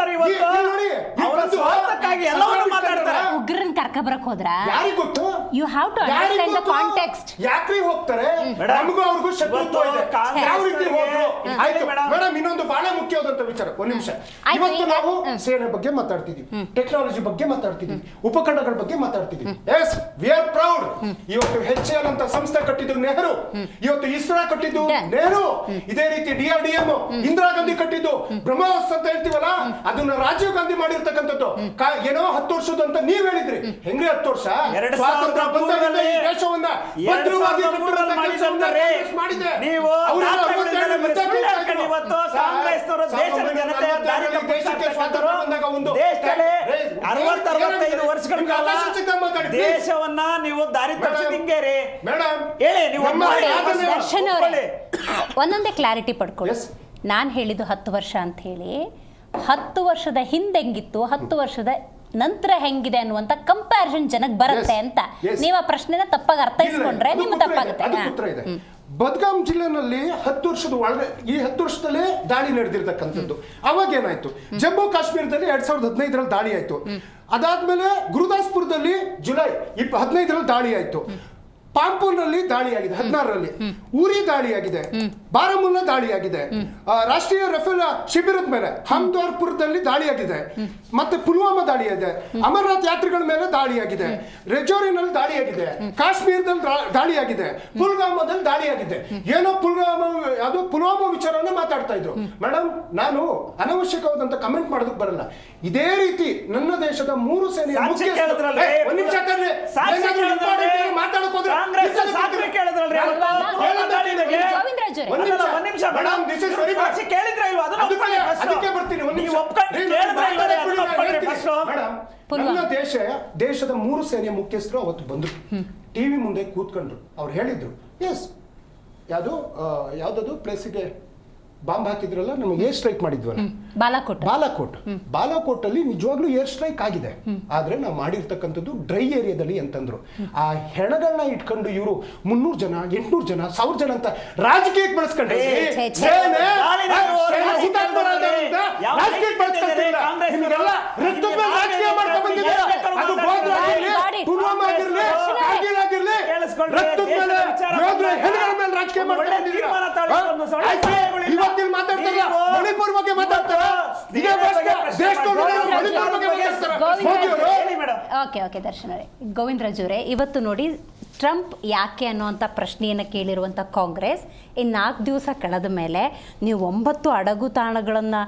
ಎಲ್ಲವನ್ನೂ ಮಾತಾಡ್ತಾರೆ. ಉಗ್ರನ್ ಕರ್ಕಬರಕ್ ಹೋದ್ರ ಯಾರಿಗ್ ಗೊತ್ತು? You have to understand the context. ಯಾಕ್ರಿ ಹೋಗ್ತಾರೆ? ನಮಗೂ ಅವ್ರಿಗೂ ಶತ್ರುತ್ವ ಇದೆ. ಯಾವ ರೀತಿ ಹೋದ್ರು? ಆಯ್ತು ಮೇಡಮ್, ಇನ್ನೊಂದು ಬಹಳ ಮುಖ್ಯವಾದಂತ ವಿಚಾರ, ಒಂದ್ ನಿಮಿಷ. ಇವತ್ತು ನಾವು ಸೇನೆ ಬಗ್ಗೆ ಮಾತಾಡ್ತಿದೀವಿ, ಟೆಕ್ನಾಲಜಿ ಬಗ್ಗೆ ಮಾತಾಡ್ತಿದೀವಿ, ಉಪಕರಣಗಳ ಬಗ್ಗೆ ಮಾತಾಡ್ತಿದೀವಿ. Yes, we are proud. ಇವತ್ತು HAL ಅಂತ ಸಂಸ್ಥೆ ಕಟ್ಟಿದ್ದು ನೆಹರು, ಇವತ್ತು ಇಸ್ರೋ ಕಟ್ಟಿದ್ದು ನೆಹರು, ಇದೇ ರೀತಿ DRDM ಇಂದಿರಾ ಗಾಂಧಿ ಕಟ್ಟಿದ್ದು ಬ್ರಹ್ಮೋಸ್ ಅಂತ ಹೇಳ್ತೀವಲ್ಲ, ಅದನ್ನ ರಾಜೀವ್ ಗಾಂಧಿ ಮಾಡಿರ್ತಕ್ಕಂಥದ್ದು. ಏನೋ 10 ವರ್ಷದ ಅಂತ ನೀವ್ ಹೇಳಿದ್ರಿ. ಹೆಂಗ್ರಿ 10 ವರ್ಷ? ಸ್ವಾತಂತ್ರ್ಯ ಬಂದಾಗಲೇ ಈ ದೇಶವನ್ನ ಭದ್ರವಾಗಿ ಕಟ್ಟಿರುವಂತ ಕೆಲಸವನ್ನ ಮಾಡಿದೆ. ನೀವು ದೇಶದ ಜನತೆ ದೇಶದಲ್ಲಿ 60-65 ವರ್ಷಗಳ ಕಾಲ ದೇಶವನ್ನ ನೀವು ದಾರಿ ತಪ್ಪಿಸಿಂಗೇರಿ ಹೇಳಿ. ನೀವು ದರ್ಶನ್ ಅವರೇ ಒಂದೊಂದೇ ಕ್ಲಾರಿಟಿ ಪಡ್ಕೊಳ್ಳಿ. ನಾನು ಹೇಳಿದ್ದು 10 ವರ್ಷ ಅಂತ ಹೇಳಿ, 10 ವರ್ಷದ ಹಿಂದೆ ಹೆಂಗಿತ್ತು, 10 ವರ್ಷದ ನಂತರ ಹೆಂಗಿದೆ ಅನ್ನುವಂತ ಕಂಪ್ಯಾರಿಸನ್ ಜನಕ್ಕೆ ಬರುತ್ತೆ ಅಂತ ನೀವು ಆ ಪ್ರಶ್ನೆನ ತಪ್ಪಾಗಿ ಅರ್ಥೈಸ್ಕೊಂಡ್ರೆ ನಿಮ್ಮ ತಪ್ಪಾಗುತ್ತೆ. ಬದ್ಗಾಮ್ ಜಿಲ್ಲೆನಲ್ಲಿ 10 ವರ್ಷದ ಒಳಗೆ ಈ 10 ವರ್ಷದಲ್ಲೇ ದಾಳಿ ನಡೆದಿರ್ತಕ್ಕಂಥದ್ದು. ಅವಾಗ ಏನಾಯ್ತು? ಜಮ್ಮು ಕಾಶ್ಮೀರದಲ್ಲಿ 2015ರಲ್ಲಿ ದಾಳಿ ಆಯ್ತು. ಅದಾದ್ಮೇಲೆ ಗುರುದಾಸ್ಪುರದಲ್ಲಿ ಜುಲೈ 15ರಲ್ಲಿ ದಾಳಿ ಆಯ್ತು. ಪಾಂಪೂರ್ನಲ್ಲಿ ದಾಳಿಯಾಗಿದೆ 16ರಲ್ಲಿ, ಉರಿ ದಾಳಿಯಾಗಿದೆ, ಬಾರಾಮುಲ್ಲಾ ದಾಳಿಯಾಗಿದೆ, ರಾಷ್ಟ್ರೀಯ ರಫೇಲ್ ಶಿಬಿರದ ಮೇಲೆ ಹಮ್ದ್ವಾರ್ಪುರದಲ್ಲಿ ದಾಳಿಯಾಗಿದೆ, ಮತ್ತೆ ಪುಲ್ವಾಮಾ ದಾಳಿಯಾಗಿದೆ, ಅಮರನಾಥ್ ಯಾತ್ರಿಗಳ ಮೇಲೆ ದಾಳಿಯಾಗಿದೆ, ರೆಜೋರಿನಲ್ಲಿ ದಾಳಿಯಾಗಿದೆ, ಕಾಶ್ಮೀರದಲ್ಲಿ ದಾಳಿಯಾಗಿದೆ, ಪುಲ್ವಾಮಾದಲ್ಲಿ ದಾಳಿಯಾಗಿದೆ. ಏನೋ ಪುಲ್ವಾಮಾ ವಿಚಾರನ ಮಾತಾಡ್ತಾ ಇದ್ರು. ಮೇಡಮ್, ನಾನು ಅನವಶ್ಯಕವಾದಂತ ಕಮೆಂಟ್ ಮಾಡೋದಕ್ಕೆ ಬರಲ್ಲ. ಇದೇ ರೀತಿ ನನ್ನ ದೇಶದ 3 ಸೇನೆಯ ಮಾತಾಡೋಕೆ ದೇಶದ 3 ಸೇನೆಯ ಮುಖ್ಯಸ್ಥರು ಅವತ್ತು ಬಂದ್ರು, ಟಿವಿ ಮುಂದೆ ಕೂತ್ಕೊಂಡ್ರು. ಅವ್ರು ಹೇಳಿದ್ರು, ಎಸ್, ಯಾವ್ದದು ಪ್ಲೇಸಿಗೆ ಬಾಂಬ್ ಹಾಕಿದ್ರಲ್ಲ, ನಮಗೆ ಏರ್ ಸ್ಟ್ರೈಕ್ ಮಾಡಿದ್ವಲ್ಲ, ಬಾಲಾಕೋಟ್ ಅಲ್ಲಿ ನಿಜವಾಗ್ಲೂ ಏರ್ ಸ್ಟ್ರೈಕ್ ಆಗಿದೆ. ಆದ್ರೆ ನಾವು ಮಾಡಿರ್ತಕ್ಕಂಥದ್ದು ಡ್ರೈ ಏರಿಯಾದಲ್ಲಿ ಅಂತಂದ್ರು. ಆ ಹೆಣಗಳನ್ನ ಇಟ್ಕೊಂಡು ಇವರು 300 ಜನ 800 ಜನ 1000 ಜನ ಅಂತ ರಾಜಕೀಯಕ್ಕೆ ಬಳಸ್ಕೊಂಡ್ರೆ ಓಕೆ ದರ್ಶನ್ ಅವರೇ, ಗೋವಿಂದ ರಾಜು ಅವರೇ, ಇವತ್ತು ನೋಡಿ ಟ್ರಂಪ್ ಯಾಕೆ ಅನ್ನುವಂಥ ಪ್ರಶ್ನೆಯನ್ನು ಕೇಳಿರುವಂಥ ಕಾಂಗ್ರೆಸ್ ಇನ್ನು 4 ದಿವಸ ಕಳೆದ ಮೇಲೆ ನೀವು 9 ಅಡಗುತಾಣಗಳನ್ನು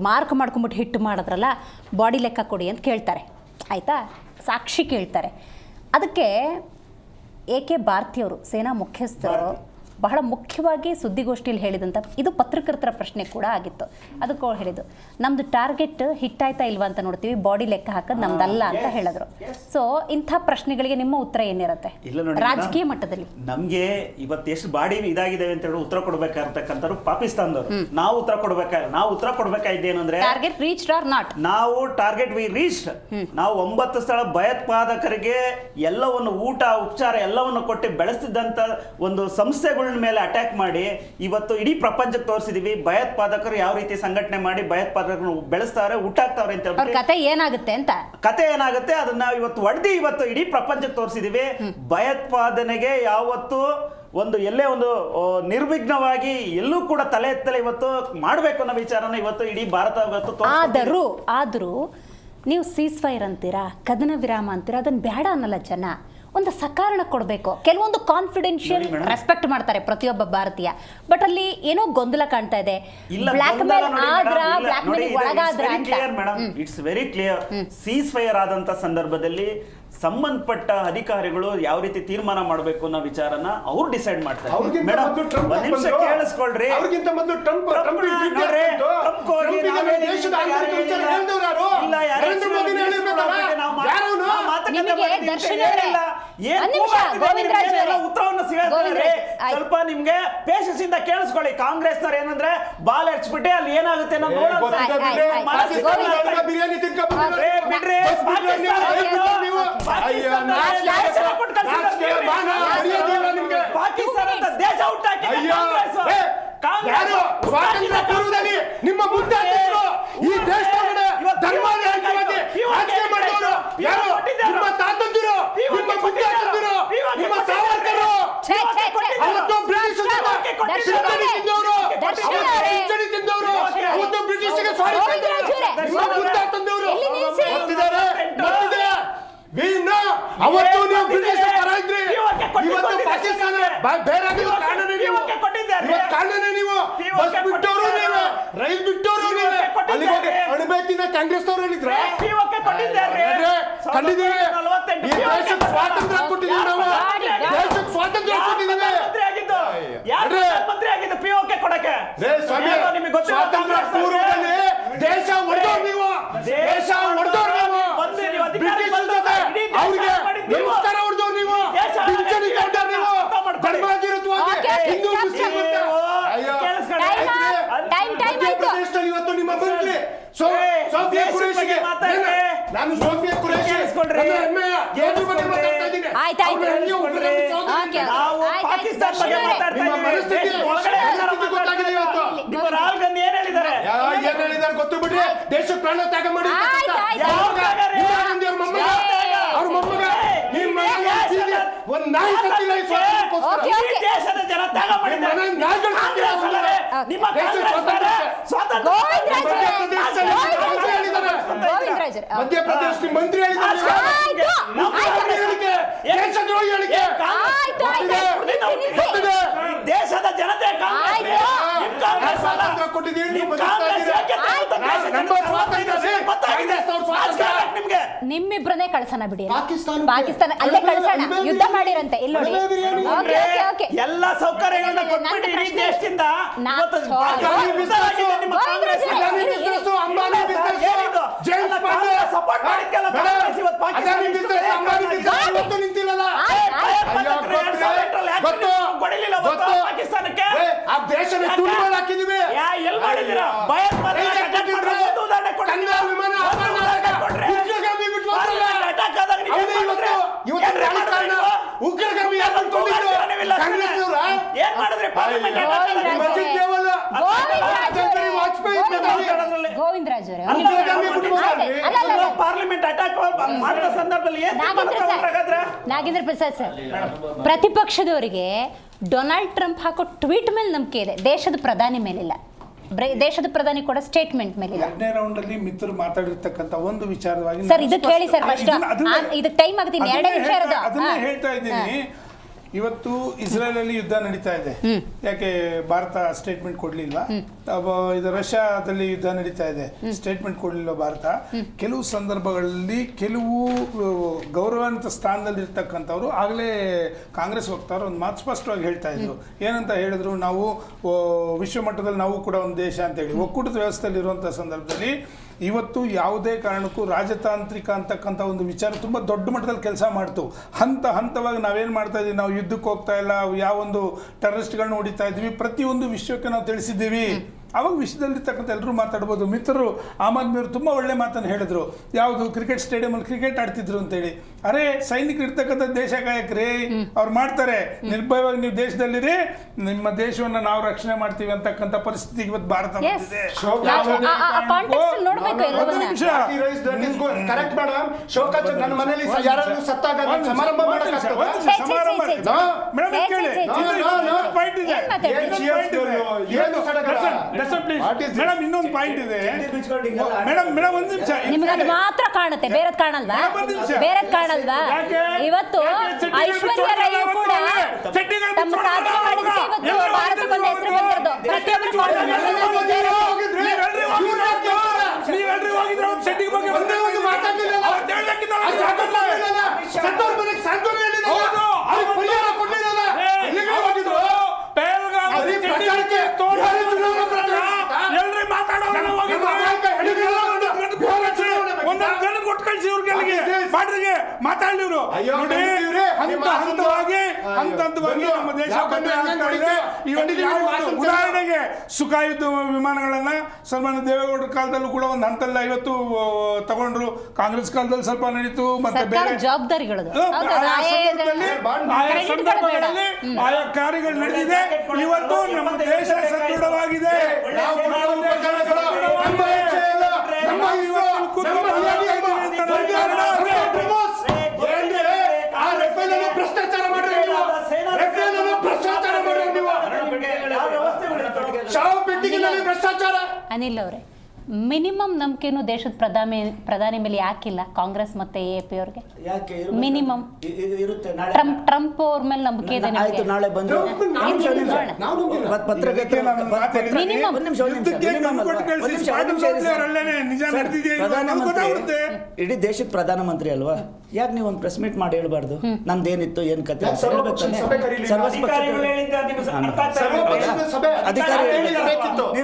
ಮಾರ್ಕ್ ಮಾಡ್ಕೊಂಬಿಟ್ಟು ಹಿಟ್ಟು ಮಾಡಿದ್ರಲ್ಲ, ಬಾಡಿ ಲೆಕ್ಕ ಕೊಡಿ ಅಂತ ಕೇಳ್ತಾರೆ, ಆಯಿತಾ? ಸಾಕ್ಷಿ ಕೇಳ್ತಾರೆ. ಅದಕ್ಕೆ AK ಭಾರತಿಯವರು ಸೇನಾ ಮುಖ್ಯಸ್ಥರು ಬಹಳ ಮುಖ್ಯವಾಗಿ ಸುದ್ದಿಗೋಷ್ಠಿಯಲ್ಲಿ ಹೇಳಿದಂಥ, ಇದು ಪತ್ರಕರ್ತರ ಪ್ರಶ್ನೆ ಕೂಡ ಆಗಿತ್ತು. ಅದಕ್ಕೆ ಅವ್ರು ಹೇಳಿದ್ದು, ನಮ್ಮದು ಟಾರ್ಗೆಟ್ ಹಿಟ್ಟಾಯ್ತಾ ಇಲ್ವಾ ಅಂತ ನೋಡ್ತೀವಿ, ಬಾಡಿ ಲೆಕ್ಕ ಹಾಕೋದು ನಮ್ದಲ್ಲ ಅಂತ ಹೇಳಿದ್ರು. ಸೊ ಇಂಥ ಪ್ರಶ್ನೆಗಳಿಗೆ ನಿಮ್ಮ ಉತ್ತರ ಏನಿರುತ್ತೆ ರಾಜಕೀಯ ಮಟ್ಟದಲ್ಲಿ? ನಮಗೆ ಇವತ್ತು ಎಷ್ಟು ಬಾಡಿ ಇದಾಗಿದ್ದೇವೆ ಅಂತ ಹೇಳಿ ಉತ್ತರ ಕೊಡಬೇಕಾಗಿರ್ತಕ್ಕಂಥವ್ರು ಪಾಕಿಸ್ತಾನದವರು. ನಾವು ಉತ್ತರ ಕೊಡಬೇಕಾಗಿದ್ದೇನು ಅಂದ್ರೆ, ಟಾರ್ಗೆಟ್ ರೀಚ್ಡ್ ಆರ್ ನಾಟ್? ನಾವು ಟಾರ್ಗೆಟ್ ವಿ ರೀಚ್ಡ್. ನಾವು 9 ಸ್ಥಳ ಭಯೋತ್ಪಾದಕರಿಗೆ ಎಲ್ಲವನ್ನು ಊಟ ಉಪಚಾರ ಎಲ್ಲವನ್ನು ಕೊಟ್ಟು ಬೆಳೆಸಿದಂತ ಒಂದು ಸಂಸ್ಥೆಗಳನ್ನ ಹಿಂದೂಗಳ ಮೇಲೆ ಅಟ್ಯಾಕ್ ಮಾಡಿ ಇವತ್ತು ಇಡೀ ಪ್ರಪಂಚಕ್ಕೆ ತೋರಿಸಿದೀವಿ ಭಯೋತ್ಪಾದಕರು ಯಾವ ರೀತಿ ಸಂಘಟನೆ ಮಾಡಿ ಭಯೋತ್ಪಾದಕರು ಬೆಳೆಸ್ತಾರೆ, ಹುಟ್ಟಾಕ್ತಾವ್ರೆ ಅಂತ ಅವ್ರ ಹೇಳ್ಬಿಟ್ಟು. ಕತೆ ಏನಾಗುತ್ತೆ ಅಂತ ಕತೆ ಏನಾಗುತ್ತೆ ಅದನ್ನ ಇವತ್ತು ಹೊಡೆದಿ ಇವತ್ತು ಇಡೀ ಪ್ರಪಂಚಕ್ಕೆ ತೋರಿಸಿದೀವಿ. ಭಯೋತ್ಪಾದನೆಗೆ ಯಾವತ್ತು ಒಂದು ಎಲ್ಲೇ ಒಂದು ನಿರ್ವಿಘ್ನವಾಗಿ ಎಲ್ಲೂ ಕೂಡ ತಲೆ ಎತ್ತಲೆ ಇವತ್ತು ಮಾಡಬೇಕು ಅನ್ನೋ ವಿಚಾರನ ಇವತ್ತು ಇಡೀ ಭಾರತ ಇವತ್ತು ಆದರೂ ನೀವು ಸೀಸ್ಫೈರ್ ಅಂತೀರಾ, ಕದನ ವಿರಾಮ ಅಂತೀರಾ, ಅದನ್ನ ಬೇಡ ಅನ್ನಲ್ಲ ಜನ. ಒಂದು ಸಕಾರಣ ಕೊಡಬೇಕು. ಕೆಲವೊಂದು ಕಾನ್ಫಿಡೆನ್ಷಿಯಲ್ ರೆಸ್ಪೆಕ್ಟ್ ಮಾಡ್ತಾರೆ ಪ್ರತಿಯೊಬ್ಬ ಭಾರತೀಯ, ಬಟ್ ಅಲ್ಲಿ ಏನೋ ಗೊಂದಲ ಕಾಣ್ತಾ ಇದೆ. ಬ್ಲಾಕ್ ಮೇಲ್ ಆದ್ರ ಬ್ಲಾಕ್ ಮೇಲ್ ಒಳಗಾದ್ರ ಅಂತ. It's very clear. Seize fire ಆದಂತ ಸಂದರ್ಭದಲ್ಲಿ ಸಂಬಂಧಪಟ್ಟ ಅಧಿಕಾರಿಗಳು ಯಾವ ರೀತಿ ತೀರ್ಮಾನ ಮಾಡಬೇಕು ಅನ್ನೋ ವಿಚಾರನ ಅವ್ರು ಡಿಸೈಡ್ ಮಾಡ್ತಾರೆ. ಮೇಡಮ್ ಒಂದ್ ನಿಮಿಷ ಕೇಳಿಸ್ಕೊಳ್ರಿ. ಸ್ವಲ್ಪ ನಿಮ್ಗೆ ಪೇಷನ್ಸ್ ಇಂದ ಕೇಳಿಸ್ಕೊಳ್ಳಿ. ಕಾಂಗ್ರೆಸ್ನವ್ರು ಏನಂದ್ರೆ ಬಾಲ್ ಹಚ್ಬಿಟ್ಟೆ ಅಲ್ಲಿ ಏನಾಗುತ್ತೆ ಪಾಕಿಸ್ತಾನ ದೇಶ ಹುಟ್ಟಾಕಿ ನಿಮ್ಮ ಮುದ್ದೆ ಈ ದೇಶದೊಳಗಡೆ ಧರ್ಮ ನಿಮ್ಮ ತಾತಂದಿರು, ನಿಮ್ಮ ಮುದ್ದೆ ನಿಮ್ಮ ಸಾವರ್ಕರು ಅವತ್ತು ಬ್ರಿಟಿಷ್ ತಿಂದವರು, ಅವತ್ತು ಬ್ರಿಟಿಷ್ಗೆ ನಿಮ್ಮ ಮುದ್ದೆ ತಂದವರು ಅವತ್ತು ನೀವು ಬ್ರಿಟಿಷ್ ಪರ ಇದ್ರಿ. ಇವತ್ತು ಪಾಕಿಸ್ತಾನ ಬೇರೆ ಕಾರಣನೇ ನೀವು, ಕಾರಣನೇ ನೀವು. ಬಸ್ ಬಿಟ್ಟವರು ನೀವೇ, ರೈಲ್ ಬಿಟ್ಟವರು ನೀವೇ. ಅಲ್ಲಿಗೆ ಅಣಬೇತಿನ ಕಾಂಗ್ರೆಸ್ನವ್ರು ಹೇಳಿದ್ರೆ ಕಂಡಿದ್ದೀವಿ. ಈ ದೇಶಕ್ಕೆ ಸ್ವಾತಂತ್ರ್ಯ ಕೊಟ್ಟಿದ್ದೀವಿ ನಾವು, ದೇಶಕ್ಕೆ ಸ್ವಾತಂತ್ರ್ಯ ಕೊಟ್ಟಿದ್ದೀವಿ. ಸ್ವಾತಂತ್ರ್ಯ ಪೂರ್ವದಲ್ಲಿ ದೇಶ ಹೊಡೆದವ್ರು ನೀವು, ದೇಶ ಹೊಡೆದವ್ರು ನೀವು. ಬ್ರಿಟಿಷ್ ಅವ್ರಿಗೆ ನಮಸ್ಕಾರ ಹೊಡೆದವ್ರು ನೀವು, ಪಿಂಚಣಿ ಕೊಟ್ಟವ್ರು ನೀವು, ಧರ್ಮಾಧಿರತ್ವವಾಗಿ ಹಿಂದೂ ಮುಸ್ಲಿಂ ಅಂತ. ಮಧ್ಯಪ್ರದೇಶದಲ್ಲಿ ಇವತ್ತು ನಿಮ್ಮ ಮಂತ್ರಿ ಸೋಫಿಯಾ ಕುರೇಶಿಗೆ, ನಾನು ಸೋಫಿಯಾ ಕುರೇಶಿ ಹೆಮ್ಮೆಯ ಕೇಂದ್ರ ಬಗ್ಗೆ ಮಾತಾಡ್ತಾ ಇದ್ದೀನಿ. ಪಾಕಿಸ್ತಾನ ಬಗ್ಗೆ ಗೊತ್ತಾಗಿದೆ ಇವತ್ತು. ರಾಹುಲ್ ಗಾಂಧಿ ಏನ್ ಹೇಳಿದ್ದಾರೆ ಗೊತ್ತು ಬಿಡ್ರಿ. ದೇಶಕ್ಕೆ ಪ್ರಾಣ ತ್ಯಾಗ ಮಾಡಿ ಅವ್ರ ಮೊಮ್ಮಗ ಒಂದ್ ನಾಯಿ ಸತ್ತಿಲ್ಲ ಈ ದೇಶದ ಜನ ತ್ಯಾಗ ಮಾಡಿದ್ದಾರೆ. ಮಧ್ಯಪ್ರದೇಶ ಮಂತ್ರಿ ದೇಶದ್ರೋಹಿ ಹೇಳಿಕೆ ದೇಶದ ಜನತೆ ಸ್ವಾತಂತ್ರ್ಯ ಕೊಟ್ಟಿದ್ದೀವಿ. ನಿಮ್ಮಿಬ್ರನ್ನೇ ಕಳ್ಸೋಣ ಬಿಡಿ. ಪಾಕಿಸ್ತಾನ ಅಲ್ಲೇ ಕಳ್ಸೋಣ, ಯುದ್ಧ ಮಾಡಿರಂತೆ ಇಲ್ಲಿ ನೋಡಿ. ಎಲ್ಲ ಸೌಕರ್ಯಗಳನ್ನ ಕೊಟ್ಬಿಟ್ಟು ಇಡೀ ದೇಶದಿಂದ ಸಪೋರ್ಟ್ ಮಾಡಿದ್ಕಲ್ಲ ನಿಂತಿಲ್ಲ ಪಾಕಿಸ್ತಾನಕ್ಕೆ ಆ ದೇಶನ ತುಳಿಗಳು ಹಾಕಿದೀವಿ. ಎಲ್ಲಿ ಮಾಡಿದ್ದೀರಾ? ಉಗ್ರಗಾಮಿ ಏನ್ ಮಾಡಿದ್ರಿ? ಗೋವಿಂದರಾಜ್ ಪಾರ್ಲಿಮೆಂಟ್ ಅಟ್ಯಾಕ್ ಮಾಡಿದ ಸಂದರ್ಭದಲ್ಲಿ ನಾಗೇಂದ್ರ ಪ್ರಸಾದ್ ಸರ್, ಪ್ರತಿಪಕ್ಷದವರಿಗೆ ಡೊನಾಲ್ಡ್ ಟ್ರಂಪ್ ಹಾಕೋ ಟ್ವೀಟ್ ಮೇಲೆ ನಂಬಿಕೆ ಇದೆ, ದೇಶದ ಪ್ರಧಾನಿ ಮೇಲಿಲ್ಲ. ದೇಶದ ಪ್ರಧಾನಿ ಕೂಡ ಸ್ಟೇಟ್ಮೆಂಟ್ ಮೇಲಿಲ್ಲ. ಎರಡನೇ ರೌಂಡ್ ಅಲ್ಲಿ ಮಿತ್ರರು ಮಾತಾಡಿರ್ತಕ್ಕಂಥ ಒಂದು ವಿಚಾರವಾಗಿ ಸರ್ ಇದು ಕೇಳಿ ಸರ್, ಫಸ್ಟ್ ಇದಕ್ಕೆ ಟೈಮ್ ಆಗುತ್ತೆ, ಎರಡೇ ನಿಮಿಷ ಇರೋದು. ಅದನ್ನೇ ಹೇಳ್ತಾ ಇದ್ದೀನಿ. ಇವತ್ತು ಇಸ್ರೇಲ್ ಅಲ್ಲಿ ಯುದ್ಧ ನಡೀತಾ ಇದೆ. ಯಾಕೆ ಭಾರತ ಸ್ಟೇಟ್ಮೆಂಟ್ ಕೊಡ್ಲಿಲ್ವಾ? ಇದು ರಷ್ಯಾದಲ್ಲಿ ಯುದ್ಧ ನಡೀತಾ ಇದೆ, ಸ್ಟೇಟ್ಮೆಂಟ್ ಕೊಡ್ಲಿಲ್ಲ ಭಾರತ. ಕೆಲವು ಸಂದರ್ಭಗಳಲ್ಲಿ ಕೆಲವು ಗೌರವಾನ್ವಿತ ಸ್ಥಾನದಲ್ಲಿ ಇರ್ತಕ್ಕಂಥವ್ರು ಆಗಲೇ ಕಾಂಗ್ರೆಸ್ ವಕ್ತಾರರು ಒಂದು ಮಾತು ಸ್ಪಷ್ಟವಾಗಿ ಹೇಳ್ತಾ ಇದ್ರು. ಏನಂತ ಹೇಳಿದ್ರು, ನಾವು ವಿಶ್ವ ಮಟ್ಟದಲ್ಲಿ ನಾವು ಕೂಡ ಒಂದು ದೇಶ ಅಂತ ಹೇಳಿ ಒಕ್ಕೂಟದ ವ್ಯವಸ್ಥೆಯಲ್ಲಿ ಇರುವಂಥ ಸಂದರ್ಭದಲ್ಲಿ ಇವತ್ತು ಯಾವುದೇ ಕಾರಣಕ್ಕೂ ರಾಜತಾಂತ್ರಿಕ ಅಂತಕ್ಕಂಥ ಒಂದು ವಿಚಾರ ತುಂಬ ದೊಡ್ಡ ಮಟ್ಟದಲ್ಲಿ ಕೆಲಸ ಮಾಡ್ತು. ಹಂತವಾಗಿ ನಾವೇನು ಮಾಡ್ತಾ ಇದ್ದೀವಿ, ನಾವು ಯುದ್ಧಕ್ಕೆ ಹೋಗ್ತಾ ಇಲ್ಲ, ಯಾವೊಂದು ಟೆರರಿಸ್ಟ್ಗಳನ್ನ ಹೊಡಿತಾ ಇದ್ವಿ, ಪ್ರತಿಯೊಂದು ವಿಶ್ವಕ್ಕೆ ನಾವು ತಿಳಿಸಿದ್ದೀವಿ. ಅವಾಗ ವಿಷಯದಲ್ಲಿರ್ತಕ್ಕಂಥ ಎಲ್ಲರೂ ಮಾತಾಡ್ಬೋದು. ಮಿತ್ರರು ಆಮ್ ಆದ್ಮಿಯವರು ತುಂಬ ಒಳ್ಳೆ ಮಾತನ್ನು ಹೇಳಿದ್ರು, ಯಾವುದು ಕ್ರಿಕೆಟ್ ಸ್ಟೇಡಿಯಮಲ್ಲಿ ಕ್ರಿಕೆಟ್ ಆಡ್ತಿದ್ರು ಅಂತೇಳಿ. ಅರೆ ಸೈನಿಕರು ಇರ್ತಕ್ಕಂಥ ದೇಶ ಕಾಯಕ್ರಿ, ಅವ್ರು ಮಾಡ್ತಾರೆ. ನಿರ್ಭಯವಾಗಿ ನೀವು ದೇಶದಲ್ಲಿರಿ, ನಿಮ್ಮ ದೇಶವನ್ನು ನಾವು ರಕ್ಷಣೆ ಮಾಡ್ತೀವಿ ಅಂತಕ್ಕಂಥ ಪರಿಸ್ಥಿತಿಗೆ ಇವತ್ತು ಭಾರತ ಬಂದಿದೆ. Correct madam. ಶೋಕಾಚ ನನ್ನ ಮನೆಯಲ್ಲಿ ಯಾರಾದ್ರೂ ಸತ್ತಾಗ ಸಮಾರಂಭ ಮೇಡಮ್ ಇನ್ನೊಂದು ಪಾಯಿಂಟ್ ಇದೆ ಮೇಡಮ್, ಒಂದು ನಿಮಿಷ. ನಿಮ್ಗೆ ಅದು ಮಾತ್ರ ಕಾಣುತ್ತೆ, ಬೇರೆದ್ ಕಾಣಲ್ವಾ? ಬೇರೆದ್ ಕಾಣಲ್ವಾ? ಇವತ್ತು ಐಶ್ವರ್ಯ ರೈ ಕೂಡ ತಮ್ಮ ಸಾಧನೆ ಮಾಡಿದಕ್ಕೆ ಇವತ್ತು ಭಾರತಕ್ಕೊಂದು ಹೆಸರು ಬಂದಿರೋದು. ಪ್ರತಿಯೊಬ್ಬರು ಮಾತಾಡಿದ್ರು ಹಂತವಾಗಿ ನಮ್ಮ ದೇಶ ಉದಾಹರಣೆಗೆ ಸುಖಾಯುಧ ವಿಮಾನಗಳನ್ನ ಸನ್ಮಾನ್ಯ ದೇವೇಗೌಡರ ಕಾಲದಲ್ಲೂ ಕೂಡ ಒಂದು ಹಂತಲ್ಲ ಇವತ್ತು ತಗೊಂಡ್ರು. ಕಾಂಗ್ರೆಸ್ ಕಾಲದಲ್ಲಿ ಸ್ವಲ್ಪ ನಡೀತು, ಮತ್ತೆ ಬೇರೆ ಜವಾಬ್ದಾರಿಗಳು ಆಯಾ ಸಂದರ್ಭಗಳಲ್ಲಿ ಆಯಾ ಕಾರ್ಯಗಳು ನಡೆದಿದೆ. ಇವತ್ತು ನಮ್ಮ ದೇಶ ಸದೃಢವಾಗಿದೆ. ಭ್ರಷ್ಟಾಚಾರ ಭ್ರಷ್ಟಾಚಾರ. ಅನಿಲ್ ಅವರೇ, ಮಿನಿಮಮ್ ನಂಬಿಕೆನೂ ದೇಶದ ಪ್ರಧಾನಿ ಮೇಲೆ ಯಾಕಿಲ್ಲ ಕಾಂಗ್ರೆಸ್ ಮತ್ತೆ ಎಪಿ ಅವ್ರಿಗೆ? ಮಿನಿಮಮ್ ಟ್ರಂಪ್ ಅವ್ರ ಮೇಲೆ ನಂಬಿಕೆ ಇದೆ. ನಾಳೆ ಬಂದು ಇಡೀ ದೇಶದ ಪ್ರಧಾನಮಂತ್ರಿ ಅಲ್ವಾ, ಯಾಕೆ ನೀವು ಒಂದು ಪ್ರೆಸ್ ಮೀಟ್ ಮಾಡಿ ಹೇಳ್ಬಾರ್ದು ನಂದೇನಿತ್ತು ಏನ್ ಕತೆ?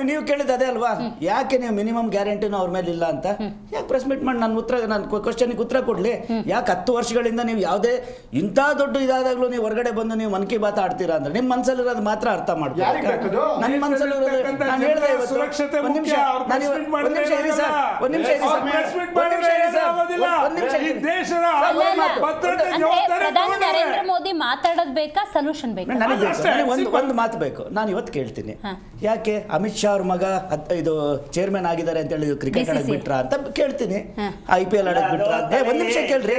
ನೀವು ಕೇಳಿದ ಅದೇ ಅಲ್ವಾ, ಯಾಕೆ ನೀವು ಮಿನಿಮಮ್ ಗ್ಯಾರಂಟಿನೂ ಅವ್ರ ಮೇಲೆ ಇಲ್ಲ ಅಂತ ಯಾಕೆ ಪ್ರೆಸ್ ಮೀಟ್ ಮಾಡಿ ನನ್ನ ಕ್ವಶನ್ಗೆ ಉತ್ತರ ಕೊಡ್ಲಿ? ಯಾಕೆ 10 ವರ್ಷಗಳಿಂದ ನೀವು ಯಾವುದೇ ಇಂಥ ದೊಡ್ಡ ಇದಾದಾಗ್ಲೂ ನೀವು ಹೊರಗಡೆ ಬಂದು ನೀವು ಮನ್ ಕಿ ಬಾತ್ ಆಡ್ತೀರಾ ಅಂದ್ರೆ ನಿಮ್ಮ ಮನಸ್ಸಲ್ಲಿರೋದು ಮಾತ್ರ ಅರ್ಥ ಮಾಡ್ಬೇಕು. ನನ್ನ ಮನಸ್ಸಲ್ಲಿರೋದು ನಾನು ಹೇಳಿದೆ ಪ್ರಧಾನಿ ನರೇಂದ್ರ ಮೋದಿ ಮಾತಾಡೋದು ಬೇಕಾ, ಸೊಲ್ಯೂಷನ್ ಬೇಕಾ? ನನಗೆ ಒಂದು ಮಾತು ಬೇಕು. ನಾನು ಇವತ್ತು ಕೇಳ್ತೀನಿ, ಯಾಕೆ ಅಮಿತ್ ಶಾ ಅವ್ರ ಮಗ ಇದು ಚೇರ್ಮನ್ ಆಗಿದ್ದಾರೆ ಅಂತ ಹೇಳಿ ಕ್ರಿಕೆಟ್ ಆಡಕ್ ಬಿಟ್ರ ಅಂತ ಕೇಳ್ತೀನಿ. IPL ಆಡಕ್ ಬಿಟ್ರ? ಒಂದ್ ನಿಮಿಷ ಕೇಳ್ರಿ,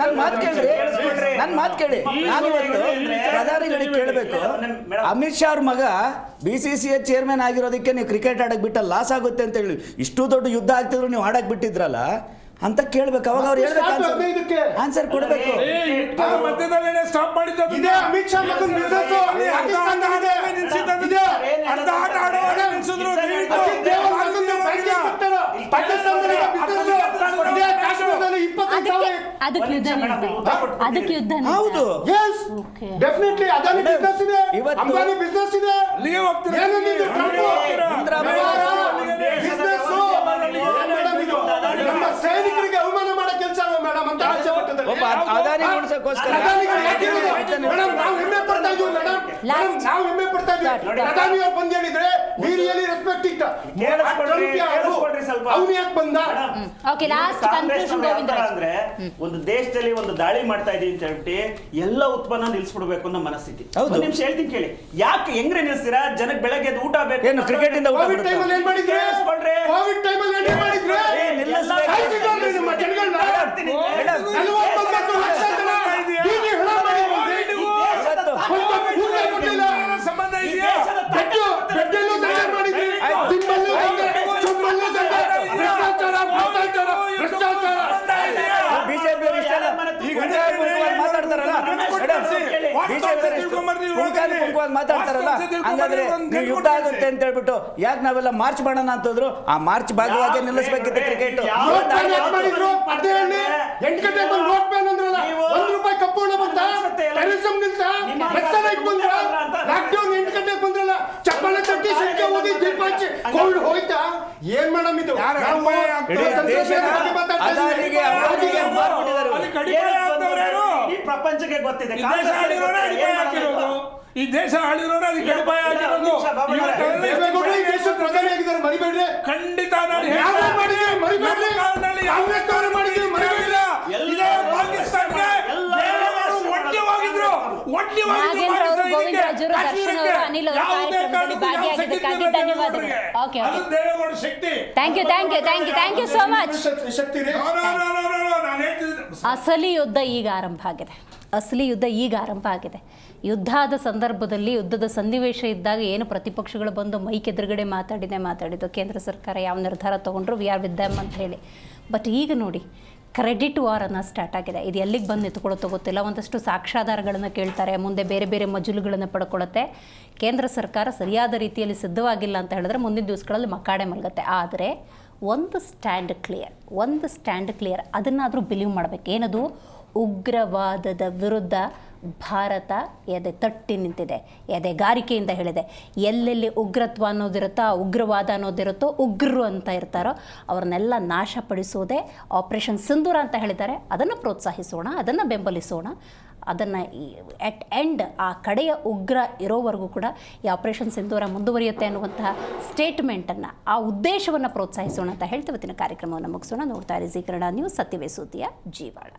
ನನ್ ಮಾತು ಕೇಳಿ. ನಾನು ಇವತ್ತು ಪ್ರಧಾನಿಗಳಿಗೆ ಕೇಳಬೇಕು, ಅಮಿತ್ ಶಾ ಅವ್ರ ಮಗ BCCI ಚೇರ್ಮನ್ ಆಗಿರೋದಕ್ಕೆ ನೀವು ಕ್ರಿಕೆಟ್ ಆಡಕ್ ಬಿಟ್ಟ ಲಾಸ್ ಆಗುತ್ತೆ ಅಂತ ಹೇಳಿ ಇಷ್ಟು ದೊಡ್ಡ ಯುದ್ಧ ಆಗ್ತಿದ್ರು ನೀವು ಆಡಕ್ ಬಿಟ್ಟಿದ್ರಲ್ಲ ಅಂತ ಕೇಳ್ಬೇಕು. ಅವಾಗ ಅವ್ರು ಹೇಳ್ಬೇಕು, ಆನ್ಸರ್ ಕೊಡ್ಬೇಕು. ಅದಕ್ಕೆ ಯುದ್ಧ ಹೌದು. ಡೆಫಿನೆಟ್ಲಿ ಅದಾನಿ ಬಿಸ್ನೆಸ್ ಇದೆ, ಅಂಬಾನಿ ಬಿಸ್ನೆಸ್ ಇದೆ. ನಮ್ಮ ಸೈನಿಕರಿಗೆ ಅವಮಾನ ಮಾಡೋ ಕೆಲಸ ಮೇಡಮ್ ಅಂತ ಆಸೆ ಪಟ್ಟಿದ್ದಾರೆ. ಅದಾನಿ ಉಳಿಸೋಕ್ಕೋಸ್ಕರ ನಾವು ಹೆಮ್ಮೆ ಪಡ್ತಾ ಇದೀವಿ ಮೇಡಮ್, ನಾವು ಹೆಮ್ಮೆ ಪಡ್ತಾ ಇದೀವಿ. ಪ್ರಧಾನಿ ಅವ್ರು ಬಂದು ಹೇಳಿದ್ರೆ ವಿ ರಿಯಲಿ ರೆಸ್ಪೆಕ್ಟ್ ಇಟ್. ಅವನು ಯಾಕೆ ಬಂದ? ಓಕೆ, ಲಾಸ್ಟ್ ಕನ್ಕ್ಲೂಷನ್ ಗೋವಿಂದ ಅಂದ್ರೆ ಒಂದು ದೇಶದಲ್ಲಿ ಒಂದು ದಾಳಿ ಮಾಡ್ತಾ ಇದೀವಿ ಅಂತ ಹೇಳ್ಬಿಟ್ಟು ಎಲ್ಲ ಉತ್ಪನ್ನ ನಿಲ್ಸ್ಬಿಡ್ಬೇಕು ಅನ್ನೋ ಮನಸ್ಥಿತಿ. ಒಂದು ನಿಮಿಷ ಹೇಳ್ತೀನಿ ಕೇಳಿ, ಯಾಕೆ ಹೆಂಗ್ರೆ ನಿಲ್ಸ್ತೀರಾ? ಜನಕ್ಕೆ ಬೆಳಗ್ಗೆ ಊಟ ಬೇಕು, ಏನು ಕ್ರಿಕೆಟ್ ಇಂದ ಊಟ ಕೋವಿಡ್ ಟೈಮಲ್ಲಿ ಏನ್ ಮಾಡಿದ್ರೆ? ಕೋವಿಡ್ ಟೈಮಲ್ಲಿ ಏನ್ ಮಾಡಿದ್ರೆ? ನಿಮ್ಮ ಜನಗಳನ್ನ 49 ಲಕ್ಷ ಜನ ಬೀದಿ ಹೆಣ ಮಾಡಿದ್ರು. ಸಂಬಂಧ ಇದೆಯಾ? ಬೆಡ್ಡಲ್ಲೂ ದಂಗೆ ಮಾಡಿದ್ರಿ, ತಿಮ್ಮಲ್ಲೂ ದಂಗೆ, ಚುಮ್ಮಲ್ಲೂ ದಂಗೆ, ಭ್ರಷ್ಟಾಚಾರ. ಬಿಜೆಪಿ ಮಾತಾಡ್ತಾರಲ್ಲ, ಹಂಗಾದ್ರೆ ನೀವು ಯುದ್ಧ ಆಗುತ್ತೆ ಅಂತ ಹೇಳ್ಬಿಟ್ಟು ಯಾಕೆ ನಾವೆಲ್ಲ ಮಾರ್ಚ್ ಮಾಡೋಣ ಅಂತಂದ್ರು, ಆ ಮಾರ್ಚ್ ಭಾಗವಾಗಿ ನಿಲ್ಲಿಸಬೇಕಿತ್ತು ಕ್ರಿಕೆಟ್. 8 ಗಂಟೆಗೆ ಬಂದು ನೋಟ್ ಬ್ಯಾನ್ ಅಂದ್ರಲ್ಲ, ₹1 ಕಪ್ಪು ಹಣ ಬಂತ, ಟೆರರಿಸಂ ನಿಲ್ತ, ನಕ್ಸಲೈಟ್ ಬಂದ್ರ, ಲಾಕ್ಡೌನ್ 8 ಗಂಟೆಗೆ ಬಂದ್ರಲ್ಲ, ಚಪ್ಪಾಳೆ ತಟ್ಟಿ ಸಿಂಕೆ ಓದಿ ದೀಪ ಹಚ್ಚಿ ಕೋವಿಡ್ ಹೋಯ್ತಾ? ಏನ್ ಮೇಡಮ್ ಇದು? ಪ್ರಪಂಚಕ್ಕೆ ಗೊತ್ತಿದೆ ಈ ದೇಶ ಆಳಿರೋರು ಅದಕ್ಕೆ ಅಡಿಪಾಯ ಆಗಿರೋದು. ದೇವೇಗೌಡರು ಈ ದೇಶದ ಪ್ರಧಾನಿ ಆಗಿದ್ದಾರೆ, ಮರಿಬೇಡ್ರಿ. ಖಂಡಿತ ನಾನು ಯಾವ ಮಾಡಿದ್ರಿ? ಮರಿಬೇಡ್ರಿ. ಕಾಂಗ್ರೆಸ್ ಅವರು ಮಾಡಿದ್ರಿ, ಮರಿಬೇಡ್ರಿ. ಇದೇ ಪಾಕಿಸ್ತಾನಕ್ಕೆ ದೇವೇಗೌಡರು ಒಡ್ಡಿವಾಗಿದ್ರು. ನಾಗೇಂದ್ರ ಅವರು, ಗೋವಿಂದರಾಜರು, ದರ್ಶನ್ ಅವರು, ಅನಿಲ್ ಅವರು ಕಾರ್ಯಕ್ರಮದಲ್ಲಿ ಭಾಗಿಯಾಗಿದ್ದಕ್ಕಾಗಿ ಧನ್ಯವಾದಗಳು. ಓಕೆ ಅದು Deve Gowda Shakti. Thank you so much. Shakti ರೀ. ನಾನು ಹೇಳ್ತಿದ್ದೆ ಅಸಲಿ ಯುದ್ಧ ಈಗ ಆರಂಭ ಆಗಿದೆ. ಯುದ್ಧ ಆದ ಸಂದರ್ಭದಲ್ಲಿ, ಯುದ್ಧದ ಸನ್ನಿವೇಶ ಇದ್ದಾಗ ಏನು ಪ್ರತಿಪಕ್ಷಗಳು ಬಂದು ಮೈಕ್ ಎದುರುಗಡೆ ಮಾತಾಡಿದ್ದು ಕೇಂದ್ರ ಸರ್ಕಾರ ಯಾವ ನಿರ್ಧಾರ ತೊಗೊಂಡ್ರು ವಿ ಆರ್ ವಿತ್ ದೆಮ್ ಅಂತ ಹೇಳಿ. ಬಟ್ ಈಗ ನೋಡಿ, ಕ್ರೆಡಿಟ್ ವಾರ್ ಅನ್ನೋ ಸ್ಟಾರ್ಟ್ ಆಗಿದೆ. ಇದು ಎಲ್ಲಿಗೆ ಬಂದು ನಿಂತ್ಕೊಳ್ಳುತ್ತೋ ಗೊತ್ತಿಲ್ಲ. ಒಂದಷ್ಟು ಸಾಕ್ಷ್ಯಾಧಾರಗಳನ್ನು ಕೇಳ್ತಾರೆ, ಮುಂದೆ ಬೇರೆ ಬೇರೆ ಮಜಲುಗಳನ್ನು ಪಡ್ಕೊಳ್ಳುತ್ತೆ. ಕೇಂದ್ರ ಸರ್ಕಾರ ಸರಿಯಾದ ರೀತಿಯಲ್ಲಿ ಸಿದ್ಧವಾಗಿಲ್ಲ ಅಂತ ಹೇಳಿದ್ರೆ ಮುಂದಿನ ದಿವಸಗಳಲ್ಲಿ ಮಕ್ಕಾಡೆ ಮಲಗುತ್ತೆ. ಆದರೆ ಒಂದು ಸ್ಟ್ಯಾಂಡ್ ಕ್ಲಿಯರ್, ಅದನ್ನಾದರೂ ಬಿಲೀವ್ ಮಾಡಬೇಕು. ಏನದು? ಉಗ್ರವಾದದ ವಿರುದ್ಧ ಭಾರತ ಎದೆ ತಟ್ಟಿ ನಿಂತಿದೆ, ಎದೆಗಾರಿಕೆಯಿಂದ ಹೇಳಿದೆ. ಎಲ್ಲೆಲ್ಲಿ ಉಗ್ರತ್ವ ಅನ್ನೋದಿರುತ್ತೋ, ಉಗ್ರವಾದ ಅನ್ನೋದಿರುತ್ತೋ, ಉಗ್ರರು ಅಂತ ಇರ್ತಾರೋ ಅವ್ರನ್ನೆಲ್ಲ ನಾಶಪಡಿಸೋದೇ ಆಪರೇಷನ್ ಸಿಂಧೂರ ಅಂತ ಹೇಳಿದ್ದಾರೆ. ಅದನ್ನು ಪ್ರೋತ್ಸಾಹಿಸೋಣ, ಅದನ್ನು ಬೆಂಬಲಿಸೋಣ. ಅದನ್ನು ಎಟ್ ಎಂಡ್ ಆ ಕಡೆಯ ಉಗ್ರ ಇರೋವರೆಗೂ ಕೂಡ ಈ ಆಪರೇಷನ್ ಸಿಂಧೂರ ಮುಂದುವರಿಯುತ್ತೆ ಅನ್ನುವಂತಹ ಸ್ಟೇಟ್ಮೆಂಟನ್ನು, ಆ ಉದ್ದೇಶವನ್ನು ಪ್ರೋತ್ಸಾಹಿಸೋಣ ಅಂತ ಹೇಳ್ತಾ ಇವತ್ತಿನ ಕಾರ್ಯಕ್ರಮವನ್ನು ಮುಗಿಸೋಣ. ನೋಡ್ತಾ ಇರಿ ಜೀ ಕನ್ನಡ ನ್ಯೂಸ್. ಸತ್ಯವೇ ಸುದ್ದಿಯ ಜೀವಾಳ.